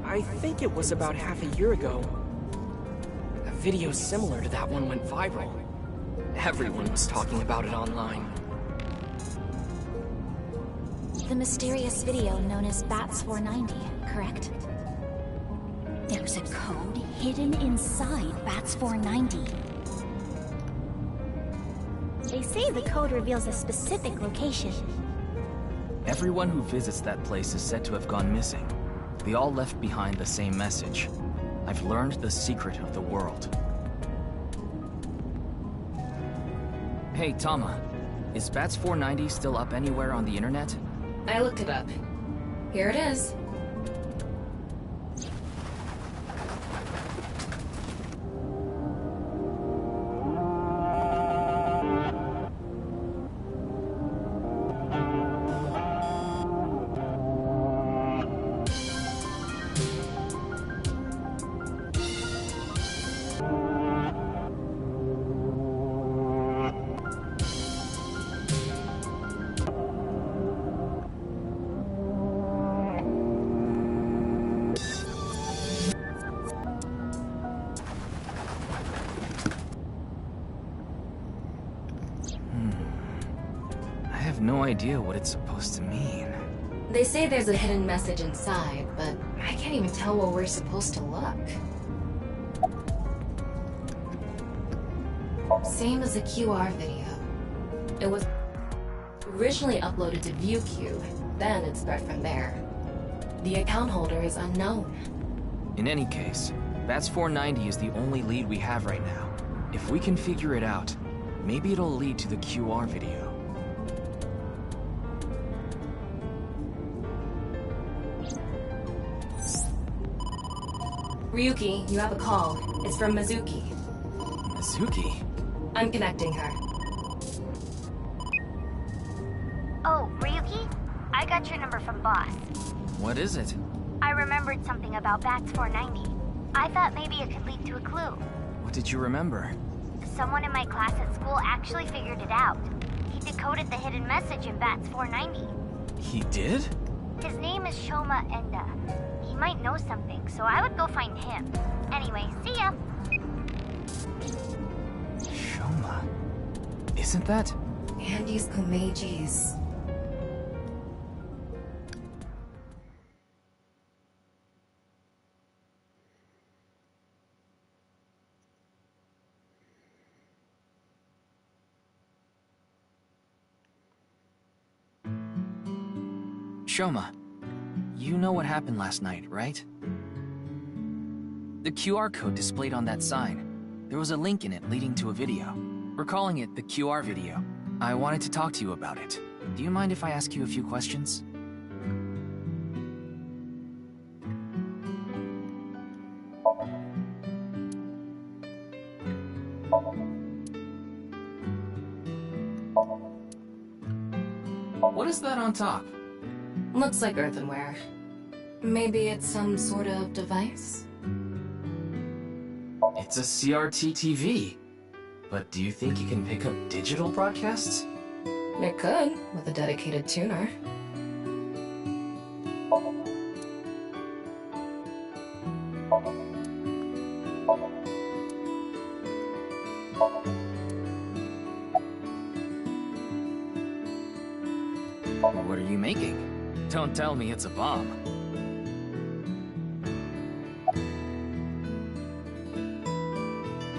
I think it was about half a year ago. A video similar to that one went viral. Everyone was talking about it online. The mysterious video known as BATS 490, correct? There's a code hidden inside BATS 490. They say the code reveals a specific location. Everyone who visits that place is said to have gone missing. They all left behind the same message. I've learned the secret of the world. Hey, Tama. Is BATS 490 still up anywhere on the internet? I looked it up. Here it is. have no idea what it's supposed to mean. They say there's a hidden message inside, but I can't even tell where we're supposed to look. Same as the QR video. It was originally uploaded to ViewCube, then it spread from there. The account holder is unknown. In any case, Bats 490 is the only lead we have right now. If we can figure it out, maybe it'll lead to the QR video. Ryuki, you have a call. It's from Mizuki. Mizuki? I'm connecting her. Oh, Ryuki? I got your number from Boss. What is it? I remembered something about Bats 490. I thought maybe it could lead to a clue. What did you remember? Someone in my class at school actually figured it out. He decoded the hidden message in Bats 490. He did? His name is Shoma Enda. He might know something, so I would go find him. Anyway, see ya! Shoma? Isn't that? Andy's Komeji's. Shoma, you know what happened last night, right? The QR code displayed on that sign. There was a link in it leading to a video. We're calling it the QR video. I wanted to talk to you about it. Do you mind if I ask you a few questions? What is that on top? Looks like earthenware. Maybe it's some sort of device? It's a CRT TV. But do you think you can pick up digital broadcasts? It could, with a dedicated tuner. What are you making? Don't tell me it's a bomb.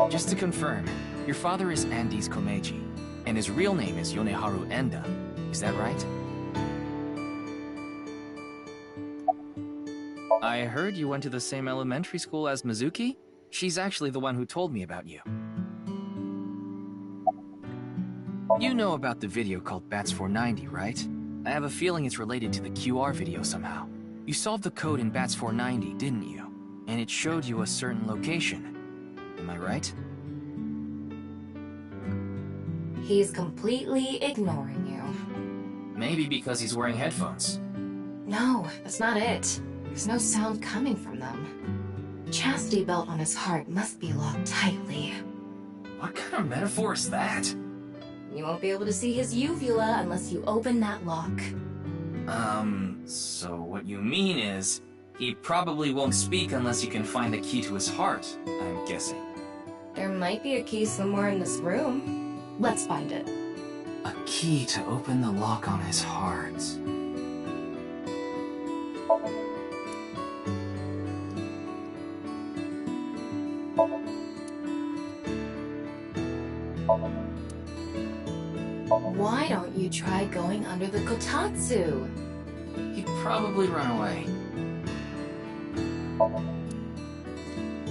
Just to confirm, your father is Andy's Komeji, and his real name is Yoneharu Enda. Is that right? I heard you went to the same elementary school as Mizuki? She's actually the one who told me about you. You know about the video called Bats 490, right? I have a feeling it's related to the QR video somehow. You solved the code in Bats 490, didn't you? And it showed you a certain location. Am I right? He's completely ignoring you. Maybe because he's wearing headphones. No, that's not it. There's no sound coming from them. Chastity belt on his heart must be locked tightly. What kind of metaphor is that? You won't be able to see his uvula unless you open that lock. So what you mean is, he probably won't speak unless you can find the key to his heart, I'm guessing. There might be a key somewhere in this room. Let's find it. A key to open the lock on his heart. Why don't you try going under the kotatsu? He'd probably run away.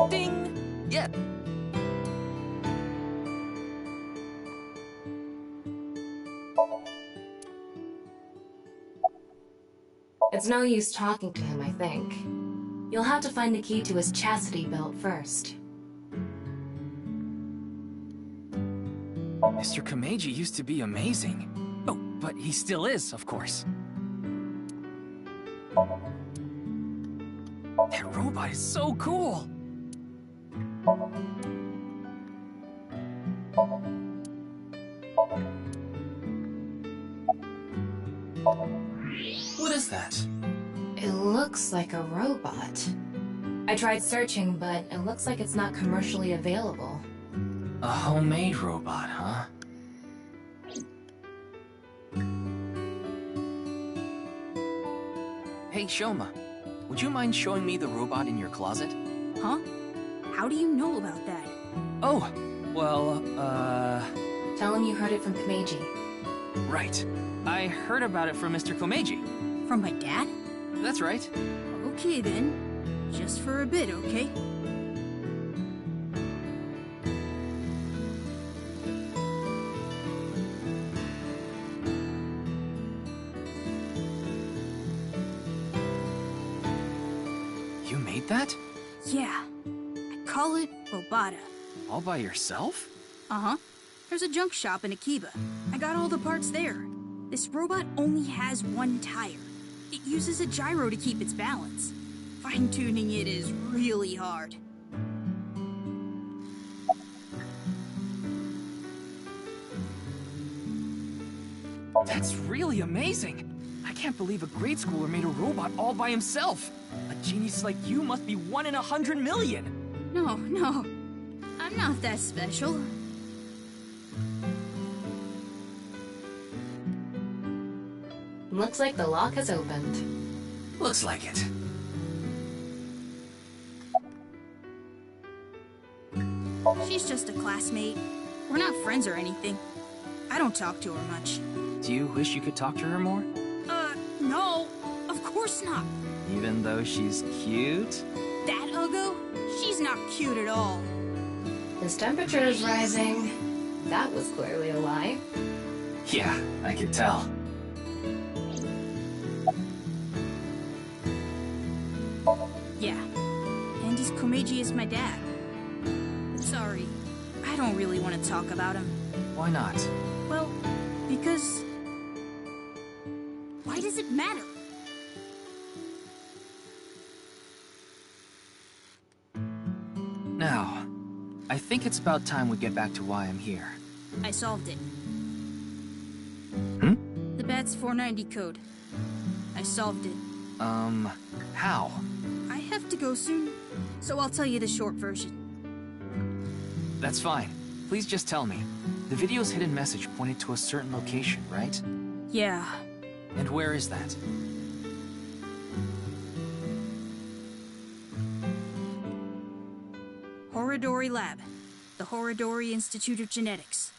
Ding! Yeah. It's no use talking to him, I think. You'll have to find the key to his chastity belt first. Mr. Komeji used to be amazing. Oh, but he still is, of course. That robot is so cool! What is that? It looks like a robot. I tried searching, but it looks like it's not commercially available. A homemade robot, huh? Hey, Shoma. Would you mind showing me the robot in your closet? Huh? How do you know about that? Oh, well, Tell him you heard it from Komeiji. Right. I heard about it from Mr. Komeiji. From my dad? That's right. Okay then. Just for a bit, okay? You made that? Yeah. I call it nirvanA. All by yourself? Uh-huh. There's a junk shop in Akiba. I got all the parts there. This robot only has one tire. It uses a gyro to keep its balance. Fine-tuning it is really hard. That's really amazing. I can't believe a grade schooler made a robot all by himself. A genius like you must be 1 in 100 million. No. I'm not that special. Looks like the lock has opened. Looks like it. She's just a classmate. We're not friends or anything. I don't talk to her much. Do you wish you could talk to her more? No. Of course not. Even though she's cute? That Uggo? She's not cute at all. His temperature is rising. That was clearly a lie. Yeah, I could tell. Yeah. Andy's Komeiji is my dad. Sorry. I don't really want to talk about him. Why not? Well, because... Why does it matter? Now, I think it's about time we get back to why I'm here. I solved it. Hmm? The BATS 490 code. I solved it. How? I have to go soon, so I'll tell you the short version. That's fine. Please just tell me. The video's hidden message pointed to a certain location, right? Yeah. And where is that? Horodori Lab. The Horodori Institute of Genetics.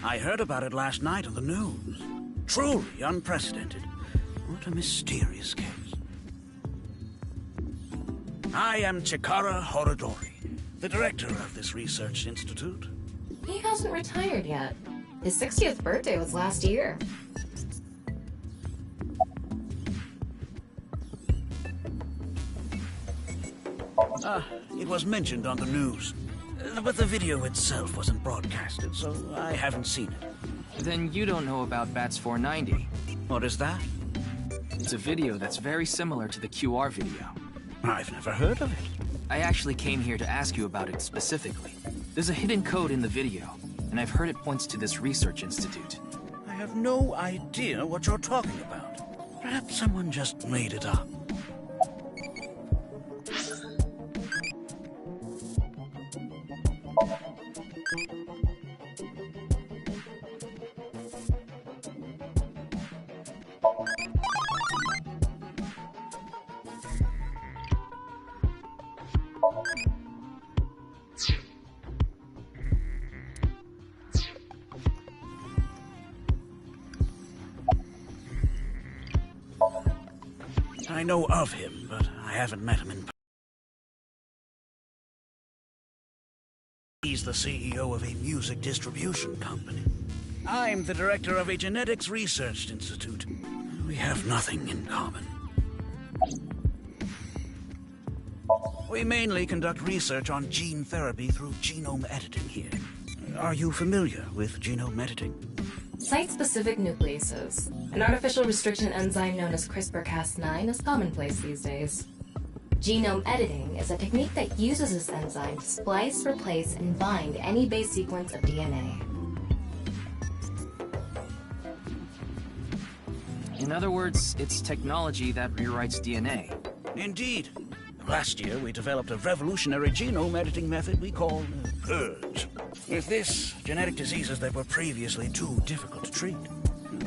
I heard about it last night on the news. Truly unprecedented. What a mysterious case. I am Chikara Horodori, the director of this research institute. He hasn't retired yet. His 60th birthday was last year. It was mentioned on the news. But the video itself wasn't broadcasted, so I haven't seen it. Then you don't know about BATS 490. What is that? It's a video that's very similar to the QR video. I've never heard of it. I actually came here to ask you about it specifically. There's a hidden code in the video, and I've heard it points to this research institute. I have no idea what you're talking about. Perhaps someone just made it up. I know of him, but I haven't met him in person. He's the CEO of a music distribution company. I'm the director of a genetics research institute. We have nothing in common. We mainly conduct research on gene therapy through genome editing here. Are you familiar with genome editing? Site-specific nucleases, an artificial restriction enzyme known as CRISPR-Cas9, is commonplace these days. Genome editing is a technique that uses this enzyme to splice, replace, and bind any base sequence of DNA. In other words, it's technology that rewrites DNA. Indeed. Last year, we developed a revolutionary genome editing method we call Purge. With this, genetic diseases that were previously too difficult to treat,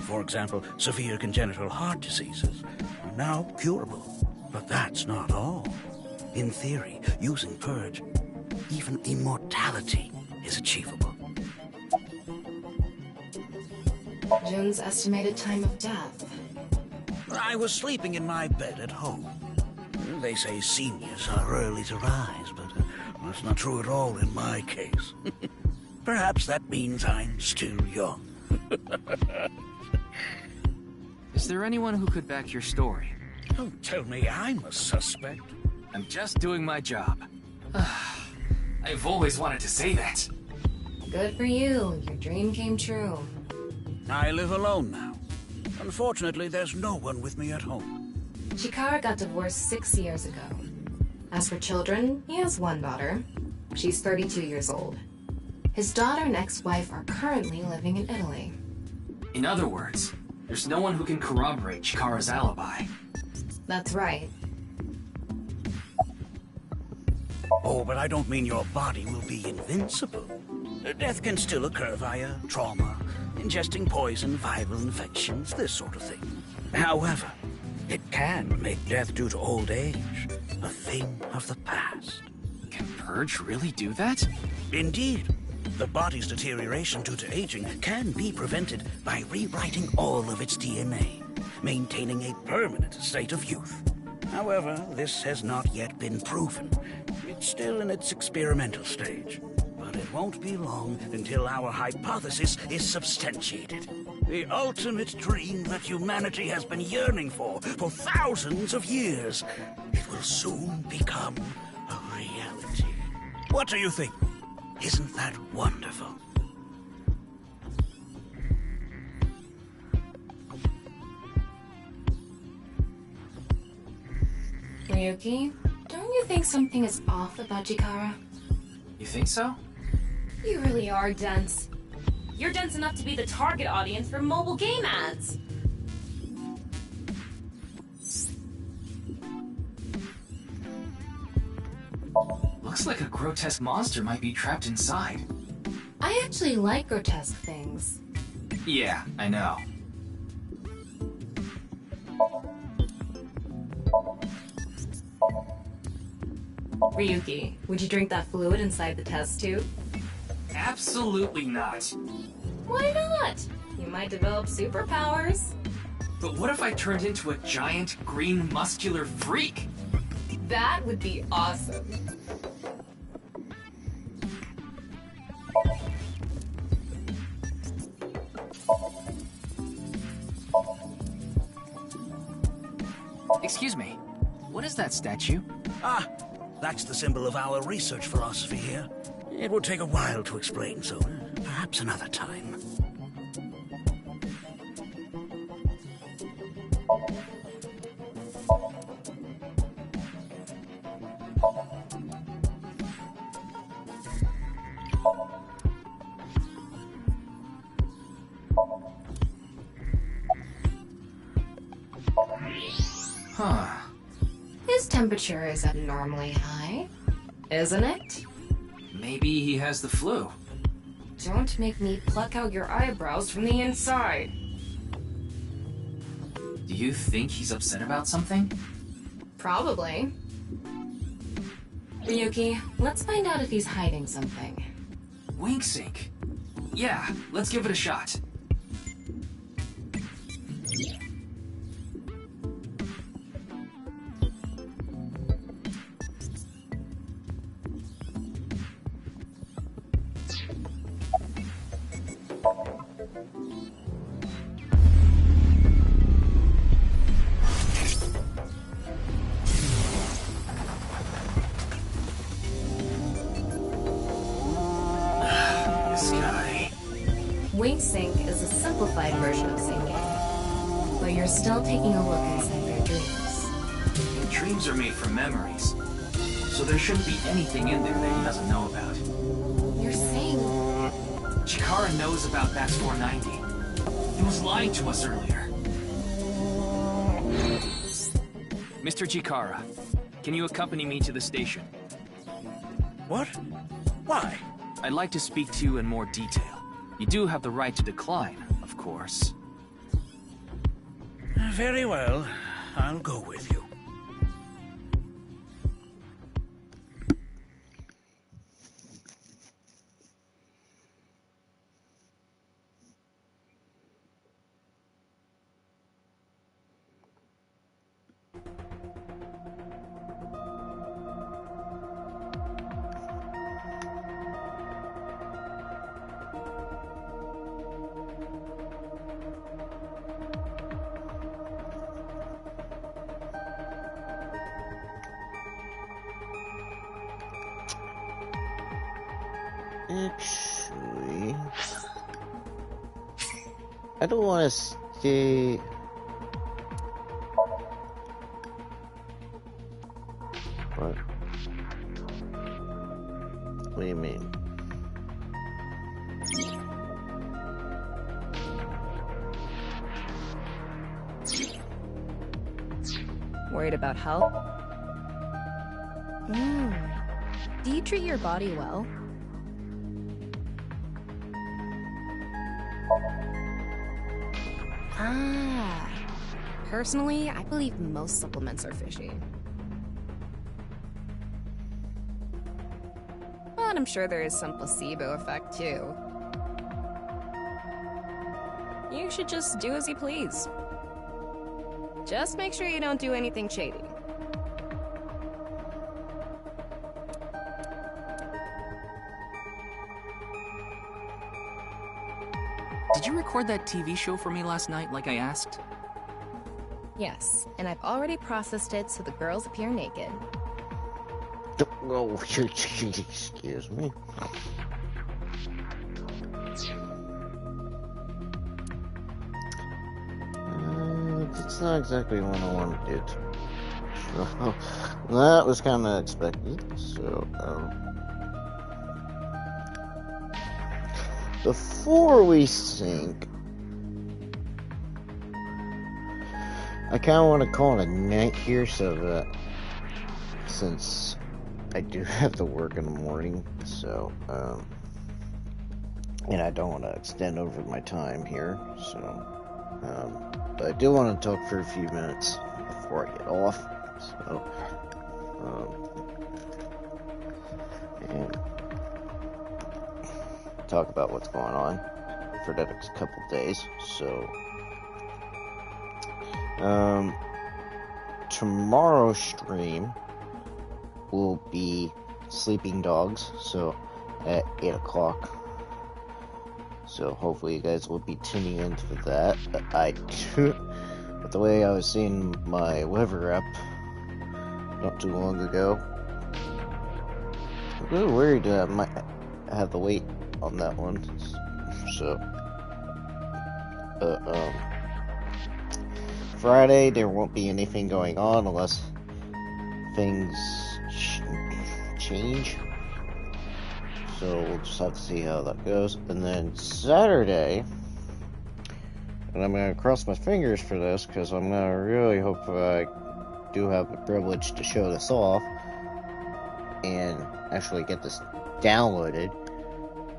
for example, severe congenital heart diseases, are now curable. But that's not all. In theory, using Purge, even immortality is achievable. Jin's estimated time of death. I was sleeping in my bed at home. They say seniors are early to rise, but that's not true at all in my case. Perhaps that means I'm still young. Is there anyone who could back your story? Don't tell me I'm a suspect. I'm just doing my job. I've always wanted to say that. Good for you. Your dream came true. I live alone now. Unfortunately, there's no one with me at home. Chikara got divorced 6 years ago. As for children, he has one daughter. She's 32 years old. His daughter and ex-wife are currently living in Italy. In other words, there's no one who can corroborate Chikara's alibi. That's right. Oh, but I don't mean your body will be invincible. Death can still occur via trauma, ingesting poison, viral infections, this sort of thing. However, it can make death due to old age a thing of the past. Can Purge really do that? Indeed. The body's deterioration due to aging can be prevented by rewriting all of its DNA, maintaining a permanent state of youth. However, this has not yet been proven. It's still in its experimental stage. But it won't be long until our hypothesis is substantiated. The ultimate dream that humanity has been yearning for thousands of years. It will soon become a reality. What do you think? Isn't that wonderful? Ryuki, don't you think something is off about Chikara? You think so? You really are dense. You're dense enough to be the target audience for mobile game ads. Looks like a grotesque monster might be trapped inside. I actually like grotesque things. Yeah, I know. Ryuki, would you drink that fluid inside the test tube? Absolutely not. Why not? You might develop superpowers. But what if I turned into a giant, green, muscular freak? That would be awesome. Excuse me, what is that statue? Ah, that's the symbol of our research philosophy here. It would take a while to explain, so perhaps another time. Huh. His temperature is abnormally high, isn't it? Maybe he has the flu. Don't make me pluck out your eyebrows from the inside. Do you think he's upset about something? Probably. Ryuki, let's find out if he's hiding something. Wink sync. Yeah, let's give it a shot. Wink sync is a simplified version of syncing, but you're still taking a look inside their dreams. Dreams are made from memories, so there shouldn't be anything in there that he doesn't know about. You're saying... Chikara knows about Bax 490. He was lying to us earlier. Mr. Chikara, can you accompany me to the station? What? Why? I'd like to speak to you in more detail. You do have the right to decline, of course. Very well. I'll go with you. Actually, I don't want to stay. What? What do you mean? Worried about health? Do you treat your body well? Personally, I believe most supplements are fishy. But I'm sure there is some placebo effect too. You should just do as you please. Just make sure you don't do anything shady. Did you record that TV show for me last night like I asked? Yes, and I've already processed it so the girls appear naked. Oh, excuse me. That's not exactly what I wanted to do. So, that was kind of expected. So, before we sync, I kind of want to call it a night here, so that since I do have to work in the morning, so and I don't want to extend over my time here, so but I do want to talk for a few minutes before I get off, so and talk about what's going on for the next couple days. So tomorrow's stream will be Sleeping Dogs, so at 8 o'clock. So hopefully you guys will be tuning in for that. But the way I was seeing my weather app not too long ago, I'm really worried that I might have to wait on that one. So, Friday there won't be anything going on unless things change. So we'll just have to see how that goes. And then Saturday, and I'm going to cross my fingers for this because I'm going to really hope I do have the privilege to show this off and actually get this downloaded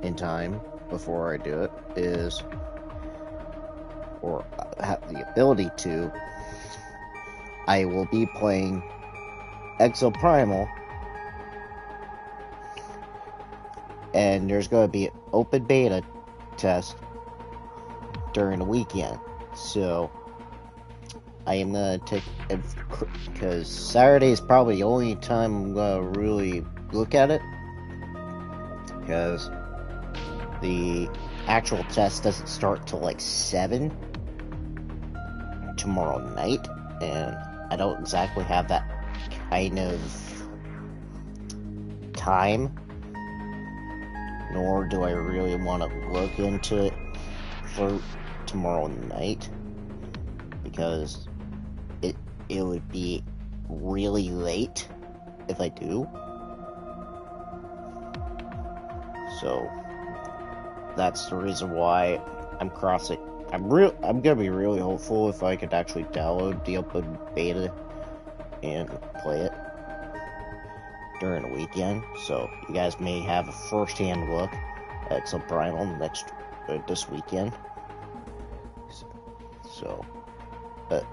in time before I do it, or have the ability to, I will be playing Exoprimal, and there's going to be an open beta test during the weekend. So I am going to take, because Saturday is probably the only time I'm going to really look at it, because the actual test doesn't start till like 7 tomorrow night, and I don't exactly have that kind of time, nor do I really want to look into it for tomorrow night, because it would be really late if I do. So that's the reason why I'm crossing. I'm gonna be really hopeful if I could actually download the open beta and play it during the weekend, so you guys may have a first-hand look at some Primal this weekend. So, but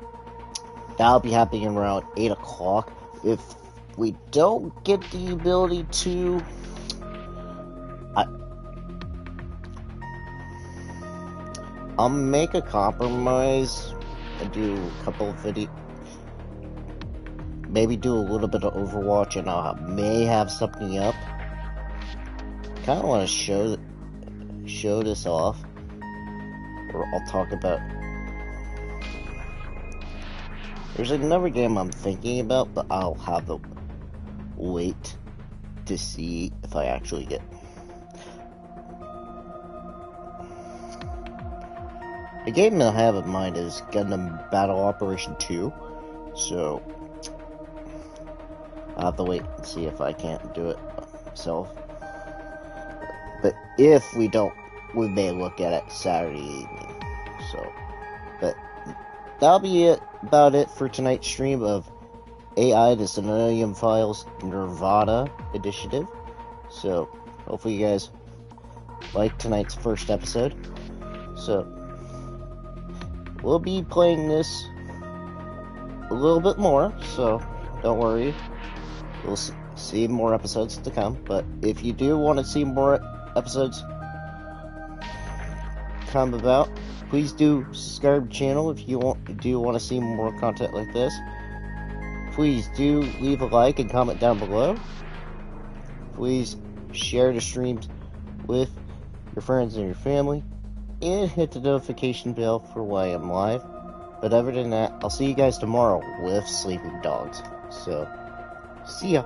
that'll be happening around 8 o'clock. If we don't get the ability to, I'll make a compromise and do a couple of maybe do a little bit of Overwatch, and I may have something up. Kind of want to show this off, or I'll talk about. There's another game I'm thinking about, but I'll have to wait to see if I actually get. The game I have in mind is Gundam Battle Operation 2, so I'll have to wait and see if I can't do it myself. But if we don't, we may look at it Saturday evening. So, but that'll be about it for tonight's stream of AI, the Somnium Files nirvanA initiative. So, hopefully you guys like tonight's first episode. So, we'll be playing this a little bit more, so don't worry. We'll see more episodes to come, but if you do want to see more episodes come about, please do subscribe to the channel if you do want to see more content like this. Please do leave a like and comment down below. Please share the streams with your friends and your family, and hit the notification bell for when I'm live. But other than that, I'll see you guys tomorrow with Sleeping Dogs. So, see ya.